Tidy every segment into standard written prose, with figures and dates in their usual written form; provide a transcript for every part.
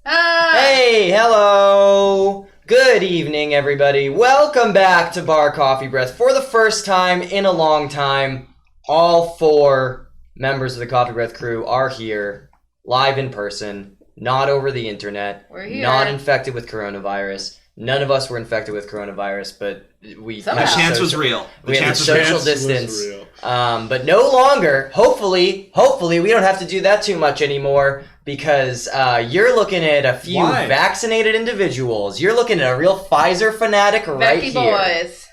Hey, hello. Good evening, everybody. Welcome back to Bar Coffeebreath. For the first time in a long time, all 4 members of the Coffeebreath crew are here, live in person, not over the internet. We're here. Not infected with coronavirus. None of us were infected with coronavirus, but we Somehow. The chance was real. We have social distance. But no longer, hopefully, we don't have to do that too much anymore because you're looking at a few vaccinated individuals. You're looking at a real Pfizer fanatic right Becky here. boys.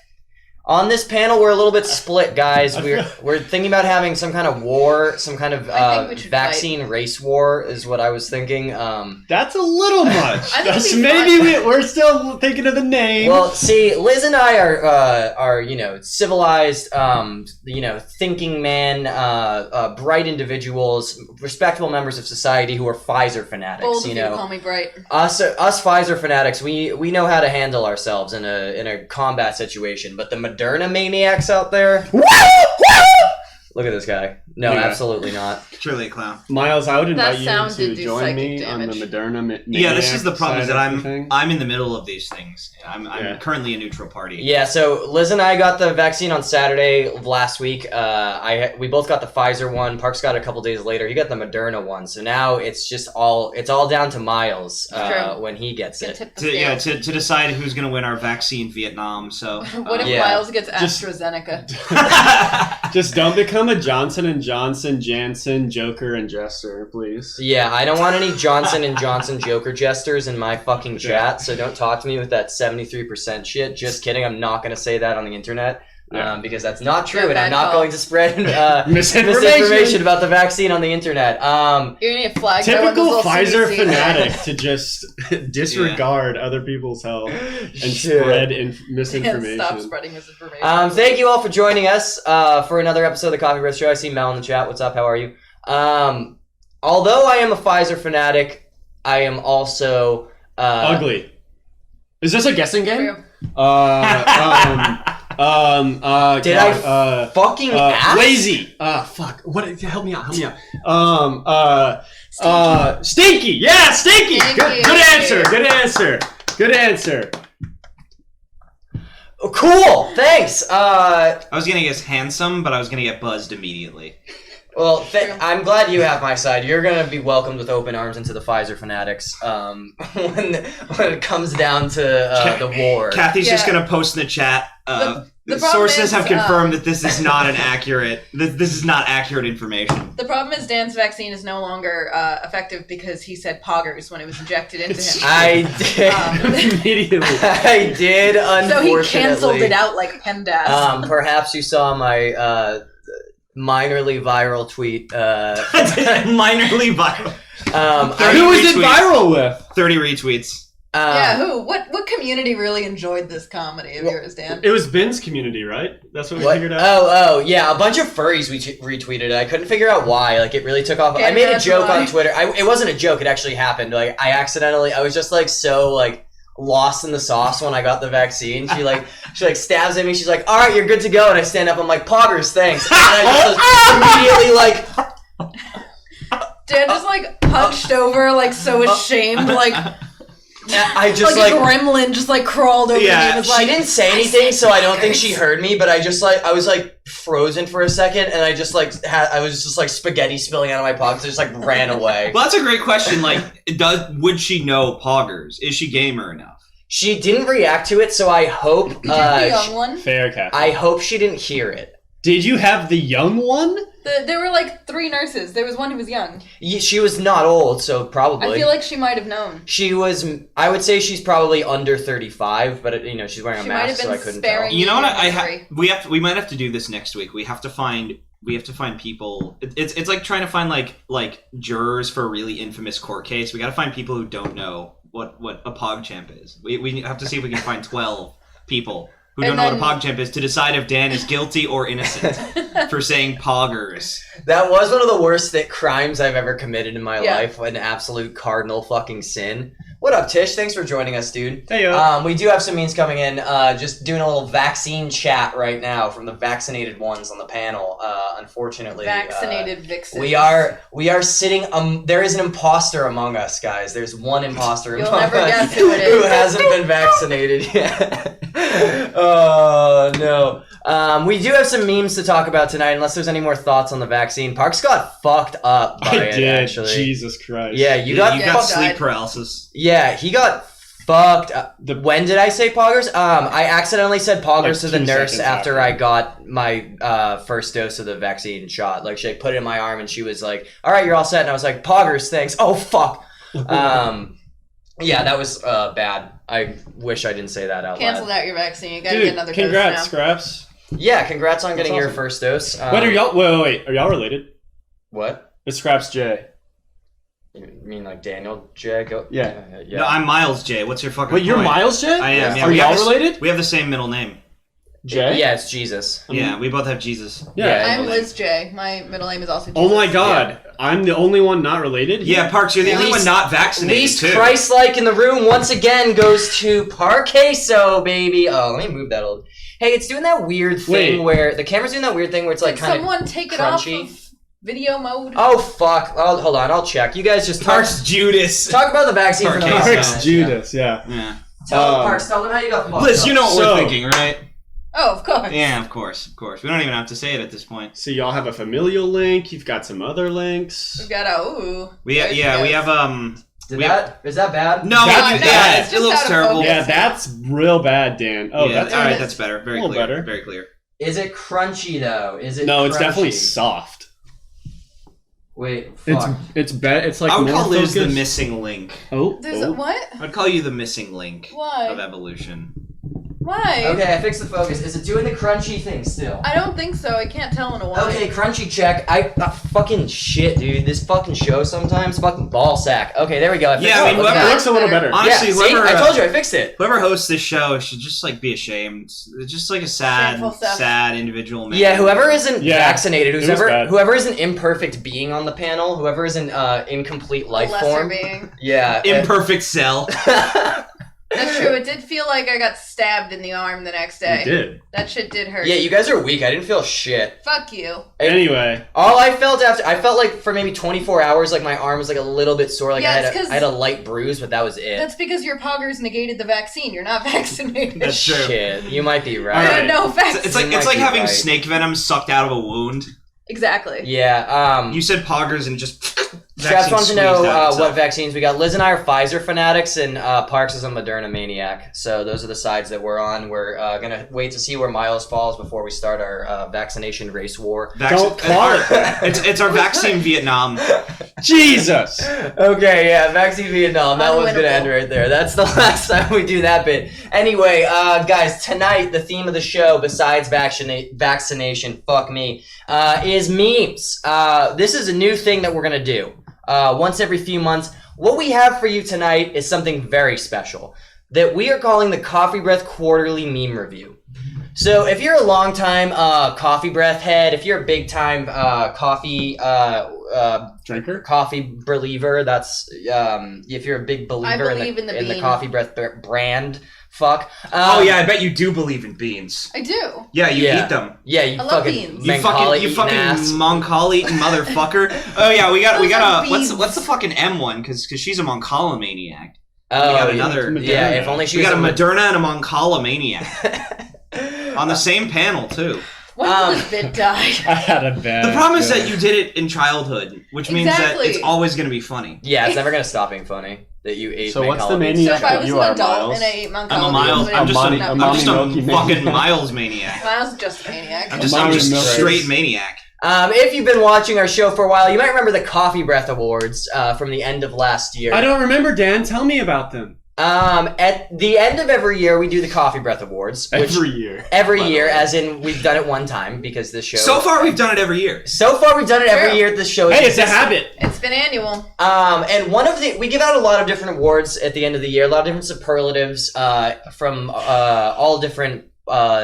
On this panel, we're a little bit split, guys. We're thinking about having some kind of war, some kind of vaccine race war is what I was thinking. That's a little much. Maybe we're still thinking of the name. Well, see, Liz and I are civilized, thinking men, bright individuals, respectable members of society who are Pfizer fanatics. Bold of you to call me bright. Us Pfizer fanatics, we know how to handle ourselves in a combat situation, but the Moderna maniacs out there. Look at this guy. No, absolutely not. Truly a clown. Myles, I would invite That you to join me on the Moderna Yeah, this is the problem is that I'm in the middle of these things. I'm currently a neutral party. Yeah, so Liz and I got the vaccine on Saturday of last week. We both got the Pfizer one. Parks got it a couple days later. He got the Moderna one. So now it's all down to Myles when he gets it. To decide who's going to win our vaccine Vietnam. So what if Myles gets AstraZeneca? Just don't become a Johnson & Johnson, Janssen, Joker, and Jester, please. Yeah, I don't want any Johnson & Johnson Joker jesters in my fucking chat, so don't talk to me with that 73% shit. Just kidding, I'm not going to say that on the internet. Because that's not true, and I'm not going to spread misinformation about the vaccine on the internet. You're gonna get flagged. Typical Pfizer fanatic to just disregard other people's health and spread misinformation. Stop spreading misinformation. Thank you all for joining us for another episode of the Coffeebreath Show. I see Mel in the chat. What's up? How are you? Although I am a Pfizer fanatic, I am also ugly. Is this a guessing game? Did I fucking ask? Lazy. Fuck. What? Help me out. Stinky. Yeah, stinky. Good answer. Cool. Thanks. I was gonna guess handsome, but I was gonna get buzzed immediately. Well, I'm glad you have my side. You're going to be welcomed with open arms into the Pfizer fanatics when it comes down to the war. Kathy's just going to post in the chat. The sources have confirmed that this is not accurate information. The problem is Dan's vaccine is no longer effective because he said poggers when it was injected into him. I did. Immediately. I did, unfortunately. So he canceled it out like PEMDAS. Perhaps you saw my minorly viral tweet. Minorly viral. Who was it viral with? 30 retweets. Who? What community really enjoyed this comedy of yours, Dan? It was Ben's community, right? That's what we figured out? Oh, yeah. A bunch of furries retweeted it. I couldn't figure out why. Like, it really took off. I made a joke on Twitter. It wasn't a joke. It actually happened. Like, I was just, like, so, like, lost in the sauce when I got the vaccine. She stabs at me. She's like, all right, you're good to go. And I stand up. I'm like, poggers, thanks. And I just immediately, Dan just, like, hunched over, like, so ashamed, like... I just like a gremlin just like crawled over me and was like, she didn't say anything, so I don't think she heard me, but I was like frozen for a second, and I was just like spaghetti spilling out of my pockets. I just like ran away. Well, that's a great question. Like, would she know poggers? Is she gamer enough? She didn't react to it, so I hope the young one? Fair, Kathy. I hope she didn't hear it. Did you have the young one? There were like 3 nurses. There was one who was young. She was not old, so probably. I feel like she might have known. She was. I would say she's probably under 35, but she's wearing a mask, so I couldn't tell. You know what? We might have to do this next week. We have to find people. It's like trying to find like jurors for a really infamous court case. We got to find people who don't know what a PogChamp is. We have to see if we can find 12 people who don't know what a PogChamp is to decide if Dan is guilty or innocent for saying poggers. That was one of the worst crimes I've ever committed in my life. An absolute cardinal fucking sin. What up, Tish? Thanks for joining us, dude. Hey, yo. We do have some memes coming in. Just doing a little vaccine chat right now from the vaccinated ones on the panel. Unfortunately, Vaccinated vixens. we are sitting. There is an imposter among us, guys. There's one imposter You'll among never us guess who it who is. hasn't been vaccinated yet. Oh no. We do have some memes to talk about tonight. Unless there's any more thoughts on the vaccine. Parks got fucked up by I it. did. Actually, Jesus Christ. yeah, you got fucked sleep up. paralysis. Yeah, he got fucked up. When did I say poggers? I accidentally said poggers Like to the 2 nurse seconds after after. I got my first dose of the vaccine shot. Like, she put it in my arm and she was like, all right, you're all set. And I was like, poggers, thanks. Oh, fuck. Yeah, that was bad. I wish I didn't say that out Cancel loud. out your vaccine. You gotta Dude, get another congrats, dose now. Scraps. Yeah, congrats on getting That's your awesome. first dose. Wait, are y'all? Wait. Are y'all related? What? It's Scraps J. You mean like Daniel J? Yeah. Yeah. No, I'm Miles J. What's your fucking Wait, you're point? Myles J? I am. Yeah. Yeah, Are we y'all have the- related? We have the same middle name. J? Yeah, it's Jesus. Yeah, we both have Jesus. Yeah. I'm Liz J. My middle name is also Oh my Jesus. god. I'm the only one not related? Yeah, Parks, you're the only Least- one not vaccinated Least too. Christ-like in the room once again goes to Parqueso, baby. Oh, let me move that old. Hey, it's doing that weird thing Wait. where the camera's doing that weird thing where it's like Did kind of. someone take it off crunchy. of video mode? Oh fuck! Hold on, I'll check. You guys just talk, Parks Judas. talk about the vaccine for the Parqueso. next Parks minute. Judas, yeah. Yeah. Tell Um, Parks, tell them how you got fucked Liz, up. you know what So- we're thinking, right? Oh, of course. Yeah, of course. We don't even have to say it at this point. So y'all have a familial link, you've got some other links. We've got a ooh. We There she goes. have Is we that bad? No, That's it's bad. bad. It's It just looks out of terrible. focus. Yeah, that's real bad, Dan. Oh, yeah, that's all right. good. That's better. Very A little clear. better. Very clear. Is it crunchy though? Is it? No, it's crunchy? definitely soft. Wait, It's fuck. it's like I would more call Liz the focused. missing link. Oh, There's a what? I'd call you the missing link of Why? evolution. Why? Okay, I fixed the focus. Is it doing the crunchy thing still? I don't think so. I can't tell in a while. Okay, crunchy check. Fucking shit, dude. This fucking show sometimes fucking ball sack. Okay, there we go. I fixed Yeah, I it. mean, Look at whoever- that. it looks a little better. Honestly, yeah, see? whoever, I told you, I fixed it. Whoever hosts this show should just like be ashamed. It's just like a Shameful stuff. sad individual man. Yeah, whoever isn't Yeah, vaccinated, it was bad. whoever is an imperfect being on the panel, whoever is an incomplete life a lesser form. being. Yeah. Imperfect cell. That's true. It did feel like I got stabbed in the arm the next day. You did. That shit did hurt. Yeah, you guys are weak. I didn't feel shit. Fuck you. Anyway, All I felt I felt like for maybe 24 hours, like my arm was like a little bit sore. Like Yeah, it's 'cause- I had a light bruise, but that was it. That's because your poggers negated the vaccine. You're not vaccinated. That's true. Shit, you might be You right. had Alright. no vaccine. It's like You might be having right. snake venom sucked out of a wound. Exactly. Yeah. You said poggers and just. Straps vaccine wants to know squeezed out what itself. vaccines we got. Liz and I are Pfizer fanatics, and Parks is a Moderna maniac. So those are the sides that we're on. We're gonna wait to see where Myles falls before we start our vaccination race war. Don't call it that. It's our vaccine Vietnam. Jesus. Okay, yeah, vaccine Vietnam. That one's gonna Unwinnable. end right there. That's the last time we do that bit. Anyway, guys, tonight the theme of the show, besides vaccination, fuck me, is memes. This is a new thing that we're gonna do. Once every few months. What we have for you tonight is something very special that we are calling the Coffee Breath Quarterly Meme Review. So if you're a long-time Coffee Breath head, if you're a big-time coffee Drinker? coffee believer, that's if you're a big believer believe in the the bean. Coffee Breath brand, fuck. Oh yeah, I bet you do believe in beans. I do. Yeah, you Yeah. eat them. Yeah, you I love fucking beans. You Mancala fucking eating ass. Moncala eating motherfucker. Oh yeah, we got Those are a beans. what's the fucking M one? Because she's a Moncala maniac. Oh, we got yeah. another. Yeah, Moderna. if only she We was got a a Moderna and a Moncala maniac on the same panel too. When Um, will this bit die? I had a bad. The problem is that feeling. you did it in childhood, which means that Exactly. it's always going to be funny. Yeah, it's never gonna stop being funny that you ate. So what's Mancala the beans. mania So if I was you an are, adult Myles? and I ate Moncala I'm a beans, Miles. would I'm I just not a, know? I'm Mommy just a milky fucking maniac. Miles maniac. Miles is just a maniac. I'm just Mommy milky. straight maniac. If you've been watching our show for a while, you might remember the Coffee Breath Awards from the end of last year. I don't remember, Dan. Tell me about them. At the end of every year, we do the Coffee Breath Awards. Which Every year. every By the year, way. as in we've done it one time because this show. So far, we've done it every year. So far, we've done it every True. year. This show. Hey, it's a existed. habit. It's been annual. And we give out a lot of different awards at the end of the year, a lot of different superlatives from all different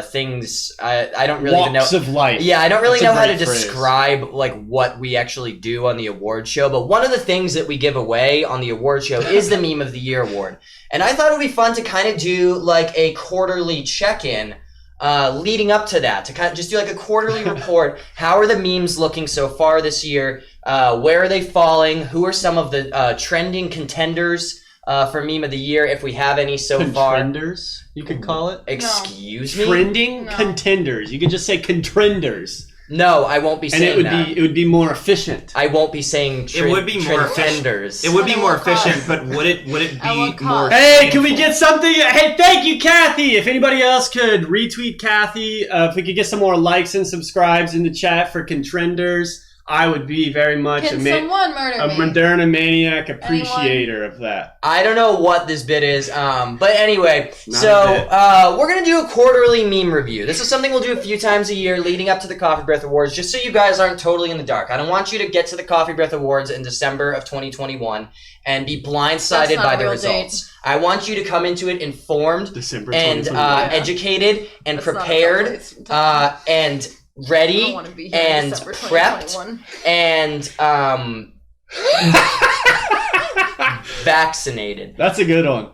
things. I don't really even know. Walks of life. Yeah, I don't really That's know a how to great phrase. describe like what we actually do on the award show. But one of the things that we give away on the award show is the Meme of the Year award. And I thought it would be fun to kind of do like a quarterly check-in leading up to that, to kind of just do like a quarterly report. How are the memes looking so far this year? Where are they falling? Who are some of the trending contenders for Meme of the Year, if we have any so far? Contenders, you could call it. Excuse me? Trending No. contenders. You could just say contenders. No, I won't be And saying it would be more efficient. I won't be saying It would be more efficient. trenders. It would be At more what cost? efficient, but would it At be what more? cost? Hey, can we get something? Hey, thank you, Kathy. If anybody else could retweet Kathy, if we could get some more likes and subscribes in the chat for Contrenders, I would be very much Can someone murder a me? Moderna maniac appreciator of that. I don't know what this bit is, but anyway, Not so a bit. we're gonna do a quarterly meme review. This is something we'll do a few times a year leading up to the Coffee Breath Awards, just so you guys aren't totally in the dark. I don't want you to get to the Coffee Breath Awards in December of 2021 and be blindsided That's not by a the real results. I want you to come into it informed December and 2021. educated and That's not a prepared real place. I and don't ready want to be here in and December prepped 2021. and vaccinated. That's a good one.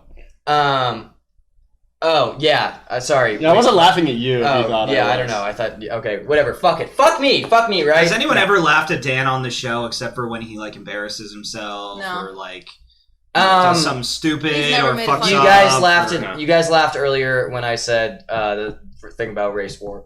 Oh yeah. Sorry. Yeah, I wasn't laughing at you. If you Oh thought yeah. I I don't know. I thought okay. Whatever. Fuck it. Fuck me. Right? Has anyone ever laughed at Dan on the show except for when he like embarrasses himself No. or like does something He's stupid never or made a fucks fun You up? guys laughed. or- no. You guys laughed earlier when I said the thing about race war.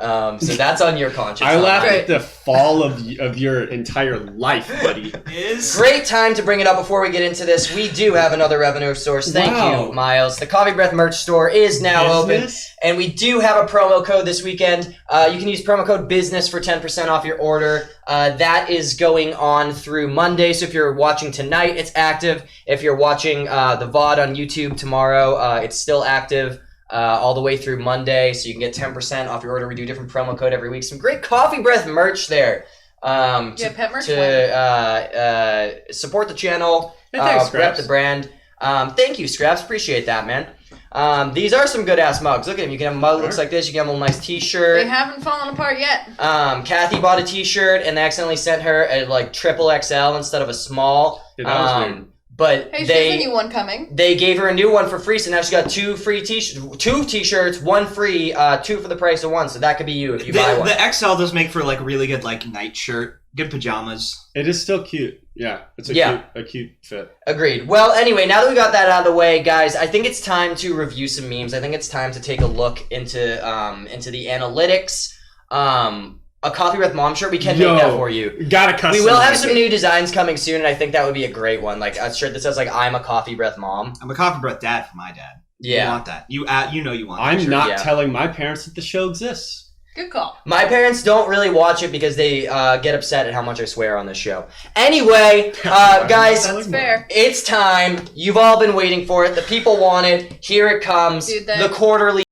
So that's on your conscience. I not laughed mine. at the fall of your entire life, buddy. Is Great time to bring it up before we get into this. We do have another revenue source. Thank Wow. you, Myles. The Coffee Breath merch store is now open. Business? And we do have a promo code this weekend. You can use promo code BUSINESS for 10% off your order. That is going on through Monday. So if you're watching tonight, it's active. If you're watching the VOD on YouTube tomorrow, it's still active all the way through Monday. So you can get 10% off your order. We do a different promo code every week. Some great Coffee Breath merch there. Yeah, pet merch. To support the channel, Hey, thanks, rep Scraps. the brand. Thank you, Scraps. Appreciate that, man. These are some good ass mugs. Look at them. You can have a mug that looks like this. You can have a little nice T-shirt. They haven't fallen apart yet. Kathy bought a T-shirt and they accidentally sent her a like triple XL instead of a small. Yeah, that was weird. But Hey, she has a new one coming. they gave her a new one for free, so now she's got two T-shirts, one free, two for the price of one. So that could be you if you buy one. the XL does make for like really good like night shirt, good pajamas. It is still cute. Yeah, it's a cute fit. Agreed. Well, anyway, now that we got that out of the way, guys, I think it's time to review some memes. I think it's time to take a look into the analytics. A Coffee Breath mom shirt, we can make that for you. Gotta customize. We will have some new designs coming soon, and I think that would be a great one. Like a shirt that says like "I'm a Coffee Breath mom." I'm a Coffee Breath dad for my dad. Yeah. You want that? You know you want. that I'm shirt. not Yeah. telling my parents that the show exists. Good call. My parents don't really watch it because they get upset at how much I swear on this show. Anyway, guys, That's fair. it's time. You've all been waiting for it. The people want it. Here it comes. Dude, The quarterly.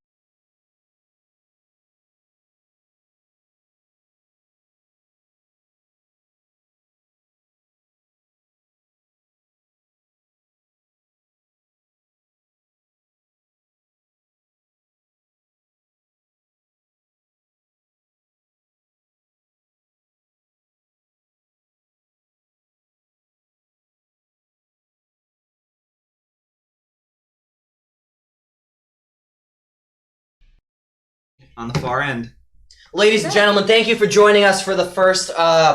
On the far end. Ladies and gentlemen, thank you for joining us for the first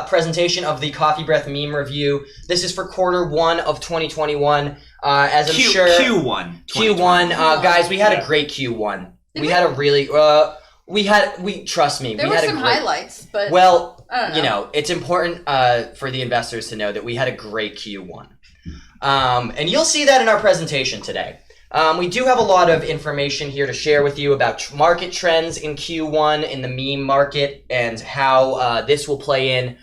presentation of the Coffee Breath meme review. This is for quarter one of 2021. As I'm sure Q1. Q1, guys, we had a great Q1. Did We we? had a really trust me, There we were had some a great, highlights, but well, I don't know. you know, it's important for the investors to know that we had a great Q1. And you'll see that in our presentation today. We do have a lot of information here to share with you about market trends in Q1 in the meme market and how this will play in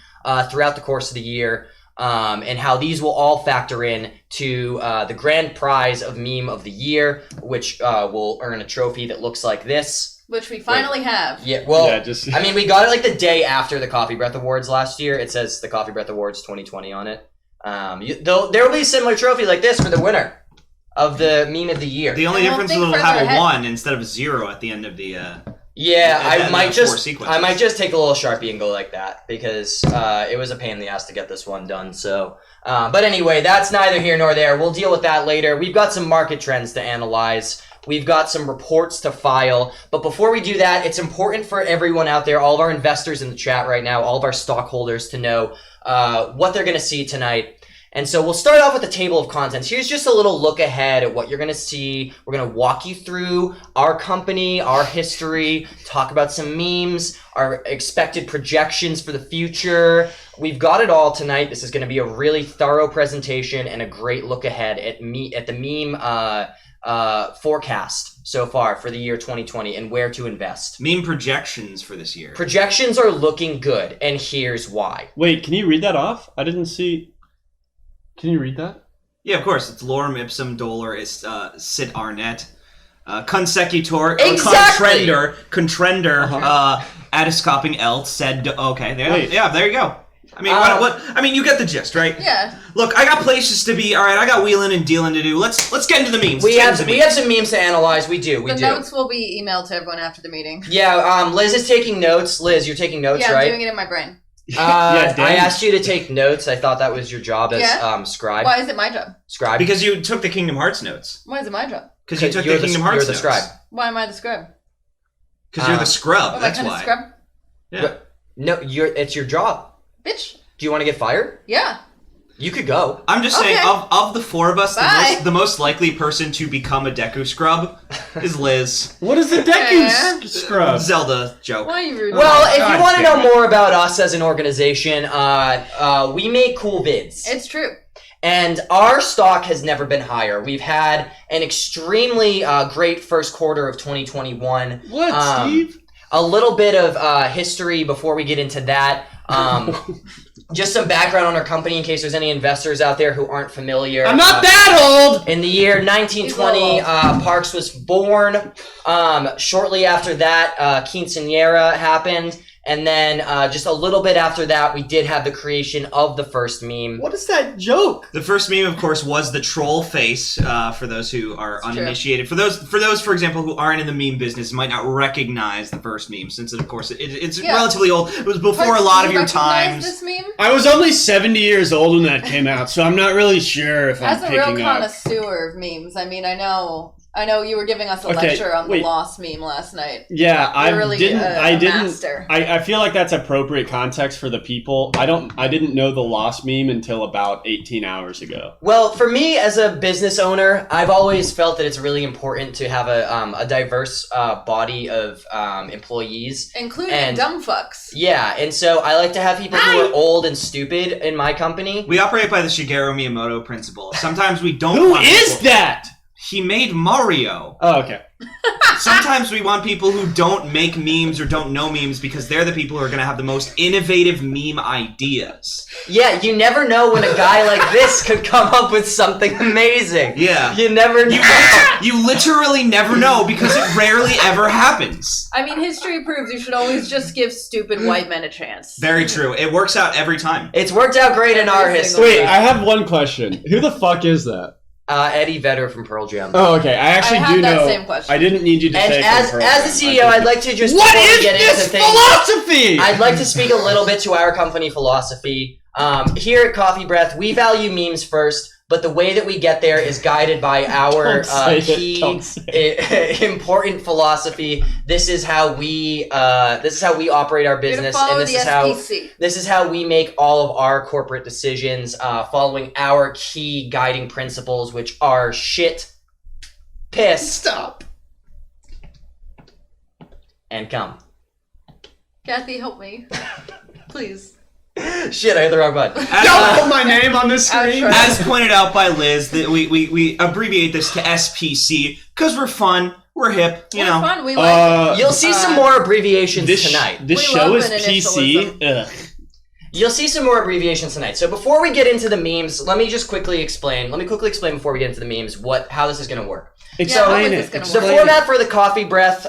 throughout the course of the year, and how these will all factor in to the grand prize of Meme of the Year, which will earn a trophy that looks like this. which we finally have. Yeah, well, Yeah, just- I mean, we got it like the day after the Coffee Breath Awards last year. It says the Coffee Breath Awards 2020 on it. There will be a similar trophy like this for the winner. of the meme of the year. The only difference is it'll have a 1 instead of a 0 at the end of the. I might just take a little Sharpie and go like that because it was a pain in the ass to get this one done. So, but anyway, that's neither here nor there. We'll deal with that later. We've got some market trends to analyze. We've got some reports to file. But before we do that, it's important for everyone out there, all of our investors in the chat right now, all of our stockholders to know what they're going to see tonight. And so we'll start off with the table of contents. Here's just a little look ahead at what you're going to see. We're going to walk you through our company, our history, talk about some memes, our expected projections for the future. We've got it all tonight. This is going to be a really thorough presentation and a great look ahead at the meme forecast so far for the year 2020 and where to invest. Meme projections for this year. Projections are looking good, and here's why. Wait, can you read that off? I didn't see... Can you read that? Yeah, of course. It's lorem ipsum dolor is sit arnet. Consecutor, exactly. contrender, adiscoping elt, said, okay, there you go. I mean, I mean, you get the gist, right? Yeah. Look, I got places to be. All right, I got wheeling and dealing to do. Let's get into the memes. We have some memes to analyze. We do. The notes will be emailed to everyone after the meeting. Yeah. Liz is taking notes. Liz, you're taking notes, right? Yeah, I'm doing it in my brain. I asked you to take notes. I thought that was your job as scribe. Why is it my job? Scribe. Because you took the Kingdom Hearts notes. Why is it my job? Because you took the Kingdom Hearts notes. You're the scribe. Why am I the scribe? Because you're the scrub. That's why. Scrub? Yeah. No, it's your job. Bitch. Do you want to get fired? Yeah. You could go. I'm just saying, of the four of us, the most likely person to become a Deku scrub is Liz. What is a Deku scrub? Zelda joke. Why are you rude? Well, if you want to know more about us as an organization, we make cool vids. It's true. And our stock has never been higher. We've had an extremely great first quarter of 2021. What, Steve? A little bit of history before we get into that. Just some background on our company in case there's any investors out there who aren't familiar. I'm not that old! In the year 1920, Parks was born. Shortly after that, Quinceañera happened. And then just a little bit after that, we did have the creation of the first meme. What is that joke? The first meme, of course, was the troll face. For those who are uninitiated, for those, for example, who aren't in the meme business, might not recognize the first meme, since it, of course, it's relatively old. It was before a lot of your times. This meme? I was only 70 years old when that came out, so I'm not really sure if I'm picking up. As a real connoisseur of memes, I mean, I know you were giving us a lecture on the Lost meme last night. Yeah, I didn't. Master. I feel like that's appropriate context for the people. I didn't know the Lost meme until about 18 hours ago. Well, for me as a business owner, I've always felt that it's really important to have a diverse body of employees, including dumb fucks. Yeah, and so I like to have people who are old and stupid in my company. We operate by the Shigeru Miyamoto principle. Sometimes we don't. Who is that? He made Mario. Oh, okay. Sometimes we want people who don't make memes or don't know memes because they're the people who are going to have the most innovative meme ideas. Yeah, you never know when a guy like this could come up with something amazing. Yeah. You never know. You literally never know because it rarely ever happens. I mean, history proves you should always just give stupid white men a chance. Very true. It works out every time. It's worked out great in our history. Wait, I have one question. Who the fuck is that? Eddie Vedder from Pearl Jam. Oh, okay. I actually do know. That same question. I didn't need you to say. And as the CEO, I'd like to just what is this philosophy? I'd like to speak a little bit to our company philosophy. Here at Coffeebreath, we value memes first, but the way that we get there is guided by our key important philosophy. This is how we operate our business, and this is how we make all of our corporate decisions, following our key guiding principles, which are shit, piss, stop, and come. Kathy, help me, please. Shit, I hit the wrong button. Don't put my name on the screen. As pointed out by Liz, that we abbreviate this to SPC because we're fun, we're hip, you know. We're fun, we like it. You'll see some more abbreviations tonight. This show is PC. Ugh. You'll see some more abbreviations tonight. So before we get into the memes, let me quickly explain before we get into the memes how this is going to work. Explain it. The format for the Coffee Breath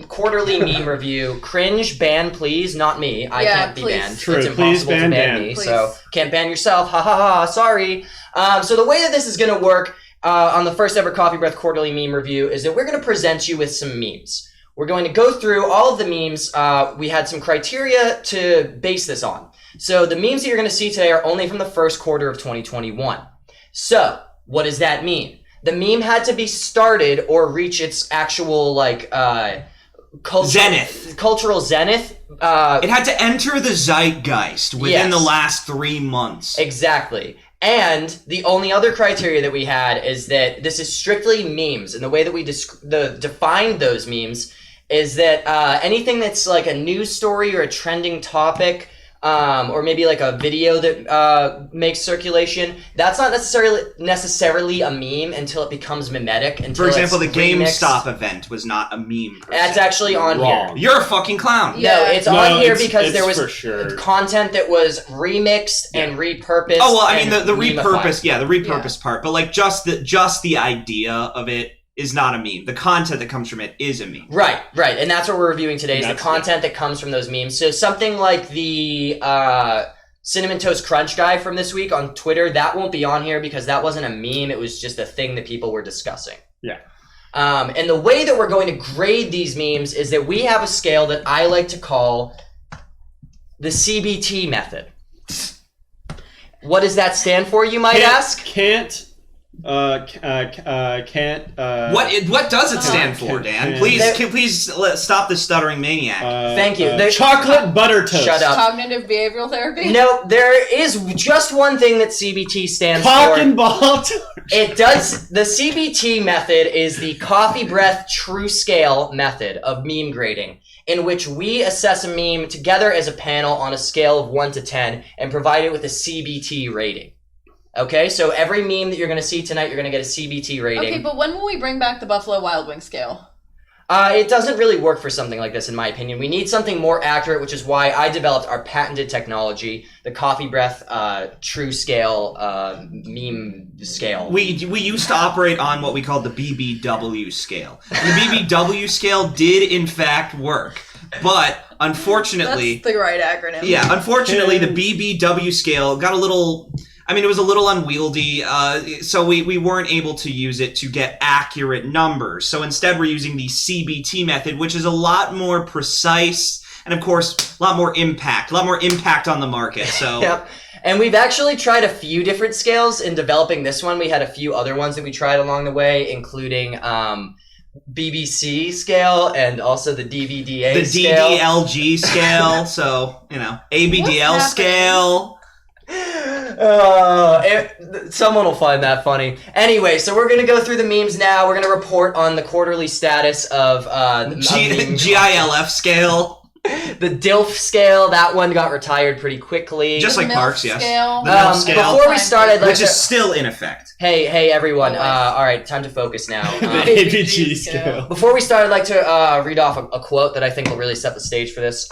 quarterly meme review: cringe, ban, please, not me. I can't be banned. True. It's impossible to ban me, so can't ban yourself. Ha ha ha. Sorry. So the way that this is going to work on the first ever Coffee Breath quarterly meme review is that we're going to present you with some memes. We're going to go through all of the memes. We had some criteria to base this on. So the memes that you're going to see today are only from the first quarter of 2021. So what does that mean? The meme had to be started or reach its actual cultural zenith. It had to enter the zeitgeist within the last 3 months. Exactly. And the only other criteria that we had is that this is strictly memes. And the way that we define those memes is that anything that's like a news story or a trending topic, or maybe like a video that makes circulation, that's not necessarily a meme until it becomes mimetic. For example, the GameStop event was not a meme. That's actually on here. You're a fucking clown. No, it's on here because there was content that was remixed and repurposed. Oh well, I mean the repurposed, the repurposed part, but like just the idea of it is not a meme. The content that comes from it is a meme. Right. And that's what we're reviewing today is the content that comes from those memes. So something like the Cinnamon Toast Crunch guy from this week on Twitter, that won't be on here because that wasn't a meme. It was just a thing that people were discussing. Yeah. And the way that we're going to grade these memes is that we have a scale that I like to call the CBT method. What does that stand for, you might ask? What does it stand for, Dan? Please stop this stuttering maniac. Thank you. Chocolate butter toast. Shut up. Cognitive behavioral therapy? No, there is just one thing that CBT stands Cock for. and ball. It does. The CBT method is the Coffee Breath True Scale method of meme grading, in which we assess a meme together as a panel on a scale of 1 to 10 and provide it with a CBT rating. Okay, so every meme that you're going to see tonight, you're going to get a CBT rating. Okay, but when will we bring back the Buffalo Wild Wings scale? It doesn't really work for something like this, in my opinion. We need something more accurate, which is why I developed our patented technology, the Coffee Breath True Scale meme scale. We used to operate on what we called the BBW scale. And the BBW scale did, in fact, work. But, unfortunately... That's the right acronym. Yeah, unfortunately, the BBW scale got a little... I mean, it was a little unwieldy, so we weren't able to use it to get accurate numbers. So instead, we're using the CBT method, which is a lot more precise and, of course, a lot more impact on the market. So. Yep. And we've actually tried a few different scales in developing this one. We had a few other ones that we tried along the way, including BBC scale and also the DVDA scale. The DDLG scale, so, ABDL scale. Someone will find that funny. Anyway, so we're going to go through the memes now. We're going to report on the quarterly status of GILF scale. The DILF scale, that one got retired pretty quickly. Just like Parks, yes. Scale. The MILF scale. Before we started, which is still in effect. Hey, everyone. All right, time to focus now. The ABG scale. Before we start, I'd like to read off a quote that I think will really set the stage for this.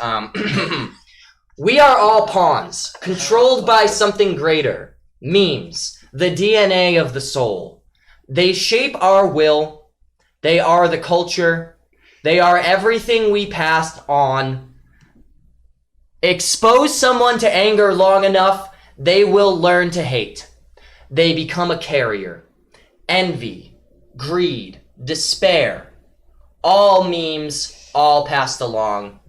We are all pawns, controlled by something greater. Memes, the DNA of the soul. They shape our will. They are the culture. They are everything we passed on. Expose someone to anger long enough, they will learn to hate. They become a carrier. Envy, greed, despair. All memes, all passed along.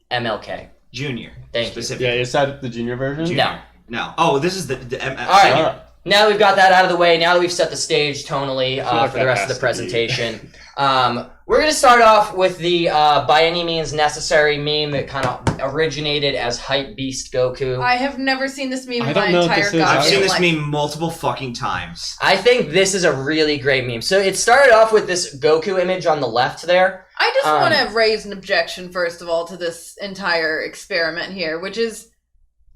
MLK. Junior. Thank you. Yeah, is that the junior version? Junior. No. Oh, this is the all right. Now that we've got that out of the way, now that we've set the stage tonally for the rest of the presentation, we're going to start off with the by any means necessary meme that kind of originated as Hype Beast Goku. I have never seen this meme in my entire goddamn life. I've seen this meme multiple fucking times. I think this is a really great meme. So it started off with this Goku image on the left there. I just want to raise an objection, first of all, to this entire experiment here, which is,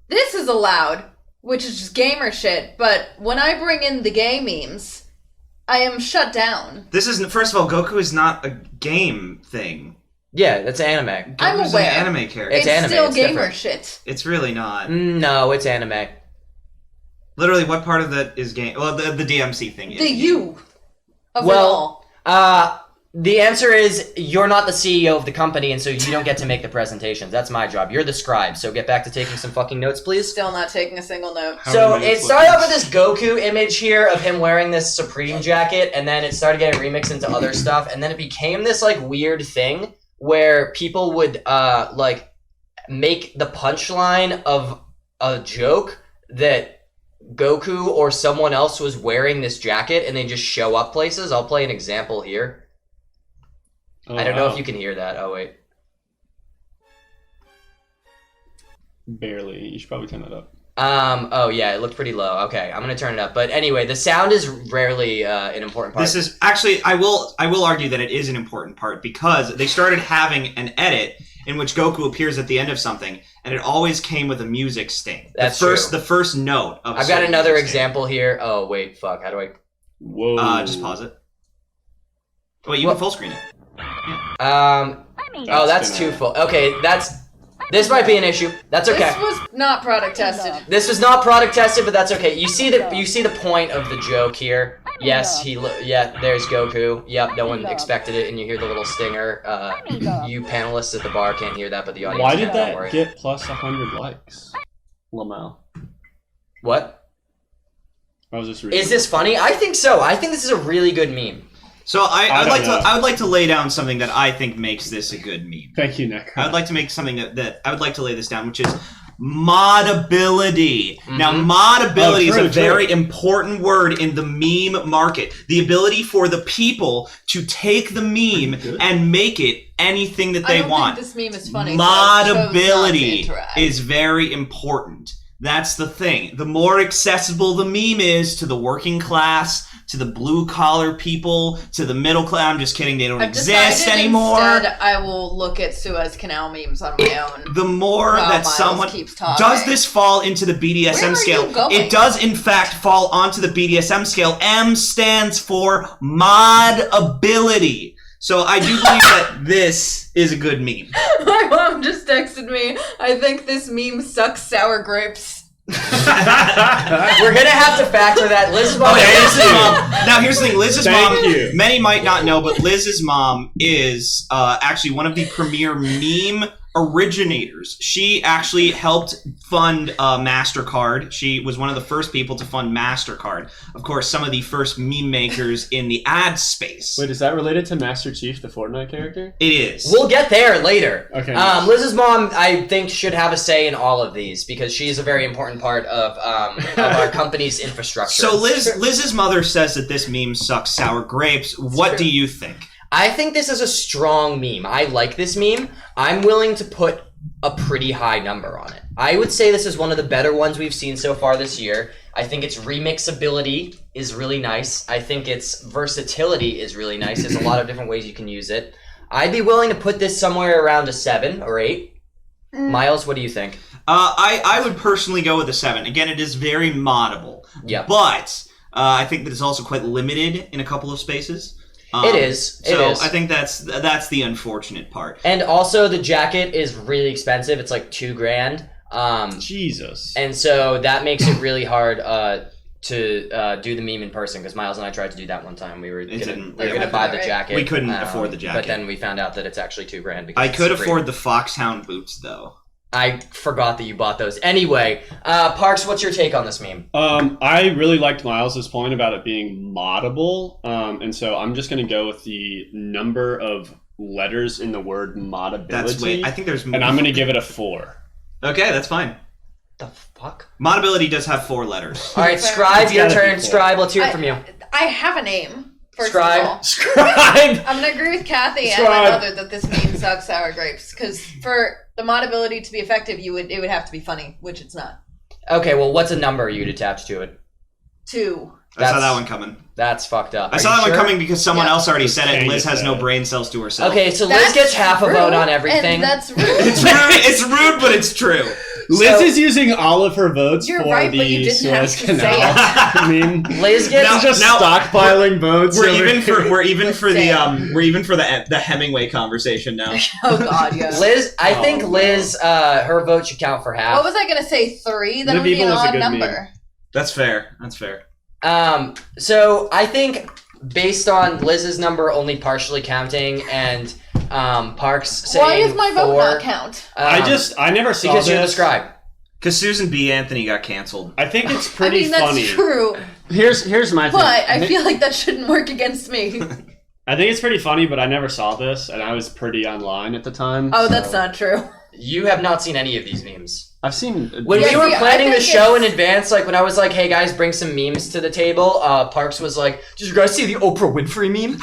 this is allowed, which is just gamer shit, but when I bring in the gay memes, I am shut down. This isn't, first of all, Goku is not a game thing. Yeah, that's anime. I'm Goku's aware. an anime character. It's anime, still it's gamer different. shit. It's really not. No, it's anime. Literally, what part of that is game? Well, the DMC thing is. The you of it all. The answer is you're not the CEO of the company, and so you don't get to make the presentations. That's my job. You're the scribe, so get back to taking some fucking notes, please. Still not taking a single note. So it started off with this Goku image here of him wearing this Supreme jacket, and then it started getting remixed into other stuff, and then it became this like weird thing where people would like make the punchline of a joke that Goku or someone else was wearing this jacket, and they just show up places. I'll play an example here. I don't know if you can hear that. Oh, wait. Barely. You should probably turn that up. Oh, yeah, it looked pretty low. Okay, I'm going to turn it up. But anyway, the sound is rarely an important part. This is actually, I will argue that it is an important part because they started having an edit in which Goku appears at the end of something, and it always came with a music sting. That's true. The first note of I've got another example here. Oh, wait, fuck. How do I... Whoa. Just pause it. Wait, you can full screen it. That's too full. Okay, this might be an issue. That's okay. This was not product tested. This was not product tested, but that's okay. You see the point of the joke here. Yes, there's Goku. Yep, no one expected it, and you hear the little stinger. You panelists at the bar can't hear that, but the audience Why can. did that get plus 100 likes? Lamar. What? I was just reading. Is this funny? I think so. I think this is a really good meme. So I would like to lay down something that I think makes this a good meme. Thank you, Nick. I would like to make something that I would like to lay this down, which is modability. Mm-hmm. Now, modability is a very important word in the meme market. The ability for the people to take the meme and make it anything that they want. Think this meme is funny. Modability is very important. That's the thing. The more accessible the meme is to the working class, to the blue-collar people, to the middle class. I'm just kidding. They don't exist anymore. Instead, I will look at Suez Canal memes on my own. The more that someone... Does this fall into the BDSM scale? It does, in fact, fall onto the BDSM scale. M stands for modability. So I do believe that this is a good meme. My mom just texted me, I think this meme sucks sour grapes. We're gonna have to factor that. Liz's mom. Now here's the thing. Liz's mom. Many might not know, but Liz's mom is actually one of the premier meme originators. She actually helped fund MasterCard. She was one of the first people to fund MasterCard. Of course, some of the first meme makers in the ad space. Wait, is that related to Master Chief, the Fortnite character? It is. We'll get there later. Okay. Liz's mom, I think, should have a say in all of these because she's a very important part of our company's infrastructure. So Liz's mother says that this meme sucks sour grapes. What do you think? I think this is a strong meme. I like this meme. I'm willing to put a pretty high number on it. I would say this is one of the better ones we've seen so far this year. I think its remixability is really nice. I think its versatility is really nice. There's a lot of different ways you can use it. I'd be willing to put this somewhere around a 7 or 8. Myles, what do you think? I would personally go with a 7. Again, it is very moddable. Yeah. But I think that it's also quite limited in a couple of spaces. It is. I think that's the unfortunate part. And also, the jacket is really expensive. It's like $2,000. Jesus. And so that makes it really hard to do the meme in person because Myles and I tried to do that one time. We were gonna buy the jacket. We couldn't afford the jacket, but then we found out that it's actually $2,000. I could afford the Foxhound boots though. I forgot that you bought those. Anyway, Parks, what's your take on this meme? I really liked Myles' point about it being moddable, and so I'm just going to go with the number of letters in the word moddability. I think there's... And I'm going to give it a 4. Okay, that's fine. The fuck? Moddability does have 4 letters. All right, Scribe, your turn. Scribe, let's hear it from you. I have a name. First Scribe. of all. Scribe! I'm going to agree with Kathy and my mother that this meme sucks sour grapes. Because for the moddability to be effective, it would have to be funny, which it's not. Okay, well, what's a number you'd attach to it? 2. I saw that one coming. That's fucked up. I saw that one coming because someone else already said it, and Liz has no brain cells to herself. Okay, so Liz gets half a vote on everything. And that's rude. It's rude, but it's true. Liz is using all of her votes for right, but you the didn't have Suez to Canal. say it. I mean, Liz gets just stockpiling votes. We're even for the Hemingway conversation now. Oh God, yeah. Liz, I think Liz, her vote should count for half. What was I gonna say? 3? That would be an odd number. That's fair. That's fair. So I think based on Liz's number only partially counting and Parks saying Why does my vote 4, not count? I never saw because this. you're the scribe. Because Susan B. Anthony got canceled. I think it's pretty that's funny. true. Here's my thing. But I feel like that shouldn't work against me. I think it's pretty funny, but I never saw this, and I was pretty online at the time. Oh, that's not true. You have not seen any of these memes. I've seen... When Yeah, we were see, I planning the think show in it's- advance, like when I was like, hey guys, bring some memes to the table, Parks was like, did you guys see the Oprah Winfrey meme?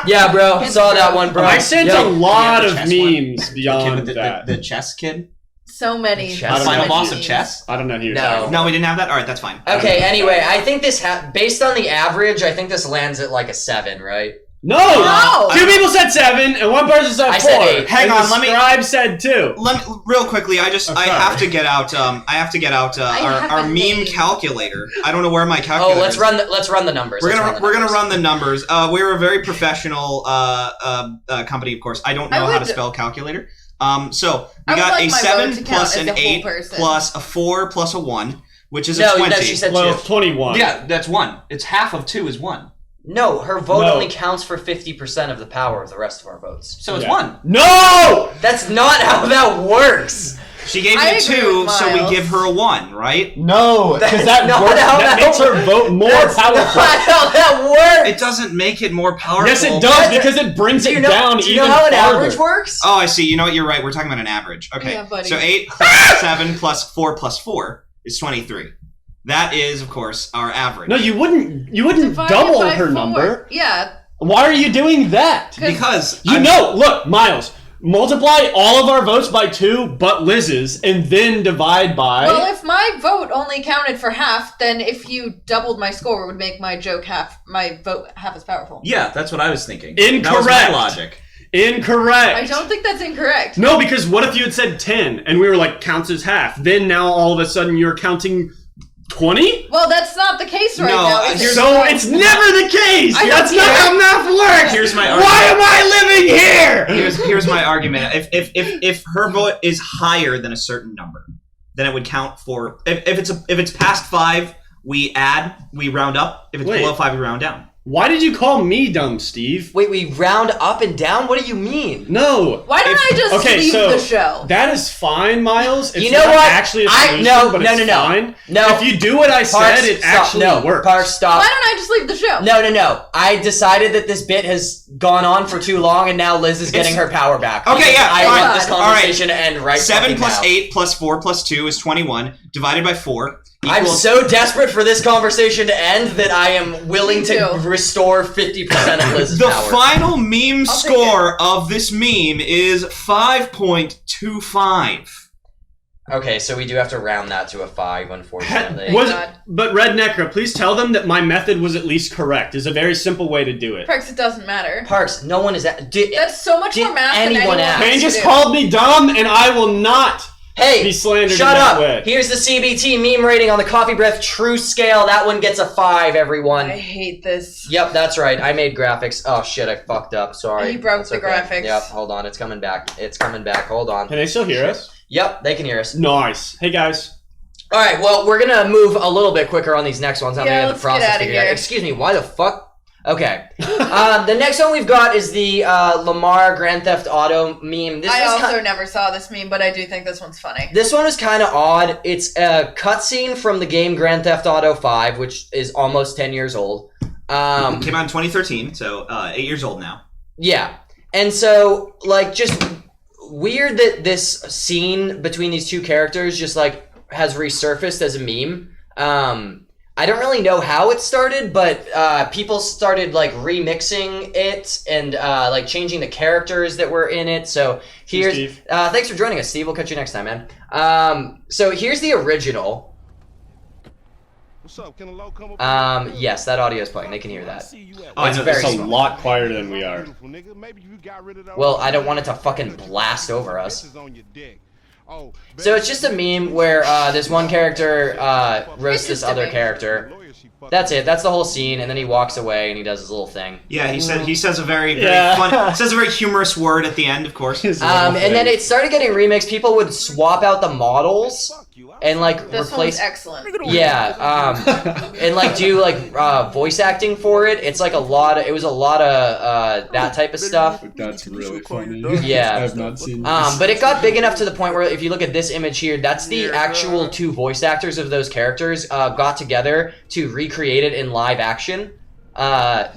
Yeah, bro. Saw that one, bro. I sent Yep. a lot Yeah, of the chess one. memes beyond that. The chess kid? So many. Chess. so Final many boss of memes. chess? I don't know who you're No. talking about. No, we didn't have that? Alright, that's fine. Okay, anyway, I think this, based on the average, I think this lands at like a 7, right? No! 2 people said 7, and one person said 4. I said 8. Hang and on, the let me- scribe said 2. Let me, real quickly, I sorry. have to get out our meme calculator. I don't know where my calculator Oh, is. let's run the numbers. We're Let's gonna run the numbers. We're a very professional company, of course. I don't know how to spell calculator. So we I would got like a my 7 vote to plus count an as a whole 8 person. plus a 4 plus a 1, which is a No, 20. she said Well, 2. 21. Yeah, that's 1. It's half of 2 is 1. No, her vote No. only counts for 50% of the power of the rest of our votes. So it's Yeah. 1. No! That's not how that works. She gave I me a agree 2, with so we Myles. give her a 1, right? No, because That's not how that that makes her works. vote more That's powerful. not how that works. It doesn't make it more powerful. Yes, it does, because it brings Do you it know, down do you even know how an farther. average works? Oh, I see. You know what? You're right. We're talking about an average. Okay. Yeah, buddy. So 8 plus 7 plus 4 plus 4 is 23. That is, of course, our average. No, you wouldn't Divide double it by her 4. number. Yeah. Why are you doing that? Because You know, look, Myles, multiply all of our votes by 2 but Liz's, and then divide by... Well, if my vote only counted for half, then if you doubled my score, it would make my vote half as powerful. Yeah, that's what I was thinking. Incorrect. That was my logic. Incorrect. I don't think that's incorrect. No, because what if you had said 10, and we were like, counts as half? Then now all of a sudden you're counting 20? Well, that's not the case right No, now. is it? So it's never the case! I That's don't not care. how math works! Here's my argument. Why am I living here? Here's my argument. If her vote is higher than a certain number, then it would count for. If it's past 5, we round up. If it's Wait. below 5, we round down. Why did you call me dumb, Steve? Wait, we round up and down? What do you mean? No. Why don't I just leave so the show? That is fine, Myles. It's You know not what? actually a I- solution, no, but no, it's no, no. fine. No. If you do what I said, Parks, it stop. actually No, works. Parks, stop. Why don't I just leave the show? No. I decided that this bit has gone on for too long, and now Liz is getting her power back. Okay, Because yeah, I fine. want this All right. conversation to end right 7 fucking plus now. 8 plus 4 plus 2 is 21. Divided by 4 I'm equals. so desperate for this conversation to end that I am willing Me to too. restore 50% of Liz's The power. final meme I'll take score of this meme is 5.25. Okay, so we do have to round that to a 5, unfortunately. Was- God. But Red Necra, please tell them that my method was at least correct. Is a very simple way to do it. Perks, it doesn't matter. Parks, no one is... That's so much Did more math than anyone anyone ask? has Man to just do. called me dumb, and I will not Hey, be slandered in shut that up! way. Here's the CBT meme rating on the Coffeebreath True Scale. That one gets a 5, everyone. I hate this. Yep, that's right. I made graphics. Oh shit, I fucked up. Sorry. You broke That's the graphics. Yep, hold on. It's coming back. It's coming back. Hold on. Can they still hear us? Yep, they can hear us. Nice. Hey, guys. All right, well, we're gonna move a little bit quicker on these next ones. I'm Yeah, gonna get let's the process get outta figured out. here. Excuse me, why the fuck? Okay. The next one we've got is the Lamar Grand Theft Auto meme. This I was also never saw this meme, but I do think this one's funny. This one is kind of odd. It's a cutscene from the game Grand Theft Auto 5, which is almost 10 years old. Came out in 2013, so 8 years old now. Yeah. And so, like, just weird that this scene between these two characters just, like, has resurfaced as a meme. I don't really know how it started, but people started, like, remixing it and, like, changing the characters that were in it. So here's... Steve. Thanks for joining us, Steve. We'll catch you next time, man. So here's the original. What's up? Can a low come up? Yes, that audio is playing. They can hear that. Oh, It's I know, very It's a small. lot quieter than we are. Well, I don't want it to fucking blast over us. Oh, So it's just a meme where this one character roasts It's this just a other meme. character. That's it. That's the whole scene, and then he walks away and he does his little thing. Yeah, he says a very Yeah. fun, says a very humorous word at the end, of course. His little And then thing. it started getting remixed. People would swap out the models and like This replace. one's excellent. Yeah, and like do like voice acting for it. It's like a lot of. It was a lot of that type of stuff. That's really funny. Yeah. I've not seen this. But it got big enough to the point where if you look at this image here, that's the actual two voice actors of those characters got together to recreate it in live action,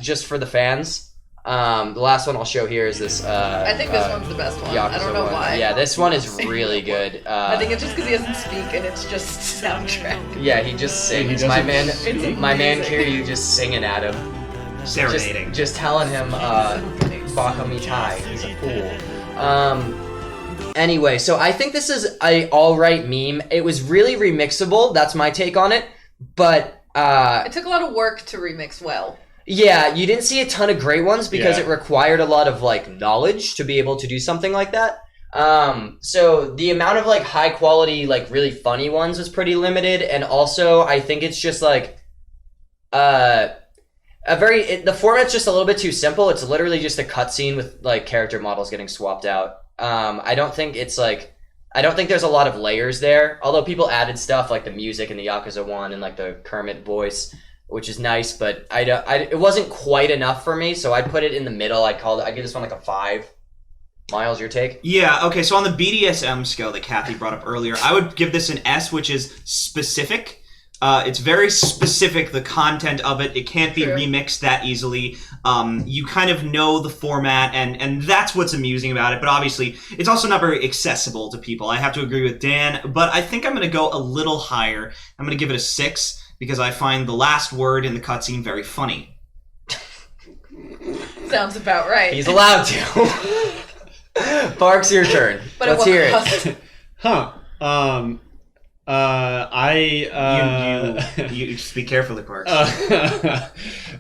just for the fans. The last one I'll show here is this. I think this one's the best one. I don't know why. Yeah, this one is really good. I think it's just because he doesn't speak and it's just soundtrack. Yeah, he just sings. My man Kiryu just singing at him. Serenading. Just telling him, Baka Mitai, he's a fool. Anyway, so I think this is a alright meme. It was really remixable, that's my take on it, but it took a lot of work to remix well. Yeah, you didn't see a ton of great ones because it required a lot of like knowledge to be able to do something like that. So the amount of like high quality, like really funny ones was pretty limited, and also I think it's just like the format's just a little bit too simple. It's literally just a cutscene with like character models getting swapped out. I don't think there's a lot of layers there. Although people added stuff like the music and the Yakuza one and like the Kermit voice, which is nice, but it wasn't quite enough for me. So I'd put it in the middle. I'd give this one like a 5. Myles, your take? Yeah, okay, so on the BDSM scale that Kathy brought up earlier, I would give this an S, which is specific. It's very specific, the content of it. It can't be remixed that easily. You kind of know the format, and that's what's amusing about it. But obviously, it's also not very accessible to people. I have to agree with Dan, but I think I'm going to go a little higher. I'm going to give it a 6, because I find the last word in the cutscene very funny. Sounds about right. He's allowed to. Parks, your turn. But let's hear it. You speak carefully, Parks.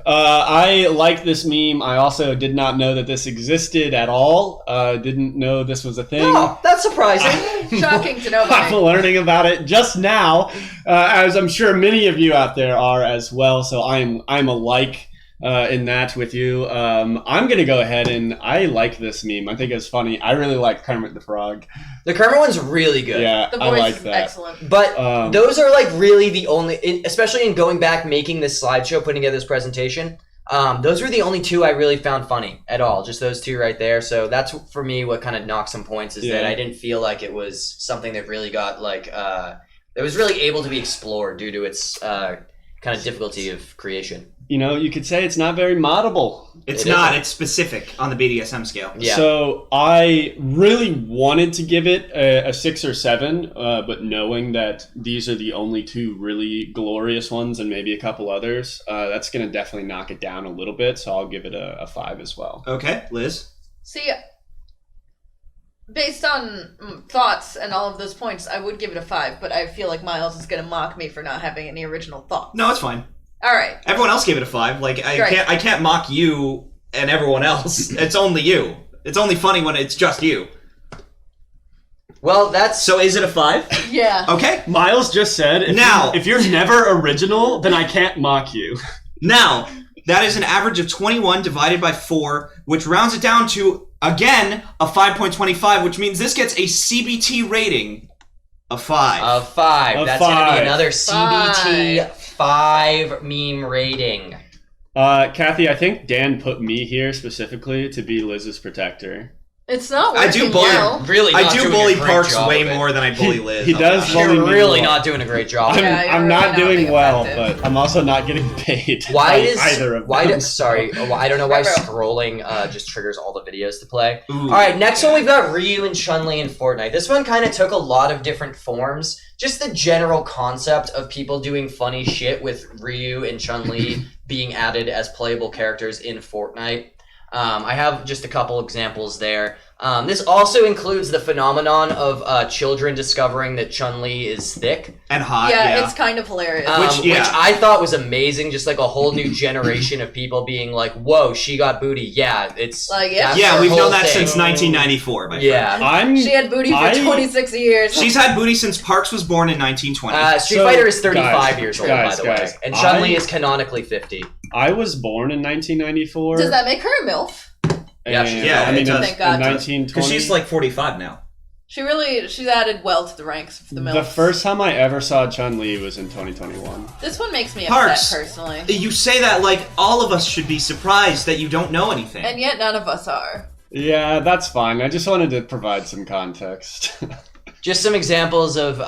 I like this meme. I also did not know that this existed at all. Didn't know this was a thing. Oh, that's surprising. Shocking to know. I'm learning about it just now, as I'm sure many of you out there are as well. So I'm alike in that with you. I'm gonna go ahead and I like this meme. I think it's funny. I really like Kermit the Frog. The Kermit one's really good. Yeah, the I voice like is that. excellent. But those are like really the only, especially in going back, making this slideshow, putting together this presentation. Those were the only two I really found funny at all. Just those two right there. So that's for me what kind of knocked some points is that I didn't feel like it was something that really got like that was really able to be explored due to its kind of difficulty of creation. You know, you could say it's not very moddable. It's not. It's specific on the BDSM scale. Yeah. So I really wanted to give it a 6 or 7, but knowing that these are the only two really glorious ones and maybe a couple others, that's going to definitely knock it down a little bit. So I'll give it a 5 as well. Okay, Liz? See, based on thoughts and all of those points, I would give it a 5, but I feel like Myles is going to mock me for not having any original thoughts. No, it's fine. All right. Everyone else gave it a 5. Like I can't mock you and everyone else. It's only you. It's only funny when it's just you. Well, that's... So is it a 5? Yeah. Okay. Myles just said, if you're never original, then I can't mock you. Now, that is an average of 21 divided by 4, which rounds it down to, again, a 5.25, which means this gets a CBT rating of 5. Of 5. That's going to be another CBT 5 meme rating. Kathy, I think Dan put me here specifically to be Liz's protector. It's not working I do bully, well. Really I not do doing bully a great Parks job way of it. more than I bully Liz. He does bully You're me really more. not doing a great job. Yeah, I'm you're not really doing being well, effective. but I'm also not getting paid. Why by does either of them. Sorry, I don't know why Retro. scrolling just triggers all the videos to play. Ooh. All right, next one we've got Ryu and Chun-Li in Fortnite. This one kind of took a lot of different forms. Just the general concept of people doing funny shit with Ryu and Chun-Li being added as playable characters in Fortnite. I have just a couple examples there. This also includes the phenomenon of children discovering that Chun-Li is thick. And hot, Yeah, it's kind of hilarious. Which I thought was amazing. Just like a whole new generation of people being like, whoa, she got booty. Yeah, it's... Like, yeah. that's Yeah, her we've whole known that thing. since 1994, my friend. Yeah. She had booty for 26 years. She's had booty since Parks was born in 1920. Street So, Fighter is 35 guys, years old, guys, by the way. guys, And Chun-Li I- is canonically 50. I was born in 1994. Does that make her a MILF? Yeah, she's- Yeah, I mean, it does. Thank God. in 1920. Because she's like 45 now. She's added well to the ranks of the MILFs. The first time I ever saw Chun-Li was in 2021. This one makes me Parks, upset, personally. You say that like all of us should be surprised that you don't know anything. And yet none of us are. Yeah, that's fine. I just wanted to provide some context. Just some examples of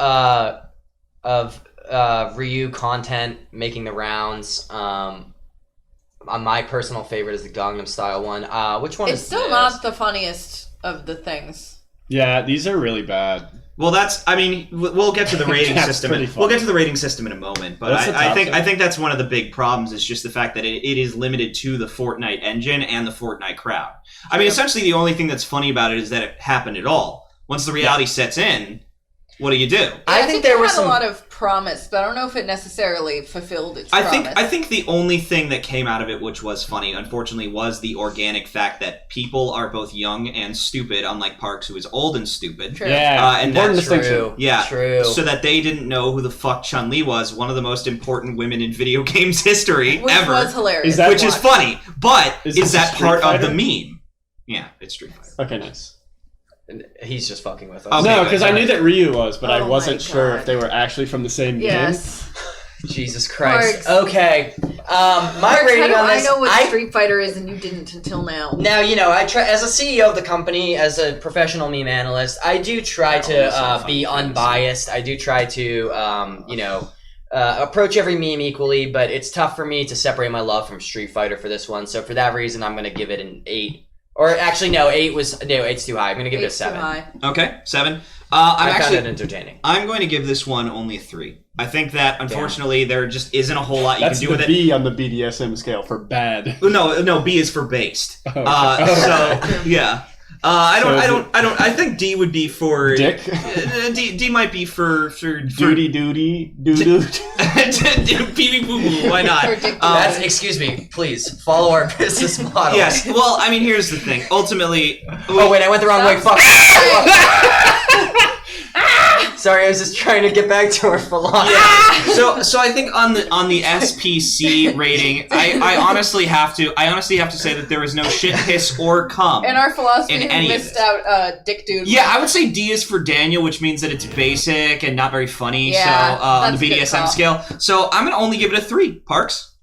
Ryu content making the rounds. My personal favorite is the Gangnam Style one. Which one is It's still not the funniest of the things. Yeah, these are really bad. Well, we'll get to the rating That's system. pretty We'll funny. get to the rating system in a moment, but I think that's one of the big problems is just the fact that it is limited to the Fortnite engine and the Fortnite crowd. I mean, essentially the only thing that's funny about it is that it happened at all. Once the reality sets in, what do you do? Yeah, I think there it was had a lot of promise, but I don't know if it necessarily fulfilled its promise. I think the only thing that came out of it which was funny, unfortunately, was the organic fact that people are both young and stupid, unlike Parks, who is old and stupid. True. Yeah, and important that's distinction. True. Yeah, True. so that they didn't know who the fuck Chun-Li was, one of the most important women in video games history Which ever. was hilarious. Which is funny, but Is is this that a Street part Fighter? of the meme? Yeah, it's Street Fighter. Okay, nice. He's just fucking with us. Okay, No, good. because I knew that Ryu was, but I Oh wasn't my sure God. if they were actually from the same Yes. Jesus Christ. Parks. Okay. My Mark, rating how on do this. I know what Street Fighter is and you didn't until now? Now, I try as a CEO of the company, as a professional meme analyst, I do try to be unbiased. I do try to, approach every meme equally, but it's tough for me to separate my love from Street Fighter for this one. So for that reason, I'm going to give it an 8. Or actually, no, 8's too high. I'm going to give it a 8's too 7. high. Okay, 7. I found it entertaining. I'm going to give this one only a 3. I think that, unfortunately, there just isn't a whole lot you That's can do the with it. B on the BDSM scale for bad. No, B is for based. Okay. So yeah, I think D would be for Dick? D might be for Duty, doo doo. Pee boo boo. Why not? That's excuse me, please follow our business model. Yes. Well, I mean, here's the thing. Ultimately, Oh wait, I went the wrong way. Fuck. Sorry, I was just trying to get back to our philosophy. Yeah. So I think on the SPC rating, I honestly have to say that there is no shit, piss, or cum. In our philosophy, In we any of missed this. out Dick Dude. Yeah, I would say D is for Daniel, which means that it's basic and not very funny. Yeah, so on that's the a good BDSM call. scale, so I'm gonna only give it a 3. Parks.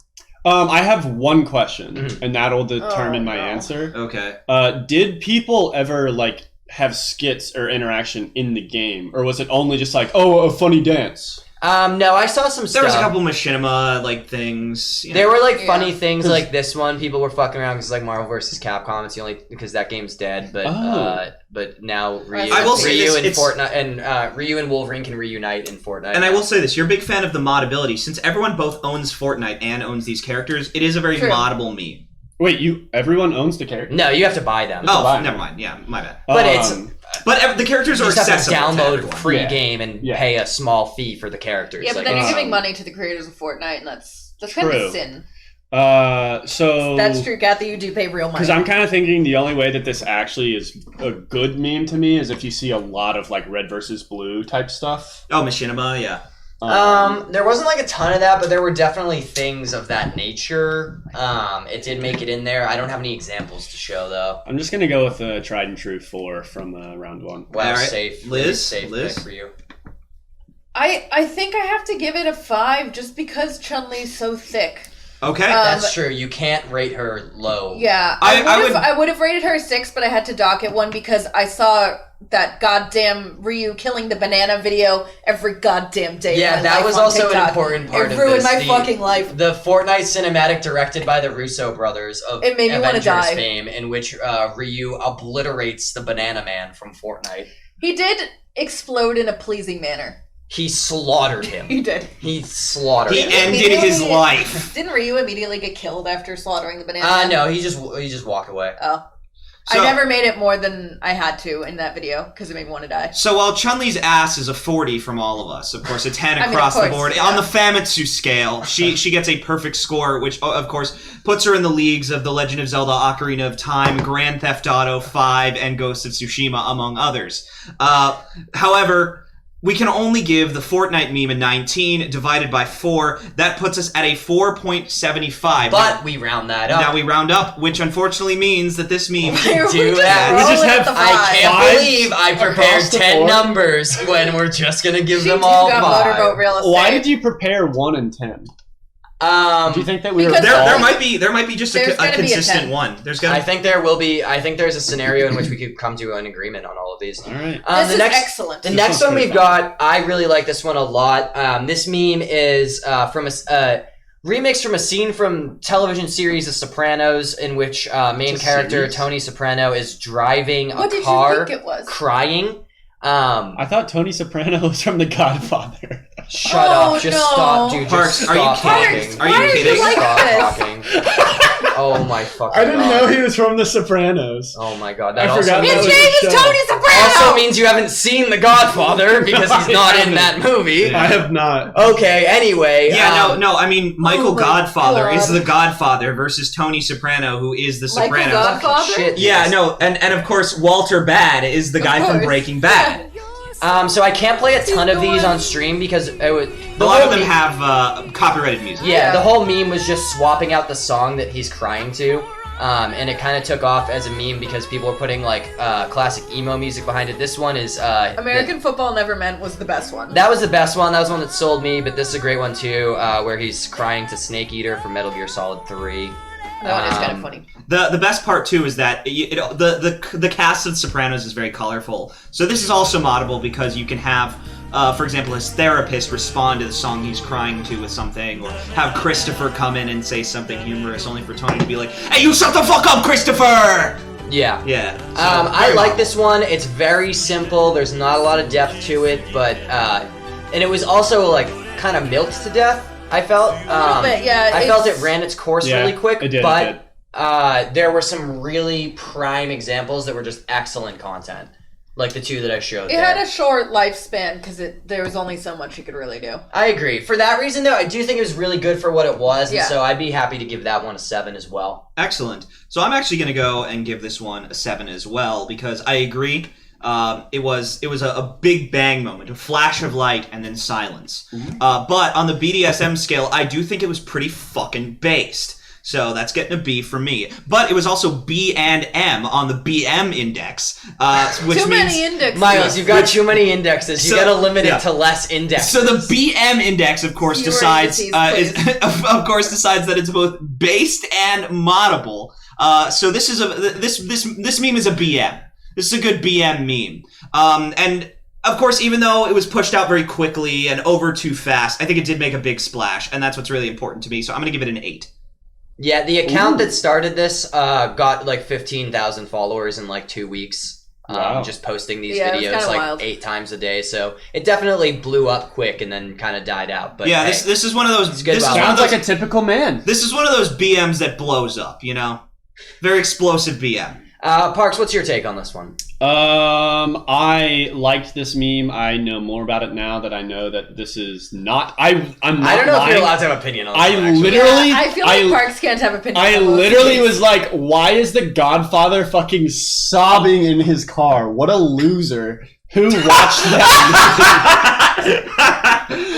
I have one question, Mhm. and that'll determine my no. answer. Okay. Did people ever have skits or interaction in the game, or was it only just a funny dance? No, I saw some There stuff. was a couple machinima things. You know. There were Yeah. funny things like this one. People were fucking around because Marvel vs. Capcom. It's the only because that game's dead. But but now Ryu, I will say Ryu this, and it's- Fortnite and Ryu and Wolverine can reunite in Fortnite. And I now. will say this: you're a big fan of the modability. Since everyone both owns Fortnite and owns these characters, it is a very True. moddable meme. Wait, everyone owns the character? No, you have to buy them. Oh, buy never them. mind. Yeah, my bad. But it's But the characters you are just have to accessible. download everyone. free Yeah. game and Yeah. pay a small fee for the characters. Yeah, but Like, then you're it's- giving money to the creators of Fortnite, and that's kind of True. a sin. So That's true, Kathy. You do pay real money. Because I'm kind of thinking the only way that this actually is a good meme to me is if you see a lot of red versus blue type stuff. Oh, machinima. Yeah. There wasn't a ton of that, but there were definitely things of that nature. It did make it in there. I don't have any examples to show though. I'm just gonna go with the tried and true 4 from round 1. Well, All right. safe, Liz? safe Liz? pick for you. I think I have to give it a 5 just because Chun-Li's so thick. Okay. That's true. You can't rate her low. Yeah, I would have rated her a 6, but I had to dock it 1 because I saw that goddamn Ryu killing the banana video every goddamn day. Yeah, of my that life was on also an TikTok. important part It of ruined this. my fucking life. The Fortnite cinematic directed by the Russo brothers of It made me wanna Avengers die. fame, in which Ryu obliterates the Banana Man from Fortnite. He did explode in a pleasing manner. He slaughtered him. He did. He slaughtered He him. ended his Immediately- life. Didn't Ryu immediately get killed after slaughtering the banana? Man? No, he just walked away. Oh. So- I never made it more than I had to in that video because it made me want to die. So while Chun-Li's ass is a 40 from all of us, of course a 10 across of the course, board, yeah. on the Famitsu scale, she gets a perfect score, which of course puts her in the leagues of The Legend of Zelda: Ocarina of Time, Grand Theft Auto 5, and Ghost of Tsushima, among others. However, we can only give the Fortnite meme a 19 divided by 4. That puts us at a 4.75. But we round that up. Now we round up, which unfortunately means that this meme... do that. We just have I can't five believe I prepared across the 10 board. numbers when we're just going to give She them too all got 5. motorboat real estate. Why did you prepare 1 and 10? Do you think that we were Because There might be just There's a gonna be a consistent 10. one. There's gonna I think there will be. I think there's a scenario in which we could come to an agreement on all of these. All right. This The is next, excellent. The next one we've got, I really like this one a lot. This meme is from a remix from a scene from television series The Sopranos, in which main It's a character series? Tony Soprano is driving What a did car, you think it was? crying. I thought Tony Soprano was from The Godfather. Shut Oh, up! Just no. stop, dude. Parks, Just are you stop kidding? talking. Are you Why kidding? you like Stop this? talking. Oh my fucking I didn't god. know he was from The Sopranos. Oh my god. I That forgot also that His was name a is show. Tony Soprano! also means you haven't seen The Godfather because he's not in that movie. I have not. Okay, anyway. Yeah, no. I mean, Michael Oh my Godfather God. is the Godfather versus Tony Soprano, who is the Michael Sopranos. Godfather? Shit, Yeah, yes. no, and of course Walter Bad is the guy from course. Breaking Bad. So I can't play a ton of these on stream because it would. A lot of them have copyrighted music. Yeah, the whole meme was just swapping out the song that he's crying to. And it kind of took off as a meme because people were putting like classic emo music behind it. This one is American Football Never Meant was the best one. that was the best one. That was one that sold me. But this is a great one too, where he's crying to Snake Eater from Metal Gear Solid 3. That one is kind of funny. The best part too is that the cast of Sopranos is very colorful. So this is also moddable because you can have, for example, his therapist respond to the song he's crying to with something, or have Christopher come in and say something humorous, only for Tony to be like, "Hey, you shut the fuck up, Christopher!" Yeah. Yeah. So, I very like moddable. this one. It's very simple. There's not a lot of depth to it, but and it was also like kind of milked to death. I felt. A little bit, yeah. I felt it ran its course Yeah, really quick, it did, but there were some really prime examples that were just excellent content, like the two that I showed. It had a short lifespan because there was only so much you could really do. I agree. For that reason, though, I do think it was really good for what it was, Yeah. and so I'd be happy to give that one a 7 as well. Excellent. So I'm actually going to go and give this one a 7 as well, because I agree. It was a big bang moment, a flash of light, and then silence. But on the BDSM scale, I do think it was pretty fucking based. So that's getting a B for me. But it was also B and M on the BM index, which Too means many indexes. Miles, you've got too many indexes. You So- gotta limit yeah. it to less indexes. So the BM index, of course, Fewer decides indices, of course decides that it's both based and moddable. So this is this meme is a BM. This is a good BM meme. And of course, even though it was pushed out very quickly and over too fast, I think it did make a big splash, and that's what's really important to me. So I'm gonna give it an 8. Yeah, the account that started this got like 15,000 followers in like 2 weeks. Wow. Just posting these Yeah, it was videos kinda like wild. 8 times a day. So it definitely blew up quick and then kind of died out. But Yeah, hey, this is one of those. It's good This is about one of Sounds those. like a typical man. This is one of those BMs that blows up. You know, very explosive BM. Parks, what's your take on this one? I liked this meme. I know more about it now that I know that this is not. I'm not. I don't know lying. if you're allowed to have an opinion on this I one, actually. literally. Yeah, I feel like Parks can't have opinions. I on most literally of these. was like, why is the Godfather fucking sobbing in his car? What a loser. Who watched that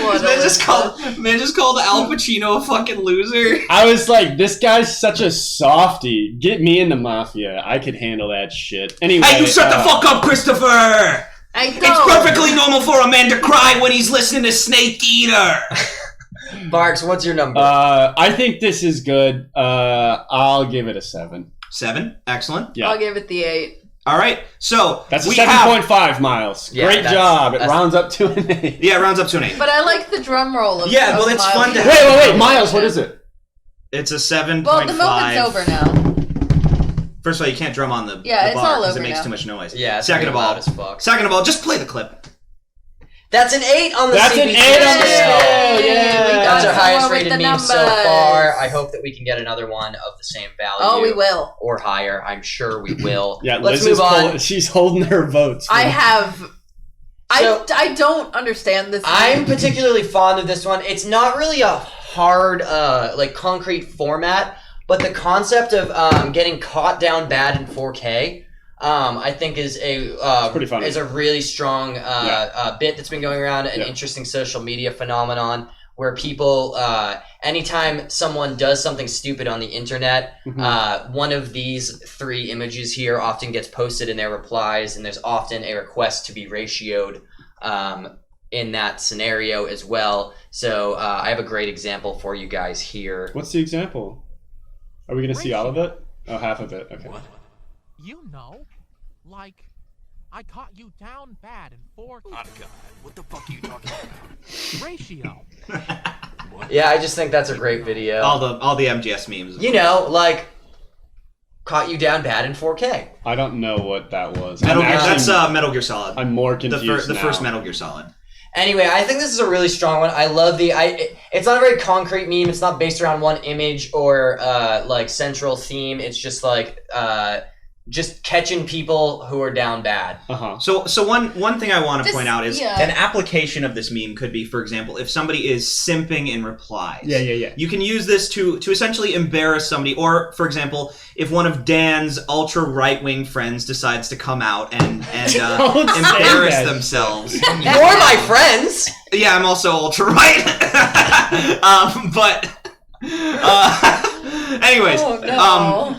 What Man a just called Al Pacino a fucking loser. movie? I was like, this guy's such a softie. Get me in the mafia. I could handle that shit. Anyway. Hey, you shut the fuck up, Christopher! I It's don't. perfectly normal for a man to cry when he's listening to Snake Eater. Parks, what's your number? I think this is good. I'll give it a 7. 7, excellent. Yeah. I'll give it the 8. All right, so That's a we 7.5, Miles. Yeah, Great that's- job. It that's- rounds up to an 8. Yeah, it rounds up to an 8. But I like the drum roll of Yeah, well, of it's Miles. fun to Wait, Miles, what is it? It's a 7.5. Well, the moment's over now. First of all, you can't drum on the Yeah, the it's bar all because it over makes now. too much noise. yeah, it's Second pretty of all, loud as fuck. Second of all, just play the clip. That's an 8 on the That's an CBC 8 on the scale. scale, yeah. We got That's our somewhere highest with rated the meme so numbers. far. I hope that we can get another one of the same value. Oh, we will. Or higher. I'm sure we will. Yeah, Let's Liz is move on. she's holding her votes. I have. So- I don't understand this. I'm particularly fond of this one. It's not really a hard, like concrete format, but the concept of getting caught down bad in 4K I think is pretty funny. is a really strong bit that's been going around, an interesting social media phenomenon where people, anytime someone does something stupid on the internet, one of these 3 images here often gets posted in their replies, and there's often a request to be ratioed in that scenario as well. So I have a great example for you guys here. What's the example? Are we going to see all of it? Oh, half of it. Okay. What? You know, like, I caught you down bad in 4K. Oh, God. What the fuck are you talking about? Ratio. Yeah, I just think that's a great video. All the MGS memes. You know, like, caught you down bad in 4K. I don't know what that was. That's Metal Gear Solid. I'm more confused The now. first Metal Gear Solid. Anyway, I think this is a really strong one. I love it's not a very concrete meme. It's not based around one image or like central theme. It's just like just catching people who are down bad. So one thing I want to point out is an application of this meme could be, for example, if somebody is simping in replies. Yeah. You can use this to essentially embarrass somebody, or for example, if one of Dan's ultra right-wing friends decides to come out and embarrass themselves. You're my friends. Yeah, I'm also ultra right. Anyways,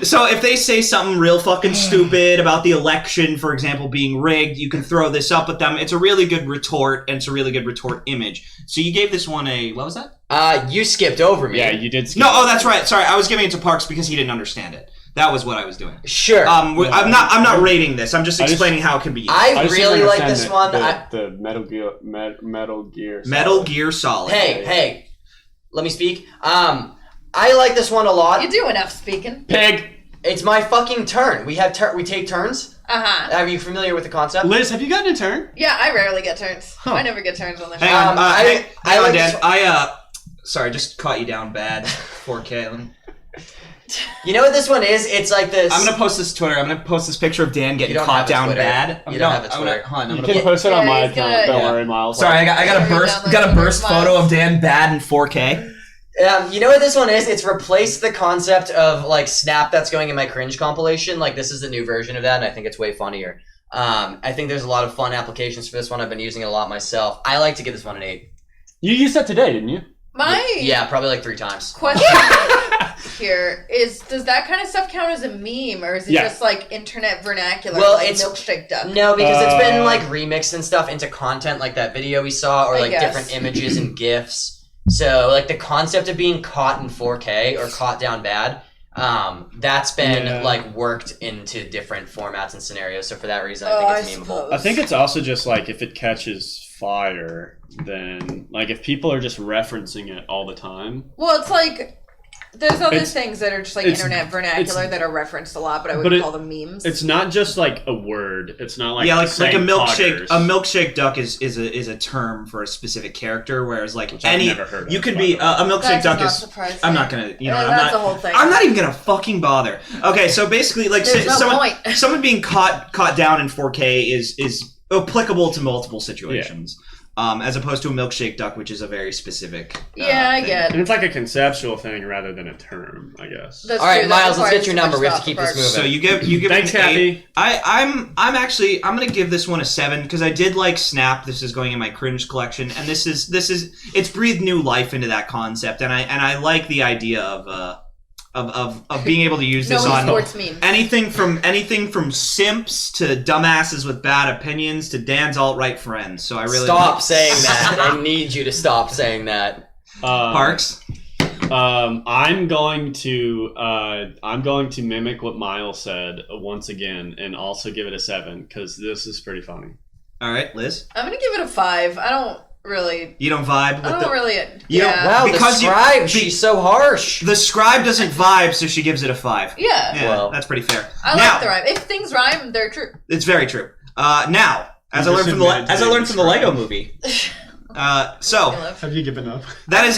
so if they say something real fucking stupid about the election, for example, being rigged, you can throw this up at them. It's a really good retort, and it's a really good retort image. So you gave this one a, what was that? You skipped over me. Yeah, you did skip. No, that's right. Sorry, I was giving it to Parks because he didn't understand it. That was what I was doing. Sure. I'm not rating this. I'm just explaining how it can be used. I really like this one. The Metal Gear. Metal Gear Solid. Hey, let me speak. I like this one a lot. You do enough speaking. Pig. It's my fucking turn. We take turns. Uh-huh. Are you familiar with the concept? Liz, have you gotten a turn? Yeah, I rarely get turns. I never get turns on the show. Hang on, hang on, like Dan. Sorry, just caught you down bad. 4K. You know what this one is? It's like this. I'm gonna post this to Twitter. I'm gonna post this picture of Dan getting caught down bad. You don't have a Twitter. You can post it on my account. Don't worry, Myles. Sorry, I got a burst photo of Dan bad in 4K. You know what this one is? It's replaced the concept of like Snap that's going in my cringe compilation. Like this is the new version of that, and I think it's way funnier. I think there's a lot of fun applications for this one. I've been using it a lot myself. I like to give this one an 8. You used that today, didn't you? Yeah, probably like 3 times. Question here is, does that kind of stuff count as a meme, or is it just like internet vernacular? Well, like it's milkshake duck. No, because it's been like remixed and stuff into content like that video we saw, or like different images and GIFs. So like the concept of being caught in 4K or caught down bad, that's been like worked into different formats and scenarios. So for that reason, I think it's memeable. I think it's also just like if it catches fire, then like if people are just referencing it all the time. Well, it's like there's other things that are just like internet vernacular that are referenced a lot, but I wouldn't call them memes. It's not just like a word. It's not like like a milkshake. poggers. A milkshake duck is a term for a specific character, whereas like Which I've never heard of, you could be a milkshake duck is. Surprising. I'm not gonna. That's the whole thing. I'm not even gonna fucking bother. Okay, so basically, like someone being caught down in 4K is applicable to multiple situations. As opposed to a milkshake duck, which is a very specific I get. And it's like a conceptual thing rather than a term, I guess. That's all right, true. Myles, let's get your number. We have to keep this moving. So you give Thanks, it an 8. Kathy. I'm gonna give this one a 7 because I did like Snap. This is going in my cringe collection, and this is it's breathed new life into that concept, and I like the idea of being able to use this on anything from simps to dumbasses with bad opinions to Dan's alt-right friends. So I really stop saying that. I need you to stop saying that. Parks. I'm going to mimic what Myles said once again, and also give it a 7 because this is pretty funny. All right, Liz. I'm gonna give it a 5. I don't really. You don't vibe with Wow, because the scribe, she's so harsh. The scribe doesn't vibe, so she gives it a 5. Yeah. Well, that's pretty fair. I like the rhyme. If things rhyme, they're true. It's very true. Now, as I learned from the Lego movie. So have you given up? That is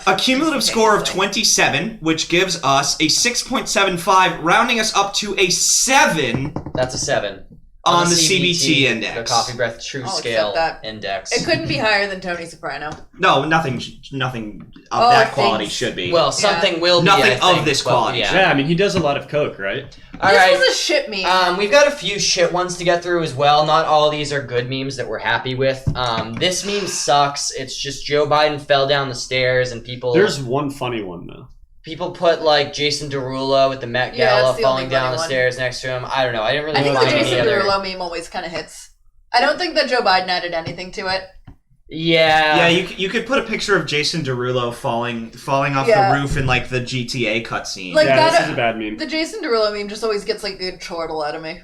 a cumulative score of 27, which gives us a 6.75, rounding us up to a 7. That's a 7. on the CBT index. The Coffeebreath True I'll Scale accept that. Index. It couldn't be higher than Tony Soprano. No, nothing of that quality things. should be. Well, something will be. Nothing I think, of this but quality. Yeah, I mean, he does a lot of coke, right? All This right. was a shit meme. We've got a few shit ones to get through as well. Not all of these are good memes that we're happy with. This meme sucks. It's just Joe Biden fell down the stairs and people. There's one funny one though. People put like Jason Derulo with the Met Yeah, Gala that's the falling only down funny the one. stairs next to him. I don't know. I didn't really I think find the any Jason other. Derulo meme always kind of hits. I don't think that Joe Biden added anything to it. Yeah. Yeah, you could put a picture of Jason Derulo falling off Yeah. the roof in like the GTA cutscene. Like Yeah, that. this is a bad meme. The Jason Derulo meme just always gets like a good chortle out of me.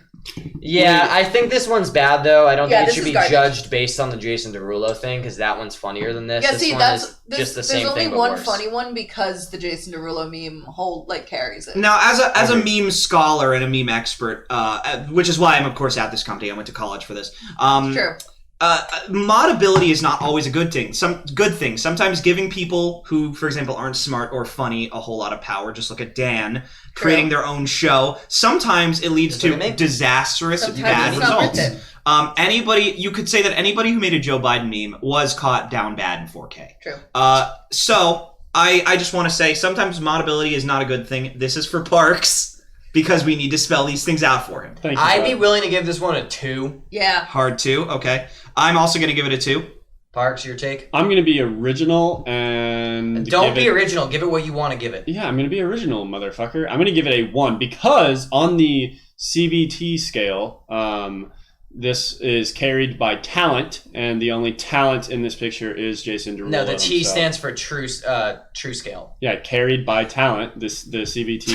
Yeah, I think this one's bad though. I don't Yeah, think it this should is be garbage. judged based on the Jason Derulo thing because that one's funnier than this. Yeah, This see, one that's is there's, just the there's same only thing, but one worse. funny one because the Jason Derulo meme carries it. Now, as a meme scholar and a meme expert, which is why I'm of course at this company. I went to college for this. True. Modability is not always a good thing. Sometimes giving people who, for example, aren't smart or funny a whole lot of power. Just look at Dan creating their own show. Sometimes it leads Just look to at me. disastrous Sometimes bad it's not results. worth it. You could say that anybody who made a Joe Biden meme was caught down bad in 4K. True. So I just want to say sometimes modability is not a good thing. This is for Parks because we need to spell these things out for him. Thank you. I'd be bud. willing to give this one a 2. Yeah. Hard 2, okay. I'm also going to give it a 2. Parks, your take? I'm gonna be original and Don't give be it- original. Give it what you want to give it. Yeah, I'm gonna be original, motherfucker. I'm gonna give it a 1 because on the CBT scale, this is carried by talent, and the only talent in this picture is Jason Derulo. No, the T himself. stands for true scale. Yeah, carried by talent. The CBT.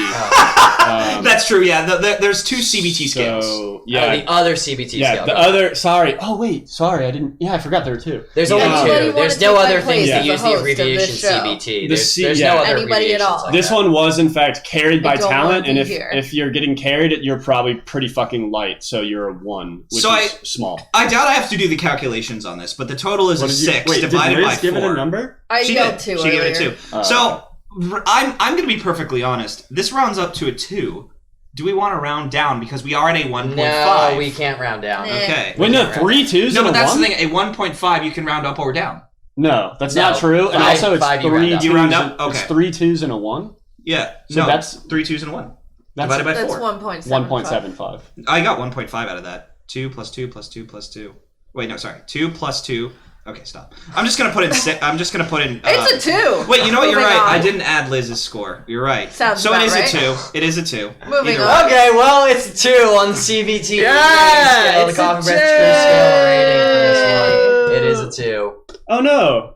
That's true, yeah. There's 2 CBT scales. So Yeah, yeah, the other CBT yeah. scale. The other. Sorry. Oh wait. Sorry. I didn't. Yeah, I forgot there were 2. There's Yeah. only Anybody 2. wanna There's no take my other place things that as use a the host of abbreviation this show? CBT. The There's C- no yeah. other Anybody at abbreviations all. like This that. one was in fact carried by don't talent, wanna and be here. if you're getting carried, you're probably pretty fucking light. So you're a 1, which So is small. I doubt I have to do the calculations on this, but the total is What a did you- 6 wait, divided did by Liz 4. give it a number? I She yelled did. 2 She gave it a earlier. 2. Oh, So I'm going to be perfectly honest. This rounds up to a 2. Do we want to round down because we are at a 1.5? No, we can't round down. Nah. Okay. Wait, no, 3 2s No, and but a that's 1? the thing. A 1.5 you can round up or down. No, that's No, not true. And 5 also, it's 5 you 3 round up. 2s. You round up? and- Okay. It's 3 2s and a 1. Yeah. So no, that's 3 2s and 1. that's Divided by That's 4. 1.75. 1.75. I got 1.5 out of that. 2 plus 2 plus 2 plus 2. Wait, no, sorry. 2 plus 2. Okay, stop. I'm just gonna put in. I'm just gonna put in. It's a 2. Wait, you know what? You're Moving right. on. I didn't add Liz's score. You're right. Sounds so it about is right. a 2. It is a 2. Moving Either on. way. Okay, well, it's a 2 on the CBT Yeah, rating scale, it's the a Coffeebreath 2. True Scale rating for this one. It is a 2. Oh no!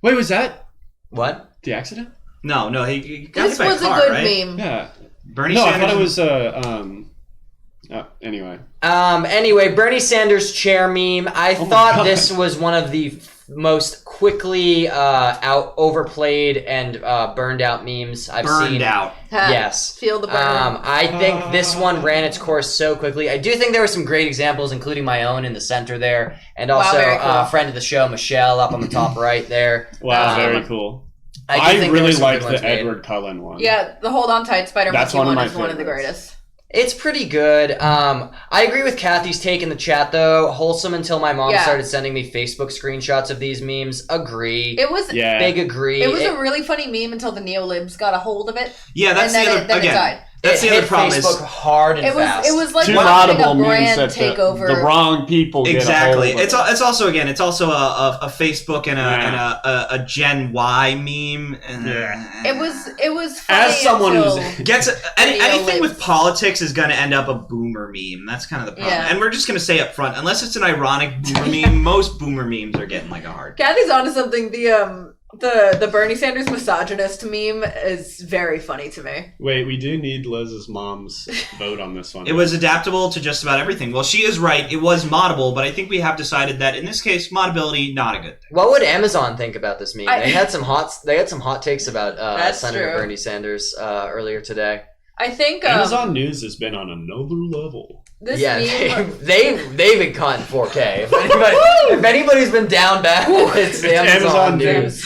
Wait, was that What? the accident? No, he got This hit by was a car, a good right? meme. Yeah. Bernie No, I Sanders. thought it was anyway. Anyway, Bernie Sanders chair meme. I Oh my thought God. this was one of the most quickly overplayed and burned out memes I've seen. burned out. Ha, Yes. Feel the burn. I think this one ran its course so quickly. I do think there were some great examples, including my own in the center there, and Wow, also very cool. friend of the show, Michelle, up on the top right there. Wow, Um, very cool. I do I think there were really some like good ones the made. Edward Cullen one. Yeah, the Hold On Tight Spider That's Monkey one of one my is one of the favorites. greatest. It's pretty good. I agree with Kathy's take in the chat, though. Wholesome until my mom Yeah. started sending me Facebook screenshots of these memes. Agree. It was Yeah. Big agree. It was a really funny meme until the neolibs got a hold of it. Yeah, that's and the then other. then it Again, died. that's it the other hit problem. Facebook hard and It was fast. it was like Too watching laudable a means brand that take the over. wrong people get Exactly. a hold of It's it. it's also again. It's also a Facebook and Yeah. a Gen Y meme. Yeah. It was funny As someone until, who's Gets anything Neolibs. with politics is going to end up a boomer meme. That's kind of the problem. Yeah. And we're just going to say up front, unless it's an ironic boomer meme, most boomer memes are getting like a hard. Kathy's onto something. The Bernie Sanders misogynist meme is very funny to me. Wait, we do need Liz's mom's vote on this one. It was adaptable to just about everything. Well, she is right. It was moddable, but I think we have decided that in this case, modability not a good thing. What would Amazon think about this meme? I- They had some hot takes about That's Senator true. Bernie Sanders earlier today. I think Amazon News has been on another level. this Yeah, meme. they've been caught in 4K. If anybody's been down bad, it's Amazon Amazon News.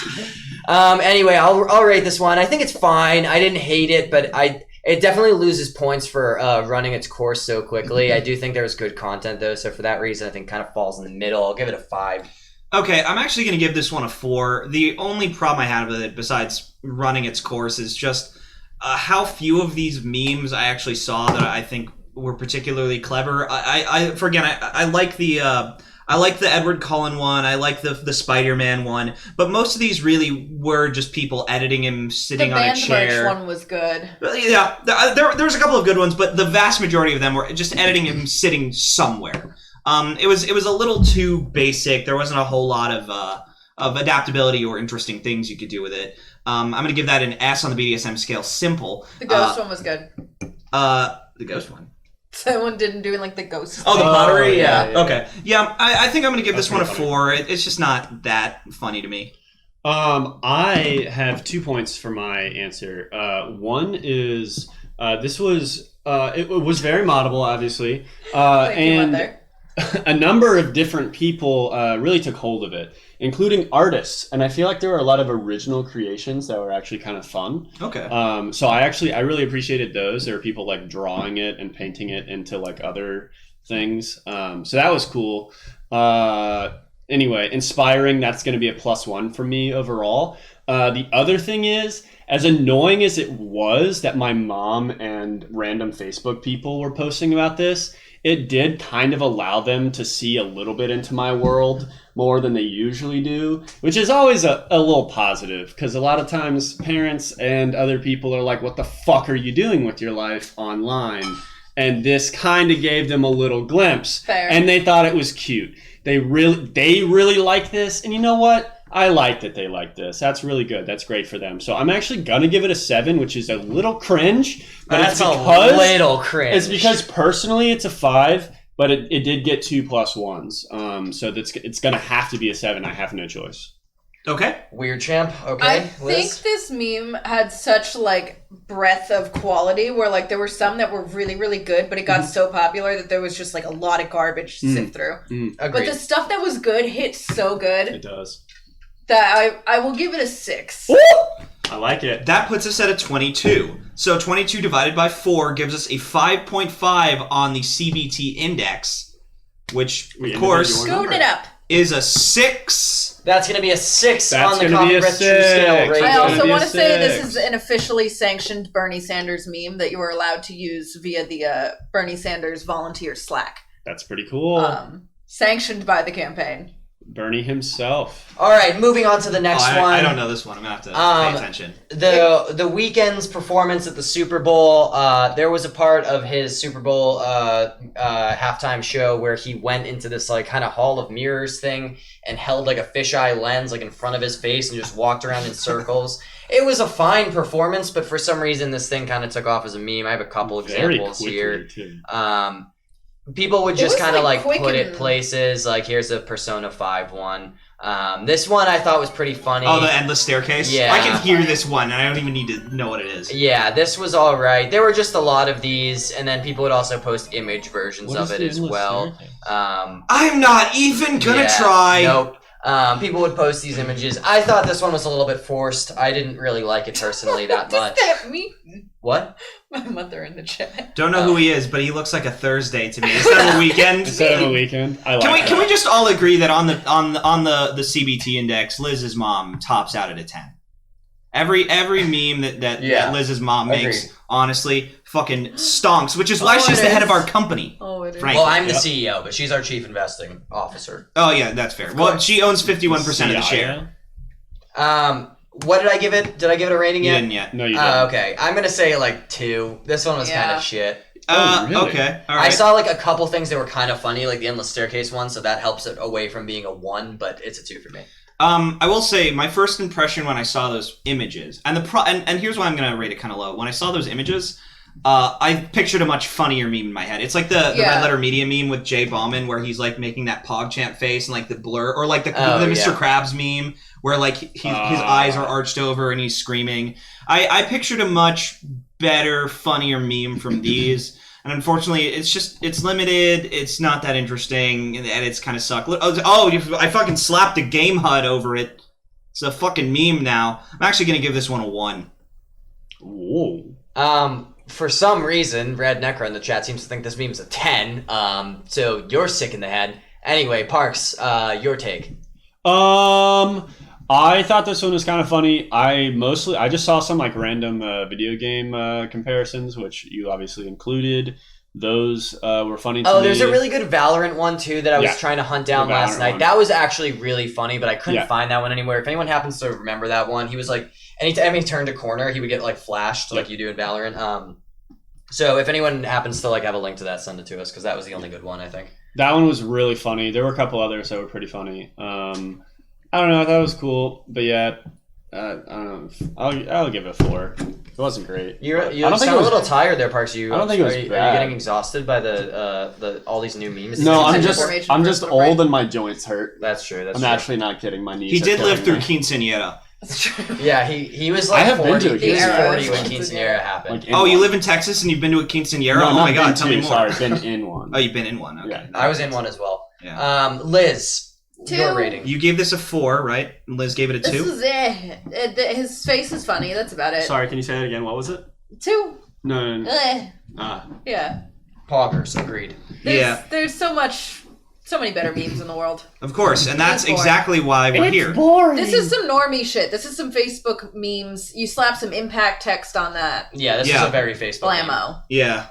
Anyway, I'll rate this one. I think it's fine. I didn't hate it, but It definitely loses points for running its course so quickly. I do think there was good content, though, so for that reason, I think kind of falls in the middle. I'll give it a 5. Okay, I'm actually going to give this one a 4. The only problem I had with it, besides running its course, is just how few of these memes I actually saw that I think were particularly clever. I like the Edward Cullen one. I like the Spider-Man one. But most of these really were just people editing him sitting on a chair. The one was good. Yeah, there was a couple of good ones, but the vast majority of them were just editing him sitting somewhere. It was a little too basic. There wasn't a whole lot of adaptability or interesting things you could do with it. I'm going to give that an S on the BDSM scale. Simple. The ghost one was good. The ghost one. Someone didn't do like the ghost. Oh, the pottery? yeah. Okay. Yeah, I think I'm going to give this one a 4. It's just not that funny to me. I have 2 points for my answer. One is this was it was very moddable, obviously, and a number of different people really took hold of it, including artists. And I feel like there were a lot of original creations that were actually kind of fun. Okay. So I really appreciated those. There were people like drawing it and painting it into like other things. So that was cool. Anyway, inspiring, that's going to be a +1 for me overall. The other thing is, as annoying as it was that my mom and random Facebook people were posting about this, it did kind of allow them to see a little bit into my world more than they usually do, which is always a little positive, because a lot of times parents and other people are like, what the fuck are you doing with your life online? And this kind of gave them a little glimpse. Fair. And they thought it was cute. They really like this, and you know what? I like that they like this. That's really good. That's great for them. So I'm actually going to give it a 7, which is a little cringe. But That's it's because, a little cringe. It's because personally it's a 5, but it did get 2 +1s. So it's going to have to be a 7. I have no choice. Okay. Weird champ. Okay, I Liz? think this meme had such like breadth of quality where like there were some that were really, really good, but it got so popular that there was just like a lot of garbage to sift through. But the stuff that was good hit so good. It does. That I will give it a 6. Ooh! I like it. That puts us at a 22. So 22 divided by 4 gives us a 5.5 on the CBT index, which, of course, Scooting it up. is a 6. That's going to be a 6 That's on the gonna be a Coffeebreath True 6. Scale rating. I also be a want to say 6. this is an officially sanctioned Bernie Sanders meme that you are allowed to use via the Bernie Sanders volunteer Slack. That's pretty cool. Sanctioned by the campaign. Bernie himself. All right, moving on to the next one. I don't know this one. I'm going to have to pay attention. The Weeknd's performance at the Super Bowl, there was a part of his Super Bowl halftime show where he went into this like kind of Hall of Mirrors thing and held like a fisheye lens like in front of his face and just walked around in circles. It was a fine performance, but for some reason this thing kind of took off as a meme. I have a couple examples here. Too. People would just kind of like quick put and- it places, like here's a Persona 5 one. This one I thought was pretty funny. Oh, the endless staircase? Yeah. I can hear this one, and I don't even need to know what it is. Yeah, this was all right. There were just a lot of these, and then people would also post image versions of it as well. I'm not even gonna try. Nope. People would post these images. I thought this one was a little bit forced. I didn't really like it personally that much. Does that mean? What? My mother in the chat. Don't know who he is, but he looks like a Thursday to me instead of a weekend. Instead of a weekend. I like that. Can we just all agree that on the CBT index, Liz's mom tops out at a 10? Every meme that Liz's mom makes, Agreed. honestly, fucking stonks, which is why she's the head of our company. Oh, it is. Frankly. Well, I'm the CEO, but she's our chief investing officer. Oh yeah, that's fair. Well, she owns 51% of the share. What did I give it? Did I give it a rating You yet? didn't yet. No, you didn't. Okay, I'm gonna say like 2. This one was kind of shit. Really? Okay. All right. I saw like a couple things that were kind of funny, like the endless staircase one, so that helps it away from being a 1, but it's a 2 for me. I will say my first impression when I saw those images, and here's why I'm gonna rate it kind of low. When I saw those images, I pictured a much funnier meme in my head. It's like the Red Letter Media meme with Jay Bauman, where he's like making that PogChamp face and like the blur, or like the Mr. Krabs meme, where like his eyes are arched over and he's screaming. I pictured a much better, funnier meme from these. And unfortunately, it's limited, it's not that interesting, and it's kind of suck. I fucking slapped a game HUD over it. It's a fucking meme now. I'm actually going to give this one a 1. Whoa. for some reason, Red Necro in the chat seems to think this meme's a 10. So you're sick in the head. Anyway, Parks, your take. I thought this one was kind of funny. I just saw some like random video game comparisons, which you obviously included. Those were funny to me. Oh, there's a really good Valorant one too that I was trying to hunt down last night. That was actually really funny, but I couldn't find that one anywhere. If anyone happens to remember that one, he was like, anytime he turned a corner, he would get like flashed like you do in Valorant. So if anyone happens to like have a link to that, send it to us because that was the only good one, I think. That one was really funny. There were a couple others that were pretty funny. I don't know. I thought it was cool, but yeah, I don't know. I'll give it a 4. It wasn't great. You sound a little tired there, Parks. I don't think it was bad. Are you getting exhausted by the all these new memes? No, I'm just old and my joints hurt. That's true. I'm actually not kidding. My knees. He did live through Quinceañera. That's true. Yeah, he was like 40. He was 40 when Quinceañera happened. You live in Texas and you've been to a Quinceañera? No, oh my god, tell me more. Sorry, been in one. Oh, you've been in one. Okay. Yeah. I was in one as well. Yeah. Liz. 2. Your rating. You gave this a 4, right? And Liz gave it a 2? This is it. His face is funny. That's about it. Sorry, can you say that again? What was it? 2. No. Yeah. Poggers, agreed. There's so many better memes in the world. Of course, and that's exactly why we're here. Boring. This is some normie shit. This is some Facebook memes. You slap some impact text on that. Yeah, this is a very Facebook blammo. meme. Yeah.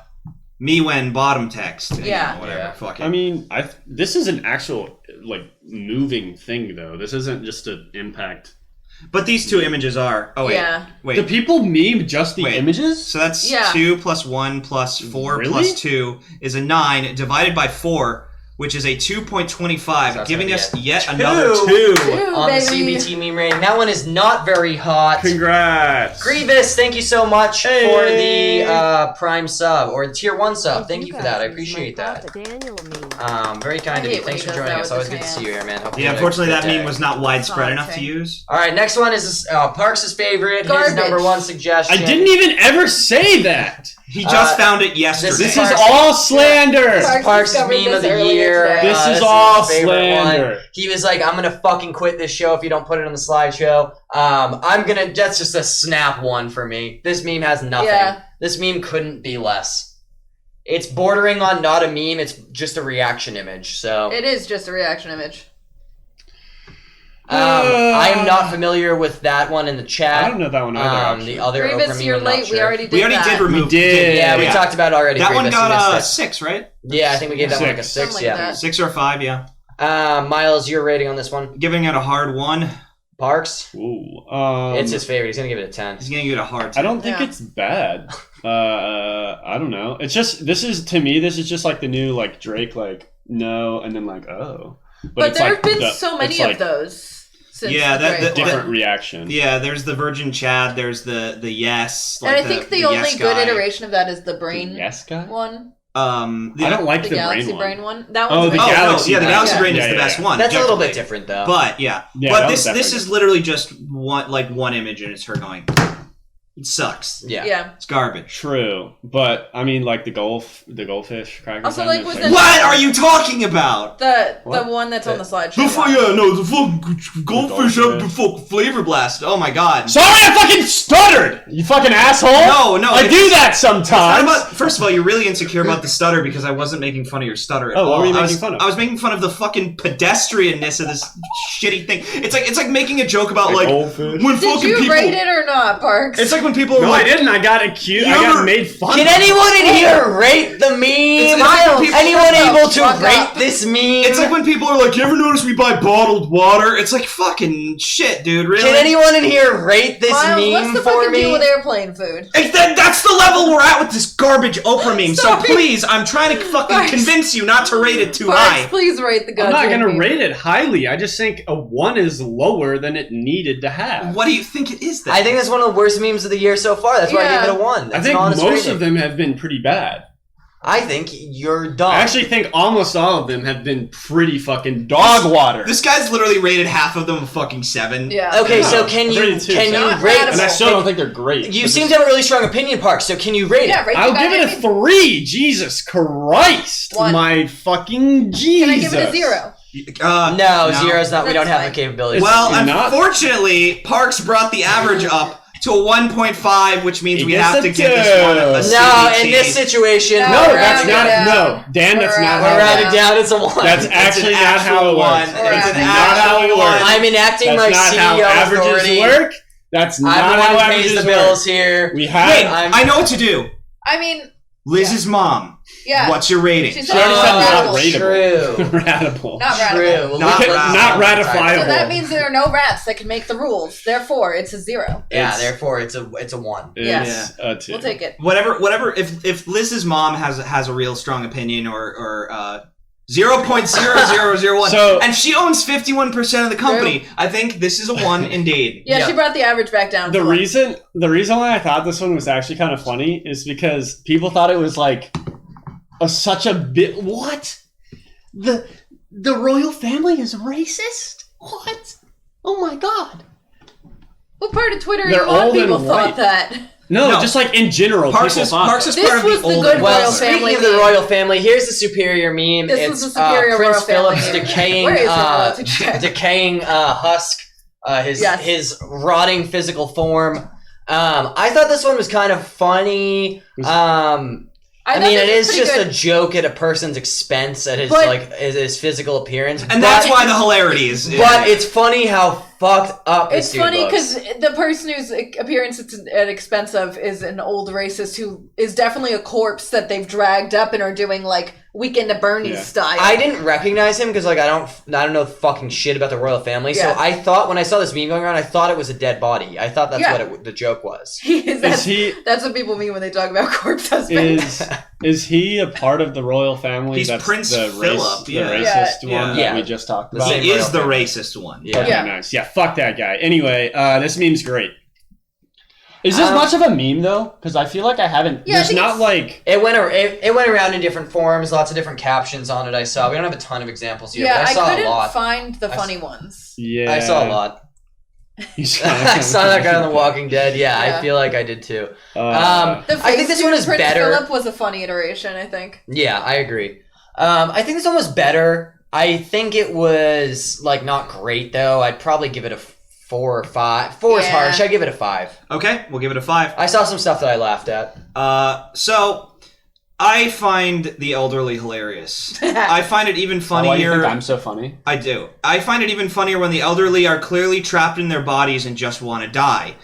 Me when bottom text. Yeah. Whatever. Yeah. Fuck it. I mean, this is an actual like moving thing though. This isn't just an impact. But these two images are. Oh wait. Yeah. Wait. Do people meme just the images? So that's 2 plus 1 plus 4 Really? plus 2 is a 9 divided by 4, which is a 2.25, giving us yet another 2 on the baby. CBT meme rating. That one is not very hot. Congrats. Grievous, thank you so much for the Prime sub or the Tier 1 sub. Thank you for that. I appreciate that. Very kind of you. Thanks for joining us. Always good to see you here, man. Hope Yeah, unfortunately that meme was not widespread enough to use. All right, next one is Parks' favorite. Garbage. His number 1 suggestion. I didn't even ever say that. He just found it yesterday. This is all slander. Parks' meme of the year. This is his all favorite slander. one. He was like, I'm going to fucking quit this show if you don't put it on the slideshow. That's just a snap one for me. This meme has nothing. Yeah. This meme couldn't be less. It's bordering on not a meme, it's just a reaction image. So It is just a reaction image. I am not familiar with that one in the chat. I don't know that one either. The other Grievous, Oprah meme, you're I'm not late. sure. We already did We already that. did remove. Yeah, we talked about it already. That one Grievous, you got missed it. 6, right? Yeah, I think we gave that one like a 6. Something like Yeah. that. 6 or 5, yeah. Miles, your rating on this one? Giving it a hard 1. Parks? Ooh, It's his favorite. He's gonna give it a 10. He's gonna give it a hard 10. I don't think it's bad. I don't know. It's just this is just like the new like Drake like no and then like oh. But it's there like have been so many of those. Since the different reaction. Yeah, there's the Virgin Chad. There's the yes. And like I think the yes only good guy. iteration of that is the brain Yes guy. one. I don't like The the Galaxy brain Brain one. one. That one's the amazing. Galaxy. Yeah, the Galaxy Yeah, Brain is yeah, the yeah, best yeah. one. That's a little bit definitely. different though. But yeah, Yeah, but that this was is literally just one image and it's her going. It sucks. Yeah. It's garbage. True, but I mean like the goldfish cracker. Also, like, was it- What are you talking about? The What? one that's on the slideshow. The fucking goldfish have the fucking flavor blast. Oh my god. Sorry, I fucking stuttered. You fucking asshole. No, I do that It's not sometimes. about, first of all, you're really insecure about the stutter because I wasn't making fun of your stutter at all. what were you I making was, fun of? I was making fun of the fucking pedestrianness of this shitty thing. It's like making a joke about like goldfish. when Did fucking you people. rate it or not, Parks? It's like when people are No, I like, didn't. I got accused. I You got ever- made fun. Can of. anyone in here rate the meme? It's like when people- Anyone able to Fuck rate up. this meme? it's like when people are like, you ever notice we buy bottled water? It's like fucking shit, dude. Really? Can anyone in here rate this Miles, meme what's the for fucking deal me? with airplane food? That's the level we're at with this garbage Oprah meme. So Sorry. please, I'm trying to fucking Parks. convince you not to rate it too Parks, high. please rate the I'm goddamn not gonna meme. rate it highly. I just think a 1 is lower than it needed to have. What do you think it is then? I think that's one of the worst memes of the year so far. That's why I Yeah. gave it a 1. I That's think an honest most rating. of them have been pretty bad. I think you're dumb. I actually think almost all of them have been pretty fucking dog water. This guy's literally rated half of them a fucking 7. Yeah. Okay, so No, can you rated 2. Not rate? radical. and I still don't think they're great. You But seem to have a really strong opinion, Park. So can you rate Yeah, it? rate the I'll give it a goddamn 3. Jesus Christ. 1. My fucking Jesus. Can I give it a 0? No, zero's not. We That's don't have fine. the capability. Well, You're not? unfortunately, Parks brought the average up to a 1.5, which means we gets have a to give this one a No, CBT. in this situation, No, No, we're that's rounding not. down. No, Dan, that's not We're we're how rounding it down. It's a 1. That's It's actually an not how actual it one. works. It's It's an not how actual it works. one. I'm enacting That's my not CEO how averages authority. work. That's not I'm the how one who pays averages the bills work. here. We Wait, have. I know what to do. I mean, Liz's mom. yeah. What's your rating? She She said already it's said not not ratable. True. rateable. Ratable. Not True. ratable. Well, Not let's- ratable. Not ratifiable. So that means there are no rats that can make the rules. Therefore, it's a 0. Yeah, It's- therefore it's a 1. Yes. It's a 2. We'll take it. Whatever. If Liz's mom has a real strong opinion or 0.0001, So- and she owns 51% of the company, I think this is a 1 indeed. Yeah, Yeah. she brought the average back down. The to 1. reason why I thought this one was actually kind of funny is because people thought it was like such a bit. What? The royal family is racist? What? Oh my god! What part of Twitter They're a lot of old and people white. thought that? No, No. just like in general, Parks people is thought part This of was the the old good and Well, royal white. speaking family of the meme. royal family, here's the superior meme. This it's was the superior Prince royal family Philip's meme. decaying, Where is the royalty check? decaying husk, Yes. his rotting physical form. I thought this one was kind of funny. I thought mean, this it was is pretty just good. a joke at a person's expense at his But- his physical appearance, And that's why the hilarity is. But it's funny how fucked up this It's dude funny looks. because the person whose appearance it's at expense of is an old racist who is definitely a corpse that they've dragged up and are doing like Weekend at Bernie's Yeah. style. I didn't recognize him because like I don't know fucking shit about the royal family. Yeah. So I thought when I saw this meme going around, I thought it was a dead body. I thought that's Yeah. what the joke was. That's, he- that's what people mean when they talk about corpse husbands. is he a part of the royal family? He's that's Prince the Philip, the yeah. racist Yeah. one Yeah. that we just talked The about. same He is royal the family. racist one. Yeah. Okay, Yeah. nice. Yeah, fuck that guy. Anyway, this meme's great. Is this Um, much of a meme though? Because I feel like I haven't. Yeah, I There's think not it's- like. It went around in different forms, lots of different captions on it. I saw. We don't have a ton of examples here, Yeah, but I saw a couldn't lot. find the I funny ones. Yeah, I saw a lot. You saw I saw that guy on The Walking Dead. Yeah, Yeah. I feel like I did too. The I think face this to one is Prince better. Philip was a funny iteration, I think. Yeah, I agree. I think this one was better. I think it was like not great though. I'd probably give it a 4 or 5. 4 is Yeah. harsh. I give it a 5. Okay, we'll give it a 5. I saw some stuff that I laughed at. So I find the elderly hilarious. I find it even Why do you funnier. think I'm so funny? I do. I find it even funnier when the elderly are clearly trapped in their bodies and just want to die.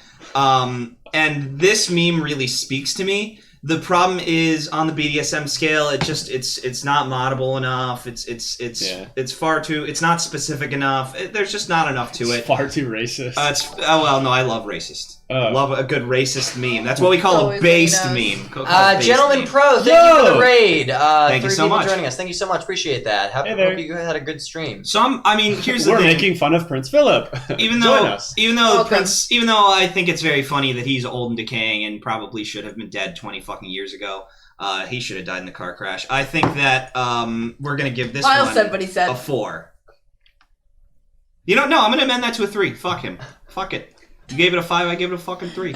And this meme really speaks to me. The problem is on the BDSM scale, it's not moddable enough. It's far too. It's not specific enough. There's just not enough to It's it. far too racist. No, I love racist. Love a good racist meme. That's what we call a Always based what he meme. Call it based Gentleman meme. Pro, thank you for Yo! the raid. Thank you 3 so people much. joining us. Thank you so much. Appreciate that. Hey there. Hope you had a good stream. So here's the We're thing. making fun of Prince Philip. Even Join though, us. even Welcome. though I think it's very funny that he's old and decaying and probably should have been dead 20 fucking years ago. He should have died in the car crash. I think that we're gonna give this Myles one said what he said. a 4. You know, no, I'm gonna amend that to a 3. Fuck him. Fuck it. You gave it a 5. I gave it a fucking 3.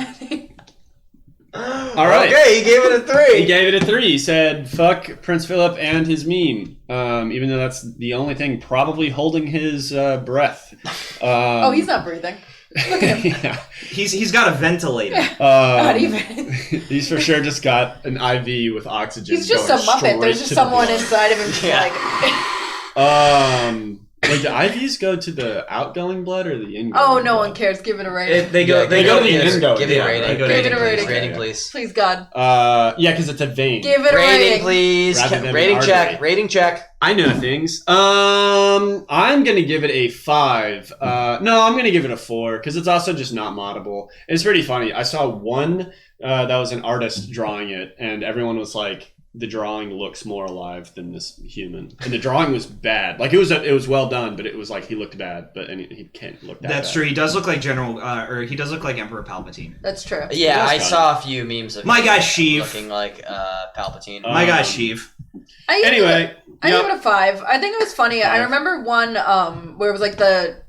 All right. Okay, he gave it a 3. He gave it a 3. He said, "Fuck Prince Philip and his meme." Even though that's the only thing probably holding his breath. Oh, he's not breathing. Look at him. Yeah. He's got a ventilator. Not even. He's for sure just got an IV with oxygen. He's just a going Muppet. straight There's just to the someone blood. inside of him just Yeah. like... Like the IVs go to the outgoing blood or the ingoing? Oh, no blood? one cares. Give it a rating. They go to the yes, endo, Give it yeah, a rating. they go to Rating, the please. endo. Rating, please. Please, God. Yeah, because it's a vein. Give it a Rating, rating. please. Rather than Rating an check. artery. Rating check. I know things. I'm gonna give it a 5. No, I'm gonna give it a 4 because it's also just not moddable. It's pretty funny. I saw one that was an artist drawing it, and everyone was like, "The drawing looks more alive than this human," and the drawing was bad. Like it was well done, but it was like he looked bad. But he can't look that. That's bad. true. He does look like he does look like Emperor Palpatine. That's true. Yeah, That's I funny. saw a few memes of My him guy Sheev. looking like Palpatine. My guy Um, Sheev. I give Anyway, I give it a 5. I think it was funny. I 5. remember one where it was like the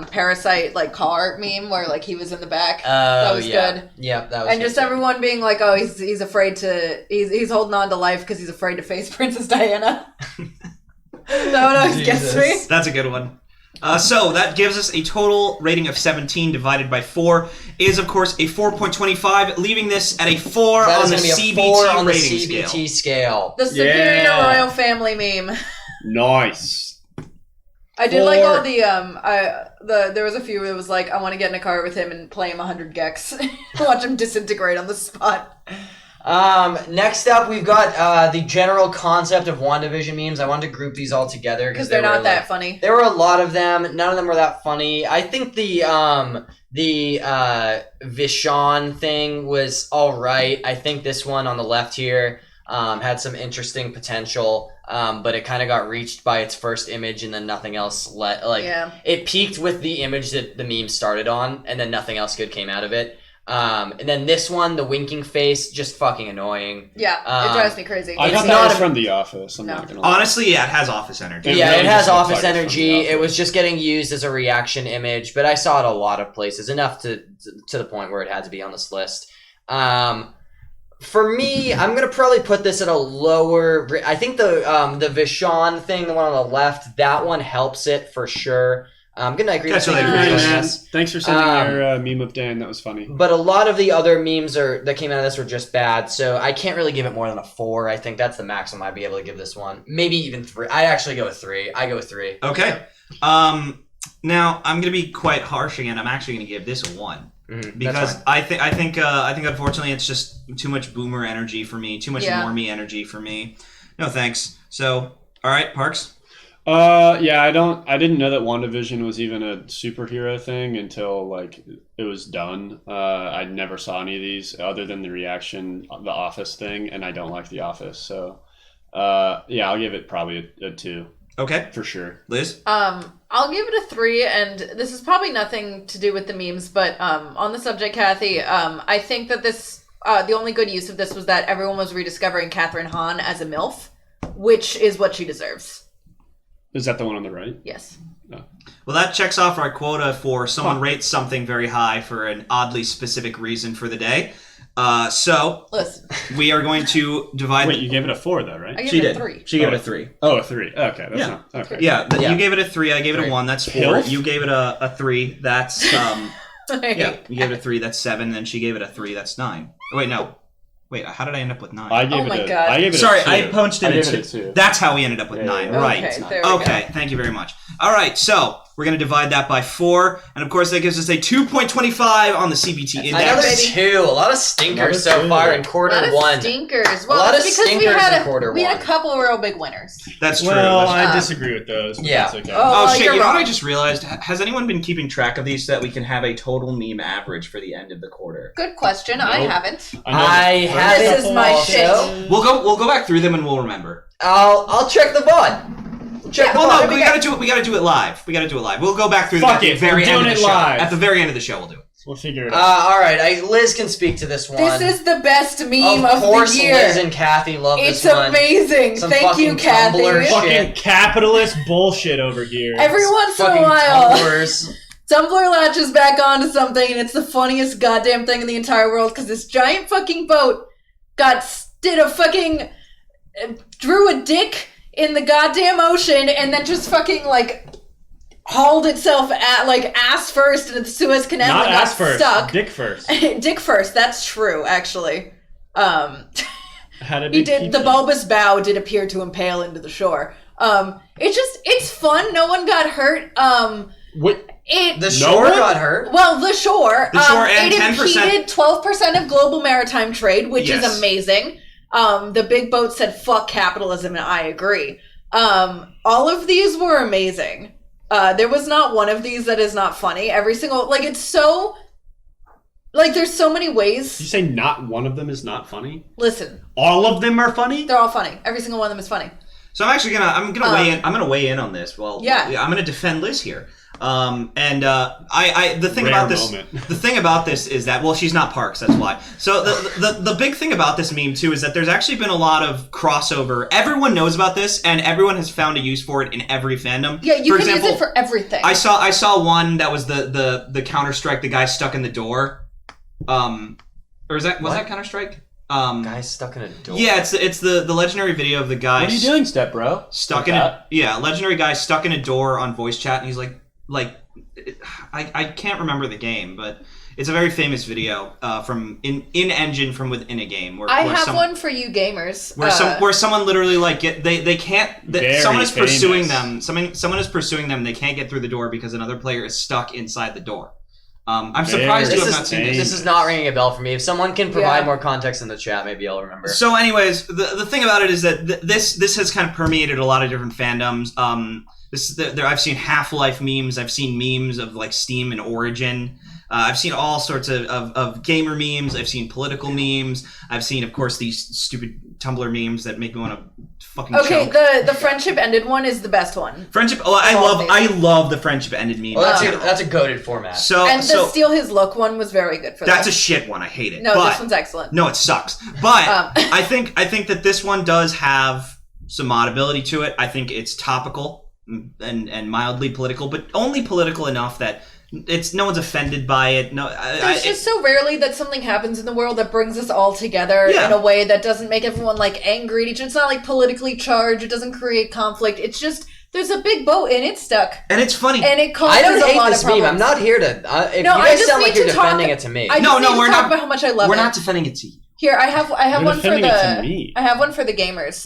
parasite like car meme where like he was in the back. That was yeah. good. Yeah, that was And good just too. everyone being like, "Oh, he's afraid to he's holding on to life because he's afraid to face Princess Diana." That one always gets me. Jesus. That's a good one. So that gives us a total rating of 17 divided by 4 is, of course, a 4.25, leaving this at a 4 That on is the gonna be a CBT 4 on the rating CBT scale. scale. The Superior Yeah. Royal Family meme. Nice. I did like all Four. the there was a few. It was like I want to get in a car with him and play him 100 gex, watch him disintegrate on the spot. Next up, we've got the general concept of WandaVision memes. I wanted to group these all together Because they're not that funny. funny. There were a lot of them. None of them were that funny. I think the Vishon thing was all right. I think this one on the left here had some interesting potential, but it kind of got reached by its first image, and then nothing else. It peaked with the image that the meme started on, and then nothing else good came out of it. And then this one, the winking face, just fucking annoying. Yeah, it drives me crazy. I It's thought not that was a- from The Office. I'm No. not gonna lie. Honestly, yeah, it has office energy. It Yeah, really it has just looks office like it's from energy. The It Office. was just getting used as a reaction image, but I saw it a lot of places, enough to the point where it had to be on this list. For me, I'm gonna probably put this at a lower. I think the Vishon thing, the one on the left, that one helps it for sure. I'm gonna agree with Catch you later, you. Hey, Chris. man. Thanks for sending Um, your meme of Dan. That was funny. But a lot of the other memes that came out of this were just bad, so I can't really give it more than a 4. I think that's the maximum I'd be able to give this one. Maybe even 3. I'd actually go with 3. I go with 3. Okay. Now I'm gonna be quite harsh again. I'm actually gonna give this a 1 Mhm, because that's I think unfortunately it's just too much boomer energy for me, too much Yeah. normie energy for me. No thanks. So, all right, Parks. Yeah, I didn't know that WandaVision was even a superhero thing until like it was done. I never saw any of these other than the reaction, The Office thing, and I don't like The Office. So, yeah, I'll give it probably a 2 Okay, for sure. Liz. I'll give it a 3, and this is probably nothing to do with the memes, but on the subject, Kathy, I think that this the only good use of this was that everyone was rediscovering Catherine Hahn as a MILF, which is what she deserves. Is that the one on the right? Yes. Well, that checks off our quota for someone rates something very high for an oddly specific reason for the day. So Listen, we are going to divide. Wait, you gave it a 4 though, I right? give She it a did. 3. She gave it a 3. Oh, a 3. Okay, that's Yeah. not okay. Yeah, Yeah. you gave it a 3. I gave it a 1. That's 4. Pilf? You gave it a 3. That's yeah. You gave it a 3. That's 7. Then she gave it a 3. That's 9. Oh, wait, no. Wait, how did I end up with 9? I gave Oh it my a. God. I gave it Sorry, a 2. I punched in I a gave 2. it a 2. That's how we ended up with Yeah, 9. yeah. Right. Okay, there we Okay, thank you very much. All right, so we're going to divide that by 4, and of course that gives us a 2.25 on the CBT index. Another baby. 2. A lot of stinkers Another so 2. far in A quarter lot of 1. stinkers. Well, lot that's of because we stinkers had in quarter we had a 1. couple of real big winners. That's true. Well, That's I true. disagree with those. But Yeah. That's okay. Oh, shit, you're you know what wrong. I just realized? Has anyone been keeping track of these so that we can have a total meme average for the end of the quarter? Good question. I Nope. haven't. I have This it is my also. shit. We'll go back through them and we'll remember. I'll check the VOD. Check the Well, VOD. no, we gotta do it. We gotta do it live. We'll go back through them Fuck at the it, very we're end doing of the it show. live. At the very end of the show, we'll do it. We'll figure it out. All right. Liz can speak to this one. This is the best meme of course, the year. Liz and Kathy love It's this one. amazing. Some Thank you, fucking Kathy. Tumblr Fucking shit. capitalist bullshit over here. Every once in a Fucking while, Tumblrs. Tumblr latches back onto something, and it's the funniest goddamn thing in the entire world because this giant fucking boat drew a dick in the goddamn ocean and then just fucking like hauled itself at like ass first into the Suez Canal Not and got ass first, stuck. dick first. Dick first. That's true, actually. How did He it did. keep The you? bulbous bow did appear to impale into the shore. It's fun. No one got hurt. What? The No shore one? got hurt. Well, the shore. The shore and it 10%. impeded 12% of global maritime trade, which Yes. is amazing. The big boat said "fuck capitalism," and I agree. All of these were amazing. There was not one of these that is not funny. Every single it's so. There's so many ways. Did you say not one of them is not funny? Listen, All of them are funny? they're all funny. Every single one of them is funny. So I'm actually gonna weigh in. I'm gonna weigh in on this. Well, Yeah. I'm gonna defend Liz here. The thing Rare about this, moment. the thing about this is that she's not Parks. That's why. So the big thing about this meme too is that there's actually been a lot of crossover. Everyone knows about this, and everyone has found a use for it in every fandom. Yeah, you for can example, use it for everything. I saw one that was the Counter Strike. The guy stuck in the door. Or was that Counter Strike? Guys stuck in a door. Yeah, it's the legendary video of the guy What are you doing, step bro? stuck Like in that? legendary guy stuck in a door on voice chat, and he's like, like I can't remember the game, but it's a very famous video from in-engine from within a game. Where, I have one for you gamers. Where someone literally like they can't. Someone is pursuing famous. them. Someone is pursuing them. They can't get through the door because another player is stuck inside the door. I'm surprised you have not seen this. This is not ringing a bell for me. If someone can provide more context in the chat, maybe I'll remember. So, anyways, the thing about it is that this has kind of permeated a lot of different fandoms. I've seen Half-Life memes. I've seen memes of like Steam and Origin. I've seen all sorts of gamer memes. I've seen political memes. I've seen, of course, these stupid Tumblr memes that make me want to fucking choke. The friendship ended one is the best one. Friendship. Oh, I love the friendship ended meme. Well, that's a goated format. The steal his look one was very good for that. That's a shit one. I hate it. No, this one's excellent. No, it sucks. But I think that this one does have some modability to it. I think it's topical and mildly political, but only political enough that no one's offended by it. No, There's just so rarely that something happens in the world that brings us all together in a way that doesn't make everyone like angry at each other. It's not like politically charged. It doesn't create conflict. It's just there's a big boat and it's stuck. And it's funny. And it causes I don't a hate lot this of problems. meme. I'm not here to. If you guys sound like you're defending it to me. I just need to talk about how much I love it. We're not defending it to you. Here, I have one for defending it to me. I have one for the gamers.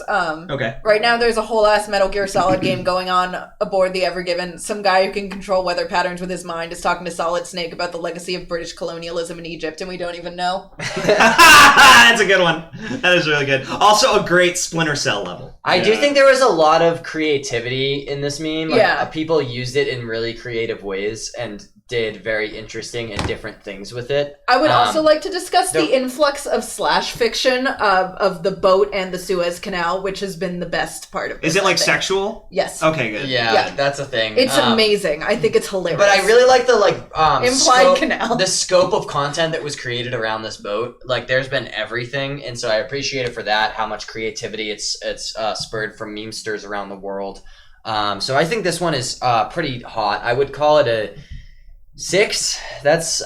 Okay. Right now, there's a whole ass Metal Gear Solid game going on aboard the Ever Given. Some guy who can control weather patterns with his mind is talking to Solid Snake about the legacy of British colonialism in Egypt, and we don't even know. That's a good one. That is really good. Also, a great Splinter Cell level. I do think there was a lot of creativity in this meme. Like, people used it in really creative ways and did very interesting and different things with it. I would also like to discuss the influx of slash fiction of the boat and the Suez Canal, which has been the best part of it. Is it like sexual? Yes. Okay, good. Yeah, that's a thing. It's amazing. I think it's hilarious. But I really like the implied canal. The scope of content that was created around this boat. Like, there's been everything, and so I appreciate it for that. How much creativity it's spurred from memesters around the world. So I think this one is pretty hot. I would call it a 6.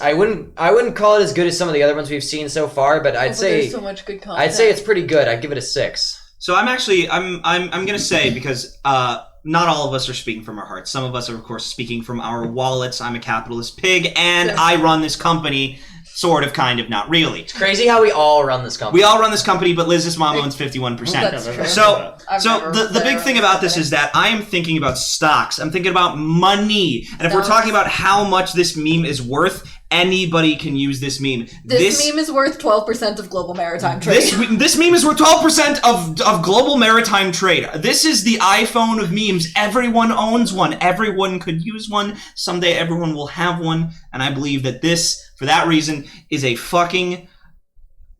I wouldn't call it as good as some of the other ones we've seen so far, but I'd say there's so much good content. I'd say it's pretty good. I'd give it a 6. So I'm gonna say, because not all of us are speaking from our hearts. Some of us are, of course, speaking from our wallets. I'm a capitalist pig, and I run this company. Sort of, kind of, not really. It's crazy how we all run this company. We all run this company, but Liz's mom owns 51%. That's true. So the big thing about this is that I am thinking about stocks. I'm thinking about money. And if we're talking about how much this meme is worth, anybody can use this meme. This meme is worth 12% of global maritime trade. This meme is worth 12% of global maritime trade. This is the iPhone of memes. Everyone owns one. Everyone could use one. Someday everyone will have one. And I believe that this, for that reason, is a fucking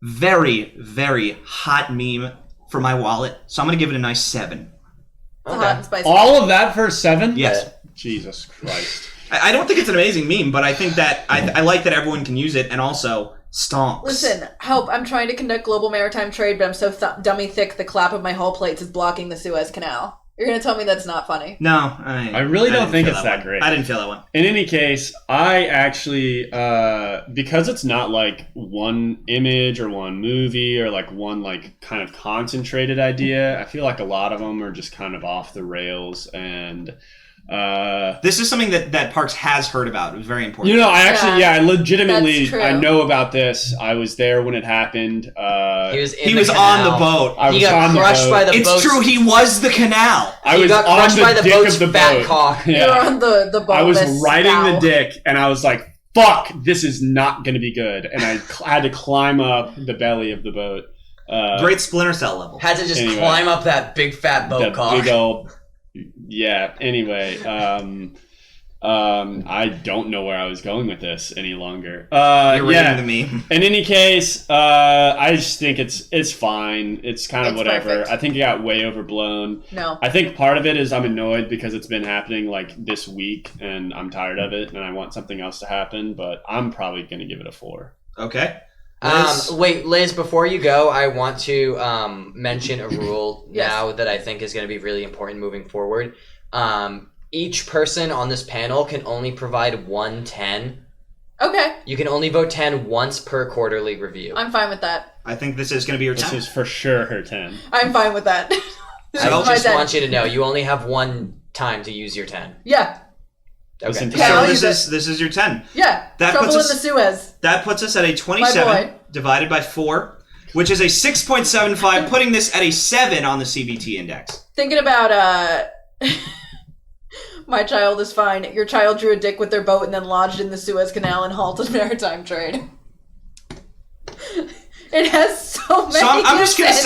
very, very hot meme for my wallet. So I'm going to give it a nice 7. It's hot and spicy. All of that for 7? Yes. Jesus Christ. I don't think it's an amazing meme, but I think that I like that everyone can use it, and also stonks. Listen, help! I'm trying to conduct global maritime trade, but I'm so dummy thick the clap of my hull plates is blocking the Suez Canal. You're gonna tell me that's not funny? No, I really don't think it's that great. I didn't feel that one. In any case, I actually, because it's not like one image or one movie or like one like kind of concentrated idea, I feel like a lot of them are just kind of off the rails and. This is something that Parks has heard about. It was very important. You know, I legitimately, That's true. I know about this. I was there when it happened. He was on the boat. I He was got on crushed the boat. by the boat. It's true. He was the canal. I He was got on crushed the by the dick boat's of the fat boat. cock. You're on the boat. I was riding the dick, and I was like, "Fuck, this is not going to be good." And I had to climb up the belly of the boat. Great Splinter Cell level. Had to just climb up that big fat boat That cock. big old. Yeah. Anyway, I don't know where I was going with this any longer. You're reading the meme. In any case, I just think it's fine. It's kind of whatever. Perfect. I think it got way overblown. No. I think part of it is I'm annoyed because it's been happening like this week, and I'm tired of it, and I want something else to happen. But I'm probably gonna give it a 4. Okay. Wait, Liz, before you go, I want to mention a rule Yes. now that I think is going to be really important moving forward. Each person on this panel can only provide 1 10. Okay, You can only vote 10 once per quarterly review. I'm fine with that. I think this is going to be your This time. is for sure her 10. I'm fine with that. I My just ten. want you to know you only have 1 time to use your 10. Yeah. Listen to Yeah, So I'll this use is your 10. Yeah, That trouble puts in us- the Suez. That puts us at a My 27 boy. divided by 4, which is a 6.75, putting this at a 7 on the CBT index. Thinking about, my child is fine. Your child drew a dick with their boat and then lodged in the Suez Canal and halted maritime trade. It has so many So I'm just gonna uses.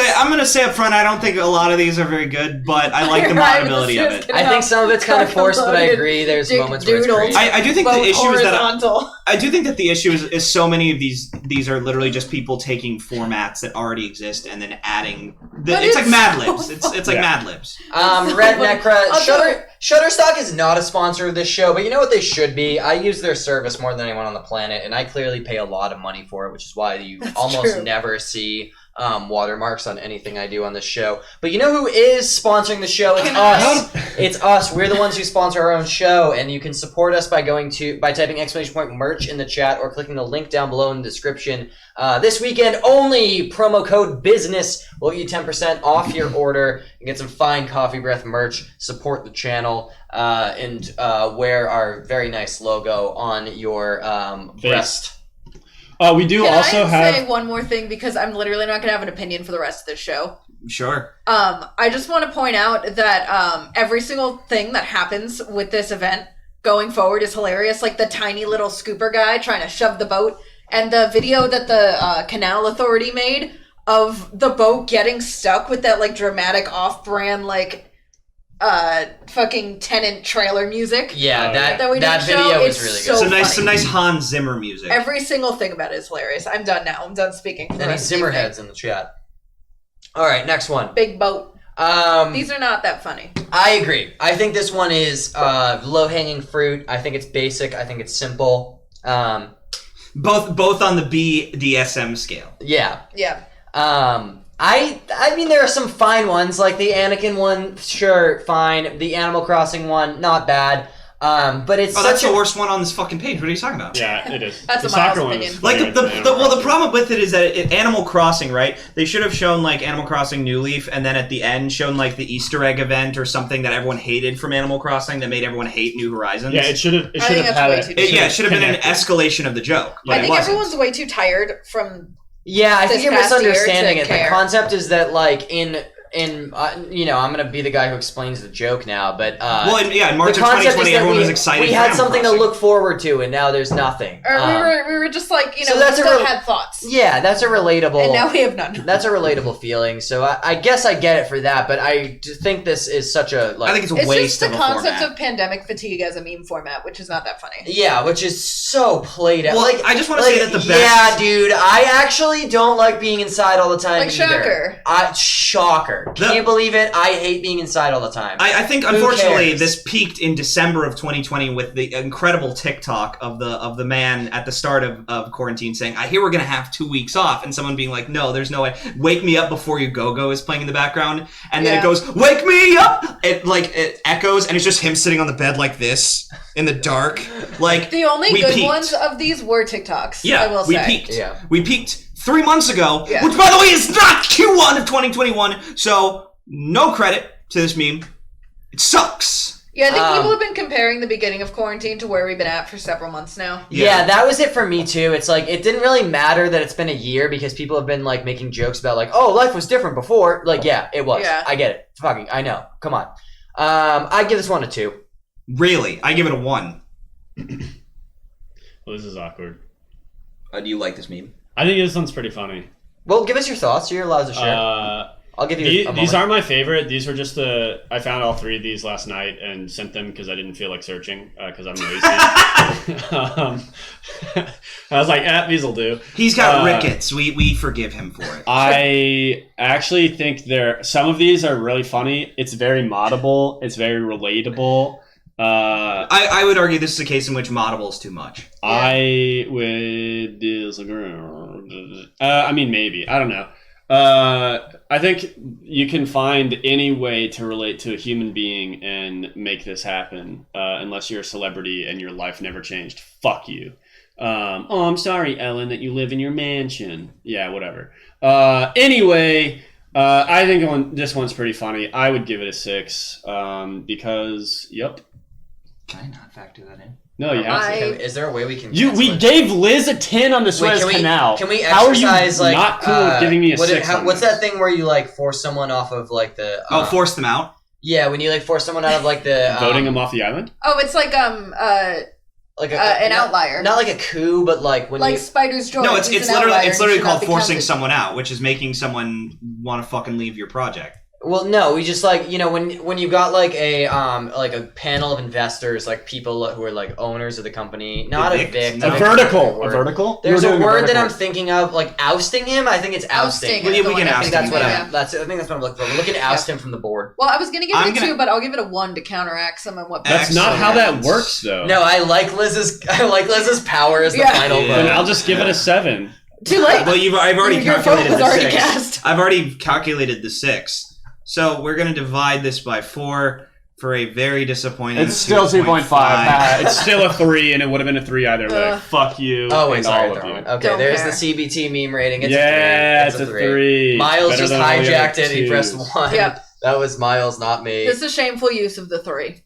say, up front, I don't think a lot of these are very good, but I like the Right, modernability of it. I think some of it's kind of forced, but I agree. There's Dick moments where it's doodles. great. I do think the Boat issue is that horizontal. I do think that the issue is so many of these are literally just people taking formats that already exist and then adding. But It's like it's Mad so Libs. It's like Yeah. Mad Libs. Red Necra, Also- Shutterstock is not a sponsor of this show, but you know what they should be? I use their service more than anyone on the planet, and I clearly pay a lot of money for it, which is why you almost true. never see watermarks on anything I do on this show. But you know who is sponsoring the show? It's us. It's us. We're the ones who sponsor our own show, and you can support us by typing !merch in the chat or clicking the link down below in the description. This weekend only, promo code BUSINESS will get you 10% off your order and get some fine Coffee Breath merch. Support the channel and wear our very nice logo on your breast. We do Can also I have. say one more thing because I'm literally not going to have an opinion for the rest of this show. Sure. I just want to point out that every single thing that happens with this event going forward is hilarious. Like the tiny little scooper guy trying to shove the boat, and the video that the Canal Authority made of the boat getting stuck with that like dramatic off-brand like fucking Tenant trailer music. Yeah, That we that didn't video show, was it's really so good. Some nice Hans Zimmer music. Every single thing about it is hilarious. I'm done now. I'm done speaking for the Any rest of the evening. Zimmerheads in the chat. All right, next one. Big boat. These are not that funny. I agree. I think this one is low-hanging fruit. I think it's basic. I think it's simple. Both on the BDSM scale. Yeah. Yeah. I mean, there are some fine ones, like the Anakin one, sure, fine. The Animal Crossing one, not bad. But it's That's such the a... worst one on this fucking page. What are you talking about? Yeah, it is. That's the a Myles soccer one opinion. is Like funnier the than Animal well, the Crossing. problem with it is that Animal Crossing, right? They should have shown like Animal Crossing New Leaf, and then at the end shown like the Easter egg event or something that everyone hated from Animal Crossing that made everyone hate New Horizons. Yeah, it should have. It I should think have that's had way it. too It should have been an connected. escalation of the joke. But I it think wasn't. everyone's way too tired from. Yeah, I think this you're past year misunderstanding to it. The care. concept is that, like, in you know, I'm gonna be the guy who explains the joke now, but in March the of concept 2020, is that everyone was excited. we for had Animal something Crossing. to look forward to, and now there's nothing. Or we were just like, you know, so we that's a still real- had thoughts. Yeah, that's a relatable. And now we have none. That's a relatable feeling. So I guess I get it for that, but I just think this is such a like. I think it's a It's waste just the of a concept format. of pandemic fatigue as a meme format, which is not that funny. Yeah, which is so played out. Well, like, I just want to say that the best. Yeah, dude, I actually don't like being inside all the time. Like, either. Shocker. Can you believe it? I hate being inside all the time. I think Who unfortunately cares? this peaked in December of 2020 with the incredible TikTok of the man at the start of quarantine saying, "I hear we're gonna have 2 weeks off," and someone being like, "No, there's no way. Wake Me Up Before You Go is playing in the background," and then Yeah. it goes, "Wake me up!" It echoes, and it's just him sitting on the bed like this in the dark. Like The only we good peaked. ones of these were TikToks. Yeah, I will we say. peaked. Yeah. We peaked 3 months ago, Yeah. which by the way is not Q1 of 2021. So no credit to this meme. It sucks. Yeah, I think people have been comparing the beginning of quarantine to where we've been at for several months now. Yeah, that was it for me too. It's like it didn't really matter that it's been a year because people have been like making jokes about like, oh, life was different before. Like, yeah, it was. Yeah. I get it. Fucking, I know. Come on. I'd give this one a 2. Really, I give it a 1. Well, this is awkward. Do you like this meme? I think this one's pretty funny. Well, give us your thoughts. You're allowed to share. I'll give you a moment. These aren't my favorite. These were just I found all 3 of these last night and sent them because I didn't feel like searching because I'm lazy. I was like, these will do. He's got rickets. We forgive him for it. I actually think some of these are really funny. It's very moddable. It's very relatable. I would argue this is a case in which moddable is too much. I would disagree. I mean, maybe. I don't know. I think you can find any way to relate to a human being and make this happen, unless you're a celebrity and your life never changed. Fuck you. Oh, I'm sorry, Ellen, that you live in your mansion. Yeah, whatever. Anyway, I think this one's pretty funny. I would give it a 6, because, yep. Can I not factor that in? No, you have to. Is there a way we can? We gave Liz a 10 on the Suez Canal. Can we How exercise are you like not cool with giving me a 6? What's that thing where you like force someone off of like the? Force them out. Yeah, when you like force someone out of like the voting them off the island. Oh, it's like an outlier. Not like a coup, but like when Spider's Joy. No, it's literally called forcing someone out, which is making someone want to fucking leave your project. Well, no, we just like when you got like a panel of investors, like people who are like owners of the company, not a vertical. There's a word that I'm thinking of, like ousting him. I think it's ousting. We can oust him. I think that's what I'm looking for. We're looking to oust him from the board. Well, I was gonna give it a 2, but I'll give it a 1 to counteract some of what. That's not how that works, though. No, I like Liz's power as the final vote. Then I'll just give it a 7. Too late. Well, I've already calculated the 6. Cast. I've already calculated the 6. So we're going to divide this by 4 for a very disappointing. It's still 2.5. It's still a 3, and it would have been a 3 either way. Fuck you. Oh, wait, sorry. all of you. Okay, Don't there's care. the CBT meme rating. It's a 3. Miles Better just than all the hijacked other it. He pressed 1. Yep. That was Miles, not me. This is a shameful use of the 3.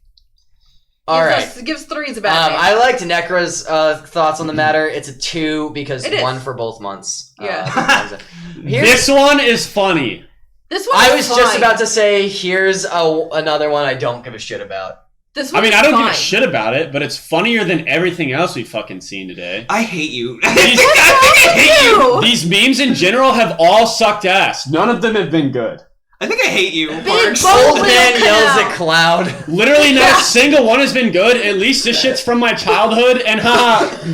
All right. Gives 3s a bad name. I liked Necra's thoughts on the matter. It's a 2 because 1 for both months. Yeah. This one is funny. This one I was just about to say, here's another one I don't give a shit about. This one I don't give a shit about it, but it's funnier than everything else we've fucking seen today. I hate you. I hate you. These memes in general have all sucked ass. None of them have been good. I think I hate you. Old man yells at cloud. Literally not a single one has been good. At least this shit's from my childhood. And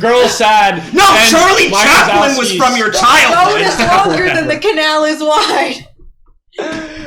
girl sad. No, Charlie Chaplin was from your childhood. The road is longer than the canal is wide.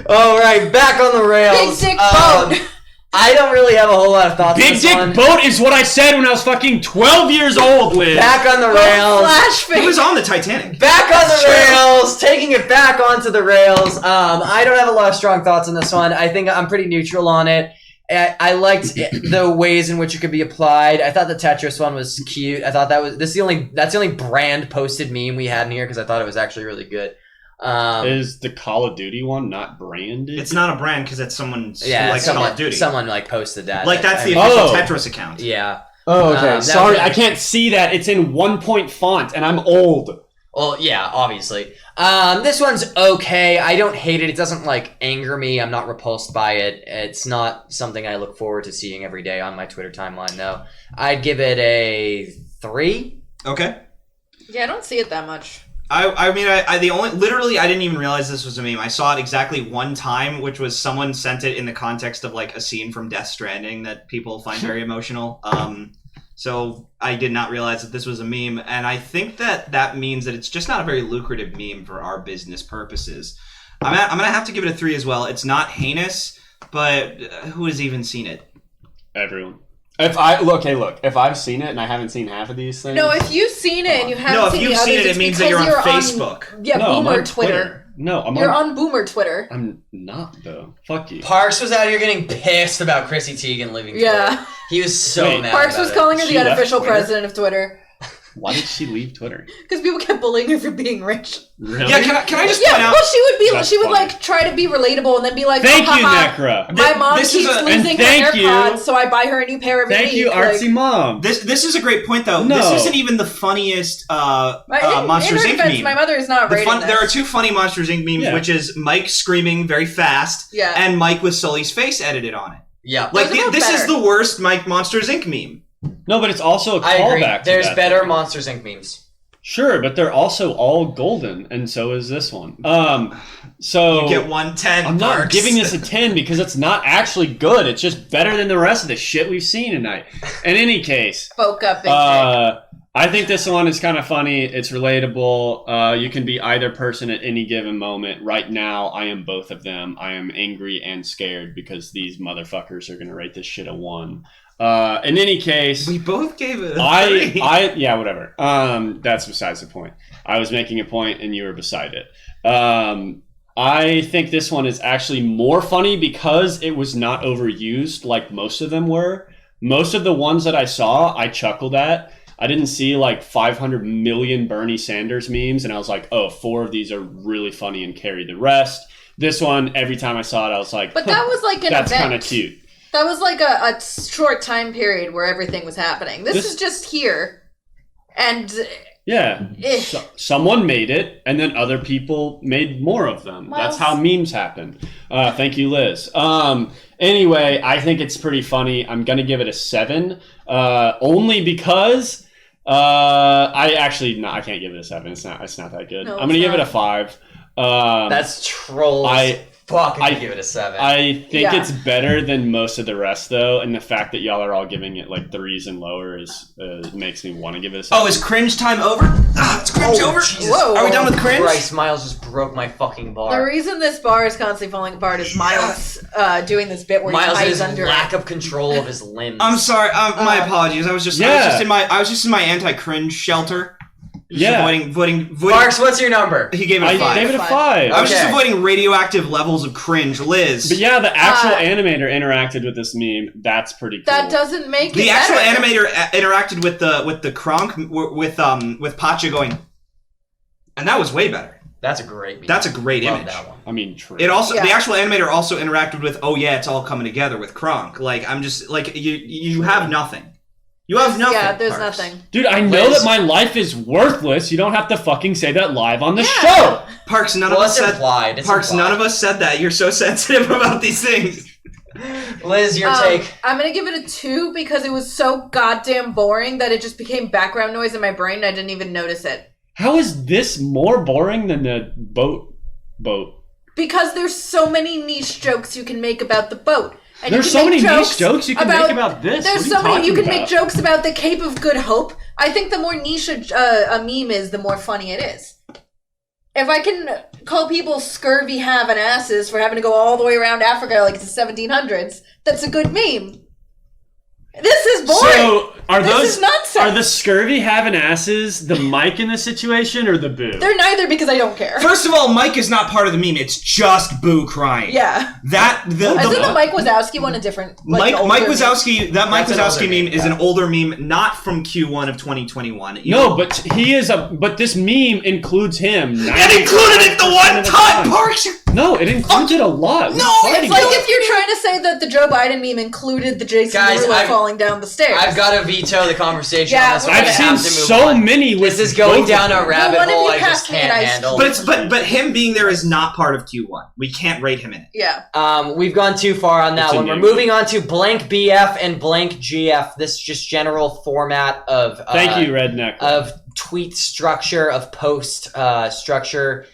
All right, back on the rails. Big dick boat. I don't really have a whole lot of thoughts on Big this dick one. boat is what I said when I was fucking 12 years old, Liz. Back on the rails. He was on the Titanic. Back on the rails. Taking it back onto the rails. I don't have a lot of strong thoughts on this one. I think I'm pretty neutral on it. I liked the ways in which it could be applied. I thought the Tetris one was cute. I thought that's the only brand posted meme we had in here because I thought it was actually really good. Is the Call of Duty one not branded? It's not a brand because it's someone's Call of Duty. Someone posted that. Like that's the official Tetris account. Yeah. Oh, okay. Sorry, I can't see that. It's in 1-point font, and I'm old. Well, yeah, obviously. This one's okay. I don't hate it. It doesn't anger me. I'm not repulsed by it. It's not something I look forward to seeing every day on my Twitter timeline, though. I'd give it a 3. Okay. Yeah, I don't see it that much. I mean, I didn't even realize this was a meme. I saw it exactly one time, which was someone sent it in the context of a scene from Death Stranding that people find very emotional. So I did not realize that this was a meme, and I think that means that it's just not a very lucrative meme for our business purposes. I'm gonna have to give it a 3 as well. It's not heinous, but who has even seen it? Everyone. If I've seen it and I haven't seen half of these things. No, if you've seen it and you haven't seen the others, if you've seen it, it means that you're on Facebook. Boomer I'm on Twitter. No, You're on Boomer Twitter. I'm not though. Fuck you. Parks was out here getting pissed about Chrissy Teigen leaving Twitter. Yeah. He was so mad. Parks was calling her She the left unofficial Twitter? president of Twitter. Why did she leave Twitter? Because people kept bullying her for being rich. Really? Yeah, can I just point out? Well, she would funny. try to be relatable and then be like, Thank oh, you, haha, Necra. my mom This keeps is a- losing her and thank you. AirPods, so I buy her a new pair every Thank week. you, artsy mom. This is a great point, though. No. This isn't even the funniest in Monsters her Inc. defense, meme. my mother is not rating this. There are 2 funny Monsters Inc. memes, Yeah. which is Mike screaming very fast, and Mike with Sully's face edited on it. Yeah. This is the worst Mike Monsters Inc. meme. No, but it's also a I agree. callback. There's to that better thing. Monsters Inc. memes. Sure, but they're also all golden, and so is this one. So You get 110. I'm not Parks. giving this a 10 because it's not actually good. It's just better than the rest of the shit we've seen tonight. In any case, Spoke up, big dick. I think this one is kind of funny. It's relatable. You can be either person at any given moment. Right now, I am both of them. I am angry and scared because these motherfuckers are going to rate this shit a 1. In any case, We both gave it a 3. yeah, whatever. That's besides the point. I was making a point and you were beside it. I think this one is actually more funny because it was not overused like most of them were. Most of the ones that I saw, I chuckled at. I didn't see 500 million Bernie Sanders memes, and I was like, oh, 4 of these are really funny and carry the rest. This one, every time I saw it, I was like, But that was an that's event. kind of cute. That was like a short time period where everything was happening. This is just here. And... Yeah. Someone made it, and then other people made more of them. Myles. That's how memes happen. Thank you, Liz. Anyway, I think it's pretty funny. I'm going to give it a 7, only because... I can't give it a 7. It's not that good. No, I'm going to give it a 5. That's trolls. I give it a 7. I think it's better than most of the rest, though, and the fact that y'all are all giving it like 3s and lower makes me want to give it a 7. Oh, is cringe time over? It's cringe over? Jesus. Whoa. Are we done with cringe? Christ, Myles just broke my fucking bar. The reason this bar is constantly falling apart is Myles doing this bit where Myles he and hides his under lack it. of control of his limbs. I'm sorry. My apologies. I was just in my anti-cringe shelter. Avoiding. Marks, what's your number? He gave it a 5. I gave it a 5. I was just avoiding radioactive levels of cringe. Liz. But yeah, the actual animator interacted with this meme. That's pretty cool. That doesn't make it The actual better. animator interacted with the Kronk with Pacha going, and that was way better. That's a great meme. That's a great Love image. that one. I mean, true. It also the actual animator also interacted with, oh yeah, it's all coming together with Kronk. Like I'm just like you have nothing. You have nothing. Yeah, there's Parks. nothing. Dude, I know Liz. that my life is worthless. You don't have to fucking say that live on the show. Parks, none Well, of us it's said. implied. It's Parks, implied. none of us said that. You're so sensitive about these things. Liz, your take. I'm gonna give it a 2 because it was so goddamn boring that it just became background noise in my brain and I didn't even notice it. How is this more boring than the boat? Because there's so many niche jokes you can make about the boat. And There's you so can many make niche jokes you can make about this. There's What are so many you talking can make about? jokes about the Cape of Good Hope. I think the more niche a meme is, the more funny it is. If I can call people scurvy having asses for having to go all the way around Africa like the 1700s, that's a good meme. This is boring. So This is nonsense. Are the scurvy having asses the mic in this situation or the boo? They're neither because I don't care. First of all, Mike is not part of the meme. It's just Boo crying. Yeah. That Isn't the Mike Wazowski one a different? Mike older Wazowski. That Mike That's an Wazowski older meme is an older meme, not from Q1 of 2021. No, but he is But this meme includes him. It included it the one time, Parks. No, it includes it a lot. No, It's like if you're trying to say that the Joe Biden meme included the Jason Guys, Derulo falling down the stairs. I've got to veto the conversation Yeah, on this one. we're I've I seen have to move so on. many with This is going both down of a them. rabbit one of hole you I just passed me an can't ice handle. but him being there is not part of Q1. We can't rate him in it. Yeah. We've gone too far on that It's a one. We're new moving on to blank BF and blank GF. This just general format of Thank you, Redneck. of tweet structure, of post structure.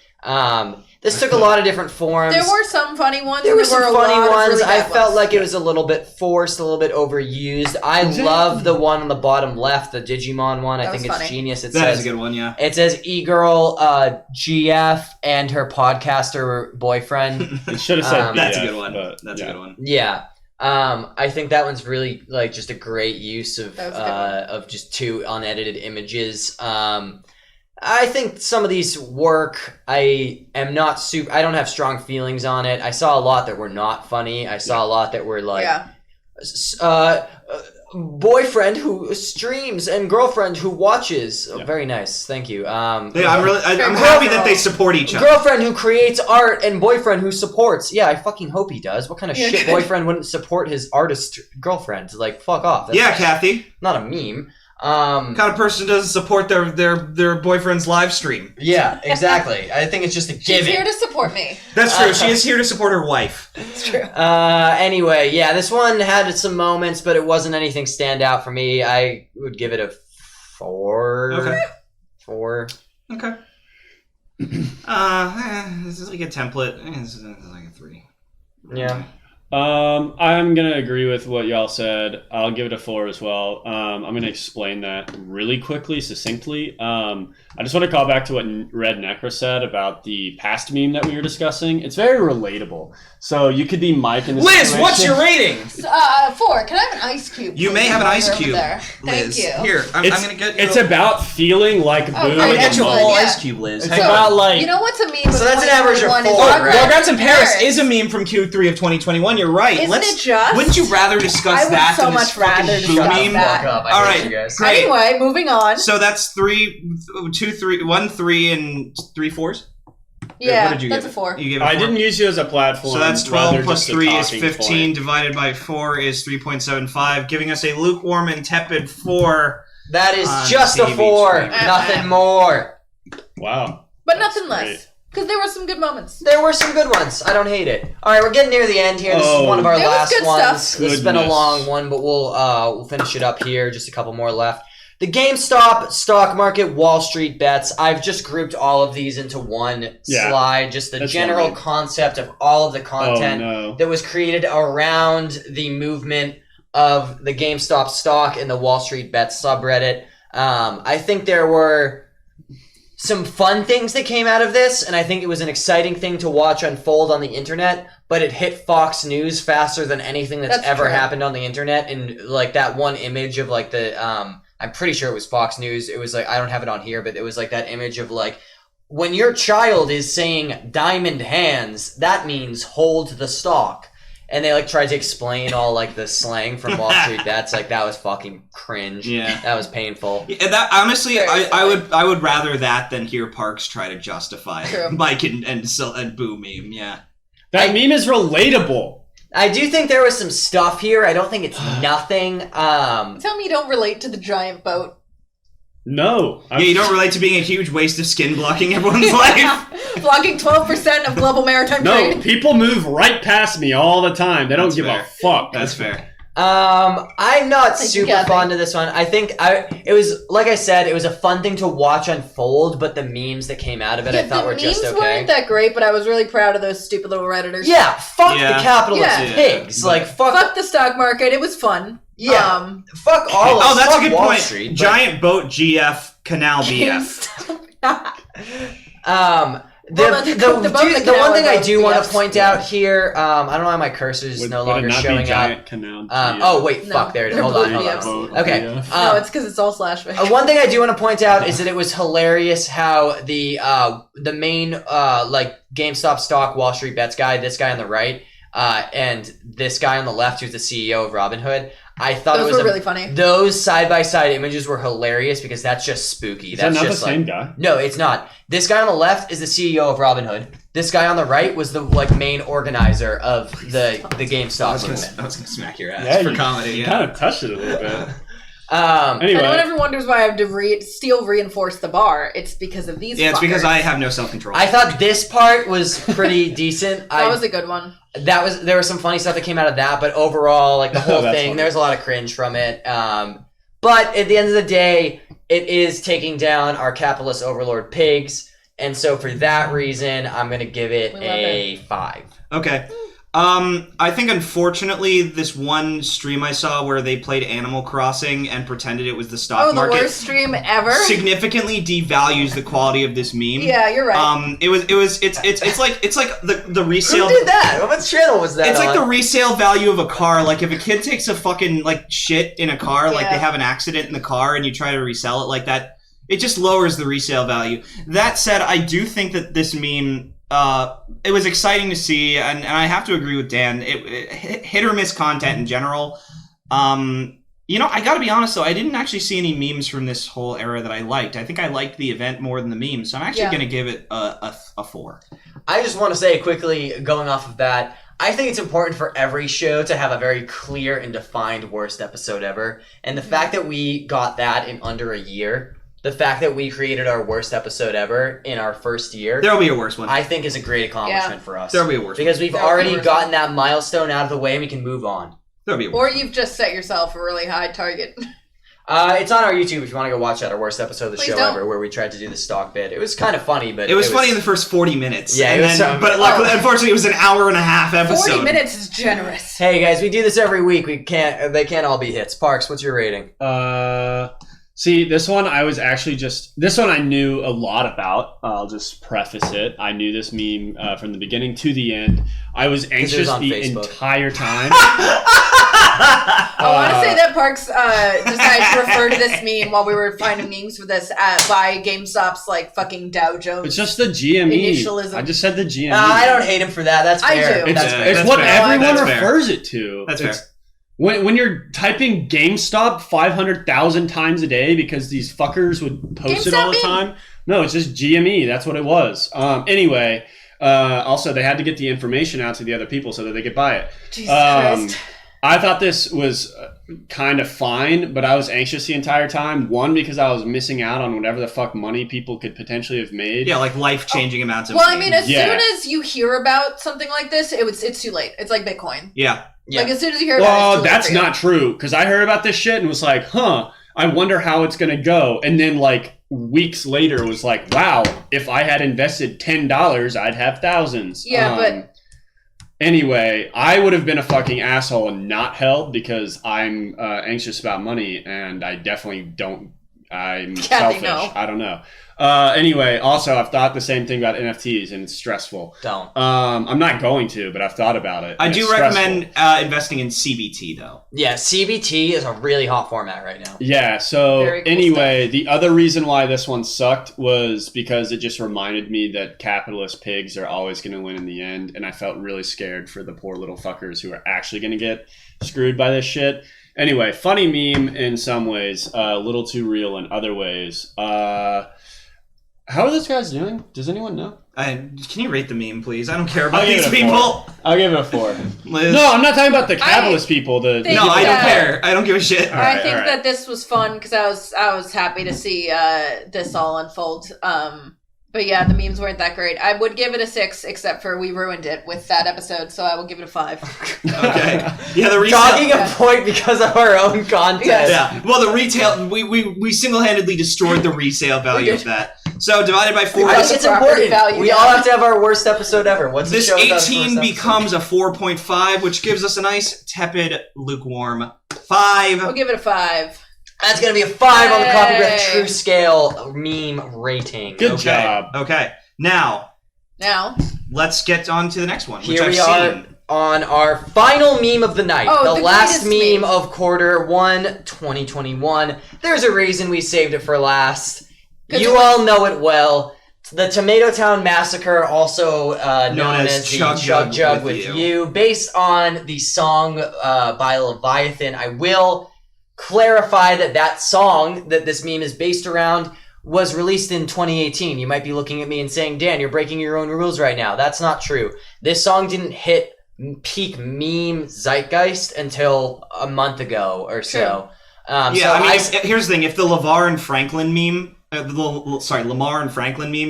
This took a lot of different forms. There were some funny ones. There and were some a funny lot of ones. really I bad felt ones. like it was a little bit forced, a little bit overused. I love the one on the bottom left, the Digimon one. I That think was it's funny. genius. It That says is a good one, yeah. It says e-girl GF and her podcaster boyfriend. It should have said That's a BF, good one. but That's yeah. a good one. Yeah. I think that one's really like just a great use of That was a good one. of just 2 unedited images. I think some of these work. I don't have strong feelings on it. I saw a lot that were not funny. I saw a lot that were like Yeah. boyfriend who streams and girlfriend who watches. Oh, Yeah. very nice. Thank you. I'm happy that they support each other. Girlfriend who creates art and boyfriend who supports. Yeah, I fucking hope he does. What kind of Yeah, shit good. boyfriend wouldn't support his artist girlfriend? Like, fuck off. That's Yeah, Kathy. not a meme. Kind of person doesn't support their boyfriend's live stream. Yeah, exactly. I think it's just a She's given. here to support me. That's true. She is here to support her wife. It's true. Anyway, yeah, this one had some moments, but it wasn't anything stand out for me. I would give it a 4. Okay. 4. Okay. This is like a template. This is like a 3. Yeah. I'm gonna agree with what y'all said. I'll give it a 4 as well. I'm gonna explain that really quickly, succinctly. I just want to call back to what Red Necra said about the past meme that we were discussing. It's very relatable. So you could be Mike in this Liz, situation. what's your rating? 4. Can I have an ice cube? You please, may have an while ice you're over cube, there? Liz. Thank you. Here, I'm It's, gonna get you. it's about feeling like Boo. great. I'm gonna get you a Excellent, whole yeah. ice cube, Liz. It's Hang on. about like You know what's a meme? So that's an average of 2021 is 4, Rugrats right? Rugrats in Paris Paris. is a meme from Q3 of 2021. You're right. Isn't it just? Wouldn't you rather discuss I would that so than this much rather fucking Boo discuss meme? that. Fuck up. I All hate right, you guys. great. Anyway, moving on. So that's 3, 2, 3, 1, 3, and 3 4s. Yeah, What did you that's give a 4. You gave it a I 4? didn't use you as a platform. So that's rather 12 plus just a 3 is talking 15, point. divided by 4 is 3.75, giving us a lukewarm and tepid 4. That is On just a TV 4. stream. Nothing more. Wow. But That's nothing great. less. Because there were some good moments. There were some good ones. I don't hate it. All right, we're getting near the end here. This is Oh. one of our There was last good ones. stuff. This has been a Goodness. long one, but we'll finish it up here. Just a couple more left. The GameStop stock market Wall Street bets. I've just grouped all of these into one Yeah. slide. Just the That's general lovely. concept of all of the content Oh, no. that was created around the movement of the GameStop stock in the Wall Street Bets subreddit. I think there were some fun things that came out of this, and I think it was an exciting thing to watch unfold on the internet, but it hit Fox News faster than anything that's ever true. happened on the internet. And like that one image of like the I'm pretty sure it was Fox News. It was like, I don't have it on here, but it was like that image of like, when your child is saying diamond hands, that means hold the stock. And they like tried to explain all like the slang from Wall Street Bets. Like that was fucking cringe. Yeah. That was painful. Yeah, that honestly, Very I would rather that than hear Parks try to justify True. Mike and Boo meme. Yeah, That meme is relatable. I do think there was some stuff here. I don't think it's nothing. Tell me you don't relate to the giant boat. No. yeah. You don't relate to being a huge waste of skin blocking everyone's life. Blocking 12% of global maritime No, trade. people move right past me all the time. They don't That's give fair. a fuck. That's fair. I'm not Thank you, super Kathy. fond of this one. I think it was, like I said, it was a fun thing to watch unfold, but the memes that came out of it I thought the were just memes okay. weren't that great, but I was really proud of those stupid little Redditors. Yeah, fuck Yeah. the capitalist Yeah. pigs. Yeah. Like, Fuck the stock market. It was fun. Yeah. Fuck all of Oh, that's fuck a good Wall point. Street, but- Giant boat GF canal BF. The Well, the boat one canal thing I involves do want to BFs. point out here, I don't know why my cursor is no Would it longer not be showing up. giant canal? Oh wait, No, fuck! There it is. they're Hold on, both hold on. BFs. Okay. No, it's because it's all slash fic. One thing I do want to point out is that it was hilarious how the main like GameStop stock Wall Street Bets guy, this guy on the right, and this guy on the left, who's the CEO of Robinhood. I thought Those it was were really funny. Those side by side images were hilarious because that's just spooky. Is that That's not the just same like, guy? no, it's not. This guy on the left is the CEO of Robinhood. This guy on the right was the like main organizer of the GameStop movement. I was gonna smack your ass Yeah, for you- comedy. You Yeah. kind of touched it a little bit. If anyone Anyway, ever wonders why I have to steel reinforce the bar, it's because of these Yeah, it's because fuckers. I have no self control. I thought this part was pretty decent. That was a good one. There was some funny stuff that came out of that, but overall, like the whole That's thing, funny. there's a lot of cringe from it. But at the end of the day, it is taking down our capitalist overlord pigs, and so for that reason, I'm gonna give it We love a 5. Okay. I think unfortunately this one stream I saw where they played Animal Crossing and pretended it was the stock Oh, the market worst stream ever? significantly devalues the quality of this meme. Yeah, you're right. It's like the resale. Who did that? What channel was that? It's like on? the resale value of a car. Like if a kid takes a fucking like shit in a car, like Yeah. they have an accident in the car and you try to resell it like that, it just lowers the resale value. That said, I do think that this meme, it was exciting to see, and I have to agree with Dan. It hit or miss content in general. I gotta be honest though, I didn't actually see any memes from this whole era that I liked. I think I liked the event more than the memes, so I'm actually gonna give it a 4. I just want to say quickly, going off of that, I think it's important for every show to have a very clear and defined worst episode ever. And the fact that we got that in under a year, the fact that we created our worst episode ever in our first year, There'll be a worse one. I think is a great accomplishment for us. There'll be a worse one. Because we've There'll be a already worse gotten that milestone out of the way and we can move on. There'll be a Or worse you've just set yourself a really high target. It's on our YouTube if you want to go watch that, our worst episode of the Please show don't. ever, where we tried to do the stock bit. It was kind of funny, but It was funny in the first 40 minutes. Yeah, and it was then, so- but luckily, unfortunately, it was an hour and a half episode. 40 minutes is generous. Hey guys, we do this every week. They can't all be hits. Parks, what's your rating? See, this one I was actually this one I knew a lot about. I'll just preface it. I knew this meme from the beginning to the end. I was anxious on the Facebook. entire time. I want to say that Parks decided to refer to this meme while we were finding memes for this by GameStop's like fucking Dow Jones. It's just the GME. Initialism. I just said the GME. I don't hate him for that. That's I fair. do. It's, That's Yeah, fair. it's that's what fair. everyone That's fair. refers it to. That's It's- fair. When you're typing GameStop 500,000 times a day because these fuckers would post it all the GameStop time, No, it's just GME. That's what it was. Anyway, also they had to get the information out to the other people so that they could buy it. Jesus Christ. I thought this was kind of fine, but I was anxious the entire time. One, because I was missing out on whatever the fuck money people could potentially have made. Yeah, like life-changing amounts of Well, I money. mean, as soon as you hear about something like this, it's too late. It's like Bitcoin. Yeah. Like, as soon as you hear about it, it's too late that's for you. not true, because I heard about this shit and was like, I wonder how it's going to go. And then, like, weeks later was like, wow, if I had invested $10, I'd have thousands. Yeah, but... Anyway, I would have been a fucking asshole and not helped because I'm anxious about money, and I definitely don't. I'm selfish. No. I don't know. Anyway, also, I've thought the same thing about NFTs, and it's stressful. Don't. I'm not going to, but I've thought about it. I do recommend investing in CBT, though. Yeah, CBT is a really hot format right now. Yeah, so Very cool anyway, stuff. the other reason why this one sucked was because it just reminded me that capitalist pigs are always going to win in the end, and I felt really scared for the poor little fuckers who are actually going to get screwed by this shit. Anyway, funny meme in some ways, a little too real in other ways. How are those guys doing? Does anyone know? Can you rate the meme, please? I don't care about I'll give these it a people. 4. I'll give it a 4. Liz? No, I'm not talking about the capitalist people. think No, I don't that- care. I don't give a shit. All right, I think all right. that this was fun because I was happy to see this all unfold. But yeah, the memes weren't that great. I would give it a 6, except for we ruined it with that episode, so I will give it a 5. Okay. Yeah, the resale. Dogging a point because of our own content. Yes. Yeah. Well, the retail, we single-handedly destroyed the resale value of that. So divided by 4. I think it's Property important. value We down. all have to have our worst episode ever. What's This the show without a 18 worst becomes a 4.5, which gives us a nice, tepid, lukewarm 5. We'll give it a 5. That's gonna be a 5 on the Coffeebreath Hey. True Scale meme rating. Good job. Okay. Now, Now, let's get on to the next one, which Here I've we are seen. on our final meme of the night. Oh, the the last greatest meme meme. of Q1 2021. There's a reason we saved it for last. 'Cause You it was- all know it well. The Tomato Town Massacre, also known as the Chug Jug with You, based on the song by Leviathan. I will clarify that song that this meme is based around was released in 2018. You might be looking at me and saying, Dan, you're breaking your own rules right now. That's not true. This song didn't hit peak meme zeitgeist until a month ago or so. Here's the thing. If the Lamar and Franklin meme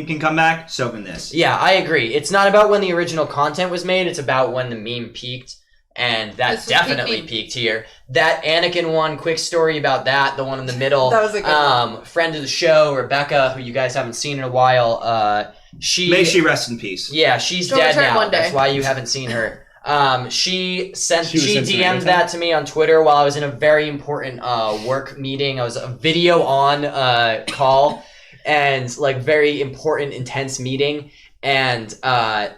can come back, so can this. Yeah, I agree. It's not about when the original content was made. It's about when the meme peaked. And that This was definitely peak peaked here. That Anakin one, quick story about that, the one in the middle. That was a good one. Friend of the show, Rebecca, who you guys haven't seen in a while. May she rest in peace. Yeah, she's She'll dead return now. one day. That's why you haven't seen her. She She was in DM'd Tomato that to me on Twitter while I was in a very important work meeting. I was a video on call and like very important, intense meeting. And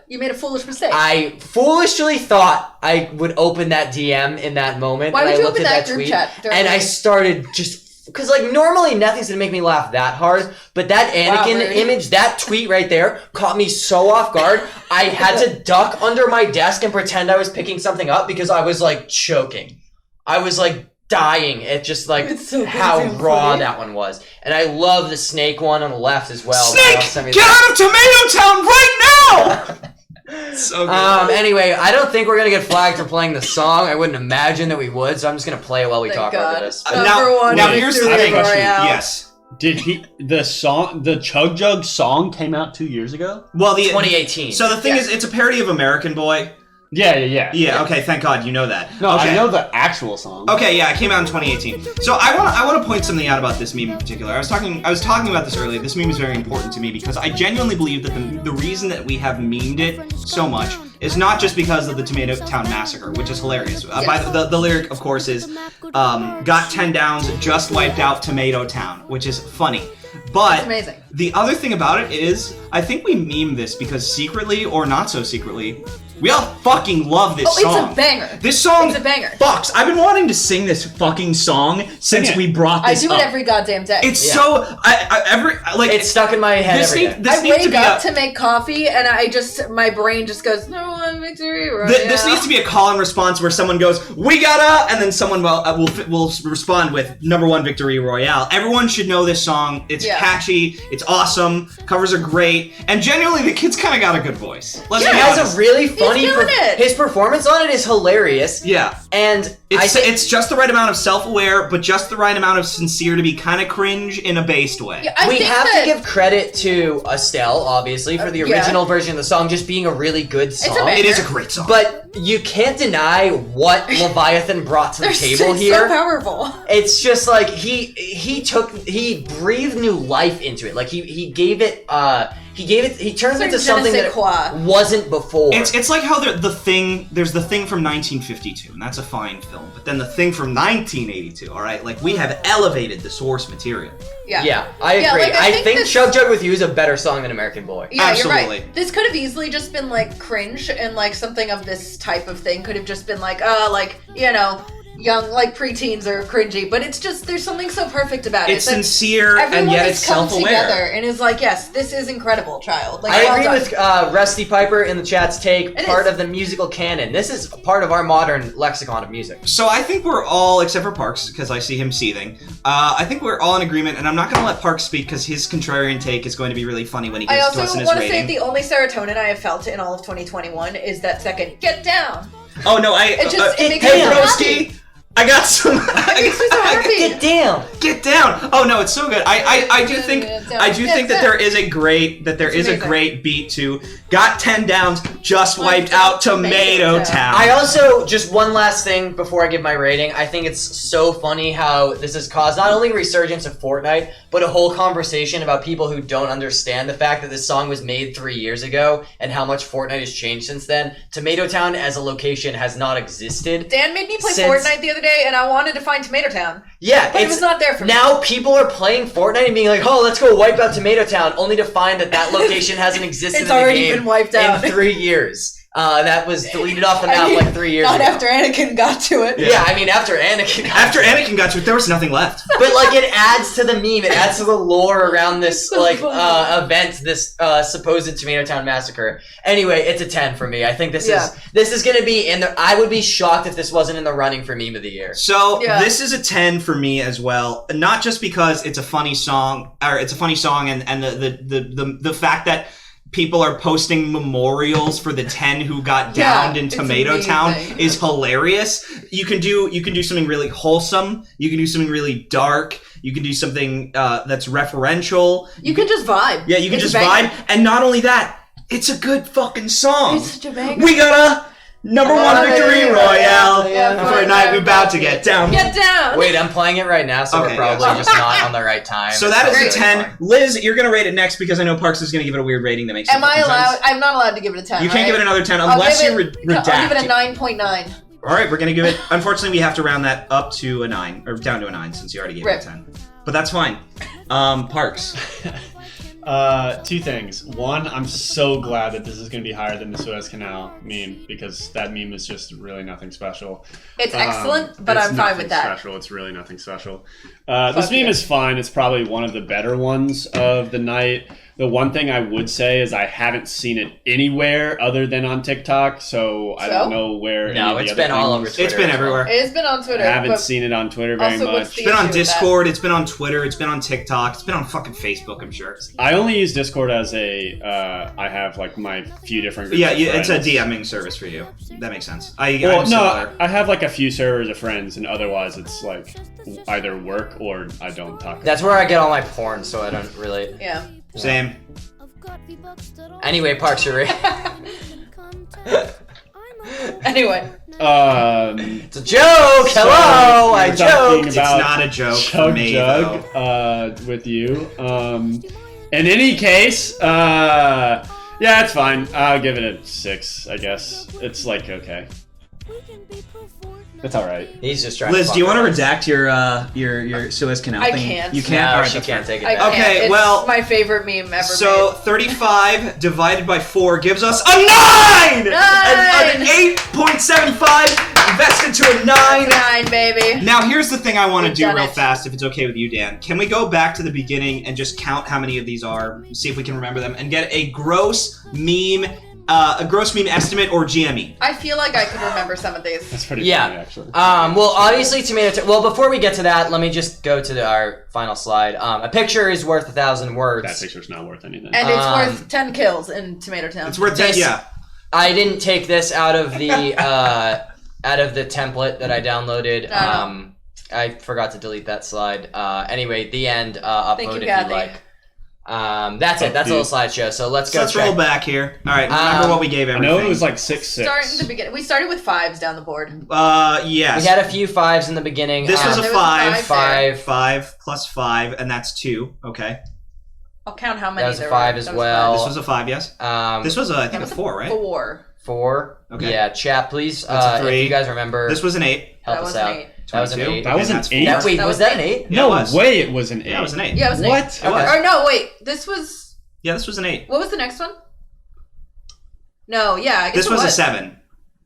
you made a foolish mistake. I foolishly thought I would open that DM in that moment. Why and would I you looked open at that that group tweet, chat during and the I meeting? started just because like normally nothing's gonna make me laugh that hard, but that Anakin rude. image, that tweet right there, caught me so off guard. I had to duck under my desk and pretend I was picking something up because I was like choking. I was like dying at just like It's so how goddamn raw funny. that one was, and I love the snake one on the left as well. Snake, get out of Tomato Town right now! So good. Anyway, I don't think we're gonna get flagged for playing the song. I wouldn't imagine that we would, so I'm just gonna play it while we Thank talk God. over this. Number one now here's the victory thing. royale. Yes. Did the Chug Jug song came out 2 years ago? Well, 2018. So the thing Yeah. is, it's a parody of American Boy. Yeah. Yeah. Okay. Thank God you know that. No, okay. I know the actual song. Okay, yeah, it came out in 2018. So I want to point something out about this meme in particular. I was talking about this earlier. This meme is very important to me because I genuinely believe that the reason that we have memed it so much is not just because of the Tomato Town Massacre, which is hilarious. By the lyric, of course, is got 10 downs, just wiped out Tomato Town, which is funny. But It's amazing. the other thing about it is, I think we meme this because secretly or not so secretly, We all fucking love this song. It's a banger. This song It's a banger. fucks. I've been wanting to sing this fucking song since we brought I this do up. it every goddamn day. It's so it's stuck in my head every day. This I needs to wake be up to make coffee, and my brain just goes, "No one victory royale." This needs to be a call and response where someone goes, "We gotta," and then someone will respond with "#1 victory royale." Everyone should know this song. It's catchy. It's awesome. Covers are great, and genuinely, the kid's kind of got a good voice. He has a really funny. His performance on it is hilarious. Yeah, and it's just the right amount of self-aware, but just the right amount of sincere to be kind of cringe in a based way. Yeah, we have to give credit to Estelle, obviously, for the original version of the song just being a really good song. It is a great song. But you can't deny what Leviathan brought to the table here. So powerful. It's just like he breathed new life into it. Like he turned it into something that it wasn't before. It's like how there's the thing from 1952, and that's a fine film, but then the thing from 1982, all right? Like, we have elevated the source material. Yeah, I agree. Like, I think Chug Jug With You is a better song than American Boy. Yeah, absolutely. You're right. This could have easily just been like cringe, and like something of this type of thing could have just been like, young, like preteens are cringy, but it's just there's something so perfect about it. It's sincere and yet it's self-aware. Together and is like, yes, this is incredible, child. Like, I agree with Rusty Piper in the chat's take. Part of the musical canon. This is part of our modern lexicon of music. So I think we're all, except for Parks, because I see him seething. I think we're all in agreement, and I'm not going to let Parks speak because his contrarian take is going to be really funny when he gets to us in his rating. I also want to say the only serotonin I have felt in all of 2021 is that second "Get Down." Oh no, it makes me happy. I got some. Get down. Get down. Oh no, it's so good. I do think that there is a great beat to "Got 10 Downs, Just Wiped Out Tomato Town." I also, just one last thing before I give my rating, I think it's so funny how this has caused not only a resurgence of Fortnite, but a whole conversation about people who don't understand the fact that this song was made 3 years ago and how much Fortnite has changed since then. Tomato Town as a location has not existed. Dan made me play Fortnite the other day, and I wanted to find Tomato Town. Yeah, but it was not there for me. Now people are playing Fortnite and being like, "Oh, let's go wipe out Tomato Town," only to find that location hasn't existed it's in the already game been wiped out in 3 years. That was deleted off the map like 3 years ago. Not after Anakin got to it. Yeah, I mean after Anakin got to it, there was nothing left. But like it adds to the meme, it adds to the lore around this event, this supposed Tomato Town massacre. Anyway, it's a 10 for me. I think this is gonna be in the. I would be shocked if this wasn't in the running for meme of the year. So this is a 10 for me as well. Not just because it's a funny song, and the fact that people are posting memorials for the 10 who got downed in Tomato Town is hilarious. You can do something really wholesome. You can do something really dark. You can do something that's referential. You can just vibe. Yeah, you can just vibe. And not only that, it's a good fucking song. It's such a banger. We got a #1 victory royale. For a night we about to get down. Get down. Wait, I'm playing it right now, so we're probably just not on the right time. So that is a 10. Liz, you're gonna rate it next because I know Parks is gonna give it a weird rating that makes sense. Am I allowed? I'm not allowed to give it a 10. You can't give it another 10 unless you redact. I'll give it a 9.9. All right, we're gonna give it. Unfortunately, we have to round that up to a 9 or down to a 9 since you already gave it a 10. But that's fine. Parks. Two things. One, I'm so glad that this is going to be higher than the Suez Canal meme because that meme is just really nothing special. It's excellent, but I'm fine with that. Special. It's really nothing special. This meme is fine. It's probably one of the better ones of the night. The one thing I would say is I haven't seen it anywhere other than on TikTok, so I don't know where. No, it's been all over Twitter. It's been everywhere. It's been on Twitter. I haven't seen it on Twitter very much. It's been on Discord. It's been on Twitter. It's been on TikTok. It's been on fucking Facebook. I'm sure. I only use Discord as a. I have like my few different. Groups it's a DMing service for you. That makes sense. I have like a few servers of friends, and otherwise it's like either work or I don't talk. That's where I get all my porn, so I don't really. Yeah. Same. Anyway, Parks, you're right. Anyway. It's a joke! Hello! I joked! It's not a joke for me, with you. In any case, yeah, it's fine. I'll give it a 6, I guess. It's like, okay. That's all right. He's just trying. Liz, do you want to redact your Suez Canal I thing? can't. You can't. No, All right, she that's can't fine. take it I back. can't. Okay, It's well, my favorite meme ever So made. 35 divided by 4 gives us a 9! An 8.75 invested to a 9. 9, baby. Now here's the thing I want to We've do done real it. fast, if it's okay with you, Dan. Can we go back to the beginning and just count how many of these are, see if we can remember them, and get a gross meme estimate or GME? I feel like I could remember some of these. That's pretty Yeah. funny, actually. Well, obviously, well, before we get to that, let me just go to our final slide. A picture is worth 1,000 words. That picture's not worth anything. And it's worth 10 kills in Tomato Town. It's worth 10, yeah. I didn't take this out of the template that I downloaded. I forgot to delete that slide. Anyway, the end. Upvote Thank you, if Kathy. you like. That's it. That's a little slideshow. So let's go. Let's roll back here. All right, remember what we gave I everything. know it was like 6-6. Start in the beginning. We started with 5s down the board. Yes. We had a few 5s in the beginning. This was a there was a 5. five 5 plus 5, and that's 2. Okay. I'll count how many That was a there 5 were. as That was well. This was a 5, yes. This was, I think, a 4, right? 4. 4. Okay. Yeah, chat, please. That's a 3. If you guys remember, This was an 8. help That us was an out. 8. That was an 22. 8. That was an that's 8? That, wait, That was was that an an 8? Yeah, No it was. way it was an 8. Yeah, it was an 8. Yeah, it was an 8. What? It was. Or no, wait. This was... Yeah, this was an 8. What was the next one? No, yeah, I guess This it was a 7,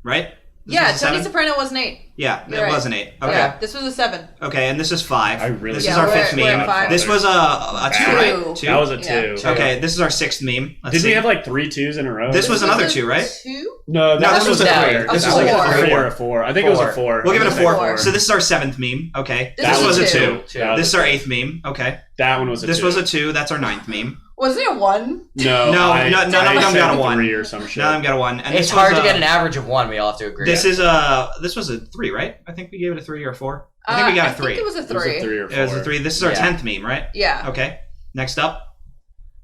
right? This Yeah, was a Tony 7? Soprano was an 8. Yeah, You're it right. was an 8. Okay. Yeah, this was a 7. Okay, and this is 5. I really- This Yeah, is our we're- 5th we're at meme. 5. This was a 2, Two. right? 2? That was a Yeah. 2. Okay, this is our 6th meme. Let's Did see. we have like 3 2s in a row? This was another 2, right? 2? No, No, this was a no, 3. a This four. was like Four. a 4. a 4. I think it was a 4. We'll give it a I'm gonna say 4. four. So this is our 7th meme. Okay. This This was a 2. Two. This is our 8th meme. Okay. That one was a 2. This was a 2. That's our 9th meme. Was it a 1? No, No, I, none of them I got a said 1. 3 or some shit. None of them got a 1. And It's this hard was, to get an average of 1. We all have to agree. This was a 3, right? I think we gave it a 3 or a 4. I think we got a 3. I think it was a It was 3. a 3 or 4. It was a 3. This is our Yeah. 10th meme, right? Yeah. Okay. Next up,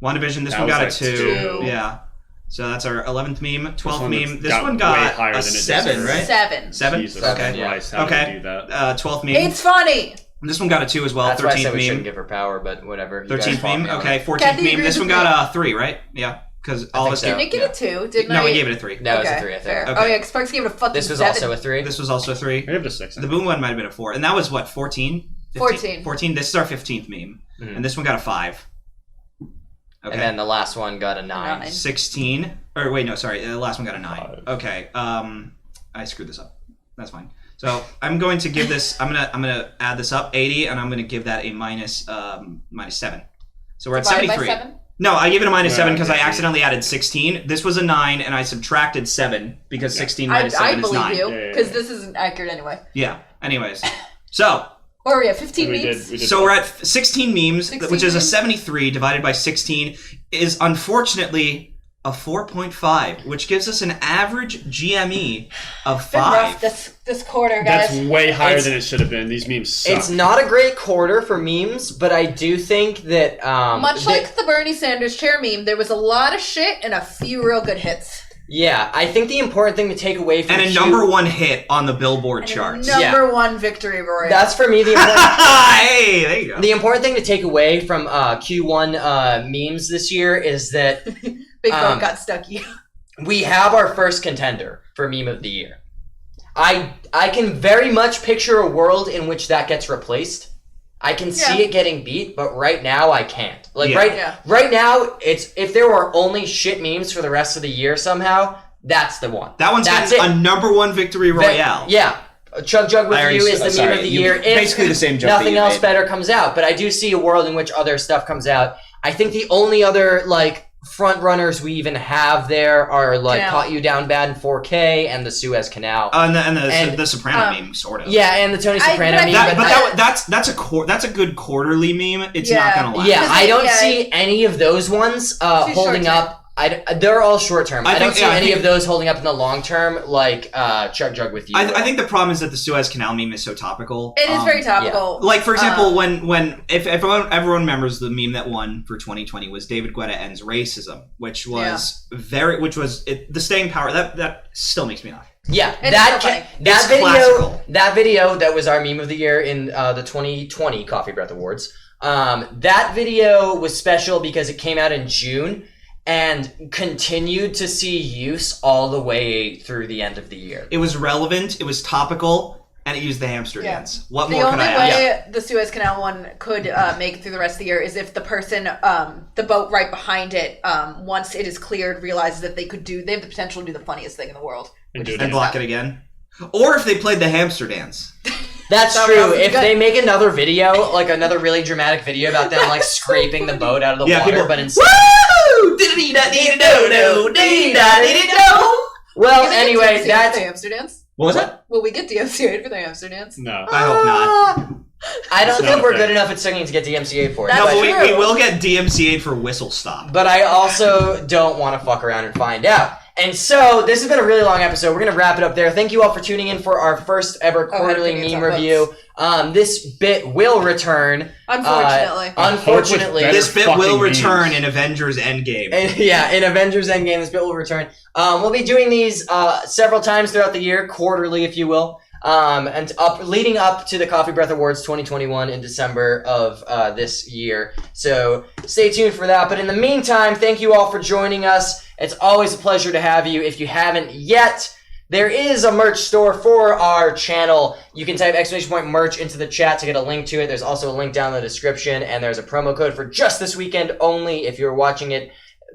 WandaVision. This That one was got a like 2. 2. Yeah. So that's our 11th meme. 12th one meme. This got one way got higher a than it 7, deserved. right? 7. 7? Jesus Okay. Christ, how Okay. did you do that? 12th meme. It's funny. This one got a 2 as well. That's why I 13th said we shouldn't meme. give her power, but whatever. You guys 13th fought meme. me on Okay. it. 14th Kathy meme. agrees This one with got a 3, right? Yeah. Because all of us think so. gave Didn't give it a 2, didn't I? No, we gave it a 3. No, it was Okay, a 3, I think. fair. Okay. Oh yeah, because Sparks gave it a fucking This was 7. also a 3. This was also a 3. I have a 6. The boom one might have been a 4. And that was what, 14? 14. 14. This is our 15th meme. Mhm. And this one got a 5. Okay. And then the last one got a 9. 9. 16. Or wait, no, sorry. The last one got a 9. 5. Okay. I screwed this up. That's fine. So I'm going to give this. I'm gonna add this up 80, and I'm gonna give that a minus 7. So we're at Divided by 73. 7? No, I gave it a minus Yeah, 7 because I okay. accidentally added 16. This was a 9, and I subtracted 7 because 16 minus 7 I is believe 9. you, Yeah, because this isn't accurate anyway. Yeah. Anyways, so Or are we at 15 We memes? did so we're at 16 memes, 16 which is a memes? 73 divided by 16 is unfortunately a 4.5, which gives us an average GME of Been rough 5. this quarter, guys. That's way higher It's- than it should have been. These memes suck. It's not a great quarter for memes, but I do think that Much like the Bernie Sanders chair meme, there was a lot of shit and a few real good hits. yeah, I think the important thing to take away from And a Q- number 1 hit on the Billboard And a charts. number 1 victory royale. That's for me the important. Hey, there you go. The important thing to take away from Q1 memes this year is that Big Bone got stucky. we have our first contender for meme of the year. I can very much picture a world in which that gets replaced. I can see Yeah. it getting beat, but right now I can't. Like Yeah. right now, it's if there were only shit memes for the rest of the year somehow, that's the one. That one's that's getting a number 1 victory royale. Yeah. Chug Jug with I already You is the s- meme sorry, of the you- year. If basically the same joke that nothing you else made. better comes out, but I do see a world in which other stuff comes out. I think the only other like front runners we even have there are like Canal. Caught You Down Bad in 4K and the Suez Canal. And the Soprano um, meme, sort of. Yeah, and the Tony Soprano but I meme. That, but but that's a good quarterly meme. It's Yeah. not gonna lie. yeah, I don't Yeah. see any of those ones holding short-term. up. They're all short term. I don't think- see yeah, I any think- of those holding up in the long term, like Chug Jug with You. I think the problem is that the Suez Canal meme is so topical. It is very topical. Like for example, when if everyone remembers the meme that won for 2020 was David Guetta ends racism, which was the staying power that still makes me laugh. Yeah, It's that so funny. It's classical. that video that was our meme of the year in the 2020 Coffee Breath Awards. That video was special because it came out in June, and continued to see use all the way through the end of the year. It was relevant, it was topical, and it used the hamster dance. What more could I The ask? only way the Suez Canal one could make it through the rest of the year is if the person, the boat right behind it, once it is cleared, realizes that they have the potential to do the funniest thing in the world. And block it again? Or if they played the hamster dance. That's true. If they make another video, like another really dramatic video about them like scraping the boat out of the water, but instead... Woo! Well, anyway, that's... the hamster dance? What was that? Will we get DMCA'd for the hamster dance? No. I hope not. I don't It's think not we're fair. good enough at singing to get DMCA for it. No, That's but true. we will get DMCA'd for Whistle Stop. But I also don't want to fuck around and find out. And so, this has been a really long episode. We're going to wrap it up there. Thank you all for tuning in for our first ever quarterly meme review. This bit will return. Unfortunately. This bit will memes. return in Avengers Endgame. In Avengers Endgame, this bit will return. We'll be doing these several times throughout the year, quarterly, if you will. And leading up to the Coffee Breath Awards 2021 in December of this year. So stay tuned for that. But in the meantime, thank you all for joining us. It's always a pleasure to have you. If you haven't yet, there is a merch store for our channel. You can type !merch into the chat to get a link to it. There's also a link down in the description, and there's a promo code for just this weekend only. If you're watching it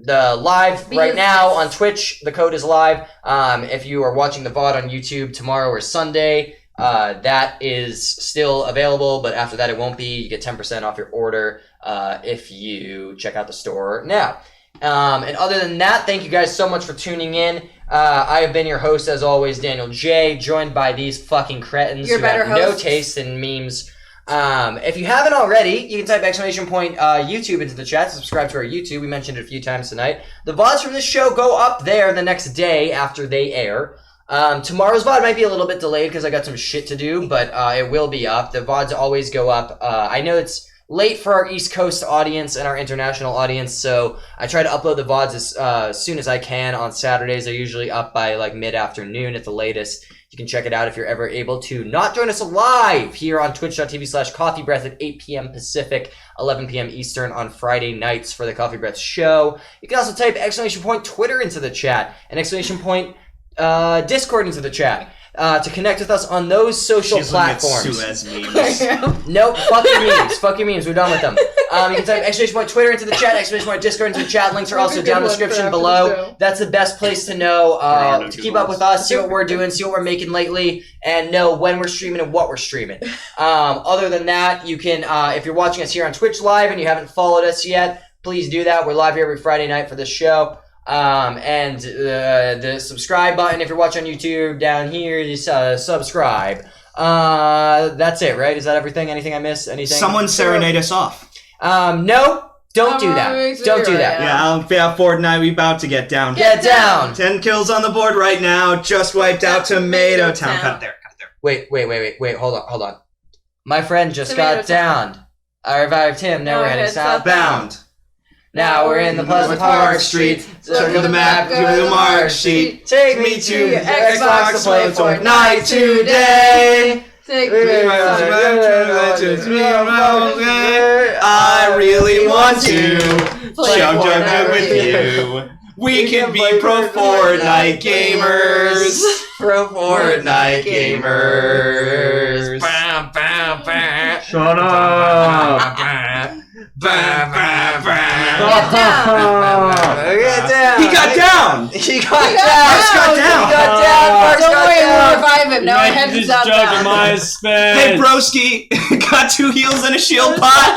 live right now on Twitch, the code is live. If you are watching the VOD on YouTube tomorrow or Sunday, that is still available, but after that it won't be. You get 10% off your order if you check out the store now. And other than that, thank you guys so much for tuning in. I have been your host, as always, Daniel J, joined by these fucking cretins who have no taste in memes. If you haven't already, you can type !YouTube into the chat to subscribe to our YouTube. We mentioned it a few times tonight. The VODs from this show go up there the next day after they air. Tomorrow's VOD might be a little bit delayed because I got some shit to do, but it will be up. The VODs always go up. I know it's late for our East Coast audience and our international audience, so I try to upload the VODs as soon as I can on Saturdays. They're usually up by like mid-afternoon at the latest. You can check it out if you're ever able to not join us live here on twitch.tv/coffeebreath at 8 p.m. Pacific, 11 p.m. Eastern on Friday nights for the Coffee Breath Show. You can also type !Twitter into the chat and !Discord into the chat. To connect with us on those social platforms. Suez memes. Nope, fuck your memes. Fuck your memes. We're done with them. You can type !Twitter into the chat, !Discord into the chat. Links are also down in the description below. That's the best place to know, to keep up with us, see what we're doing, see what we're making lately, and know when we're streaming and what we're streaming. Other than that, you can, if you're watching us here on Twitch Live and you haven't followed us yet, please do that. We're live here every Friday night for this show. And the subscribe button, if you're watching on YouTube down here, just subscribe. That's it, right? Is that everything? Anything I missed? Anything? Someone serenade us off. No, don't do that. Don't do that. Yeah, Fortnite, we about to get down. Get down! 10 kills on the board right now. Just wiped out Tomato Town. Cut it there. Wait, hold on. My friend just got downed. I revived him, now we're heading southbound. Now we're in the Pleasant Park Street. Circle the map, give me the mark sheet. Take me to the Xbox to play Fortnite today. Take I really want to chug with you. We can be pro Fortnite gamers. Pro Fortnite gamers. Shut up! Get down! He got down! He got down! Don't worry, we'll revive him. Now You we're might heading just judge southbound. my spin. Hey, broski, got 2 heals and a shield pot.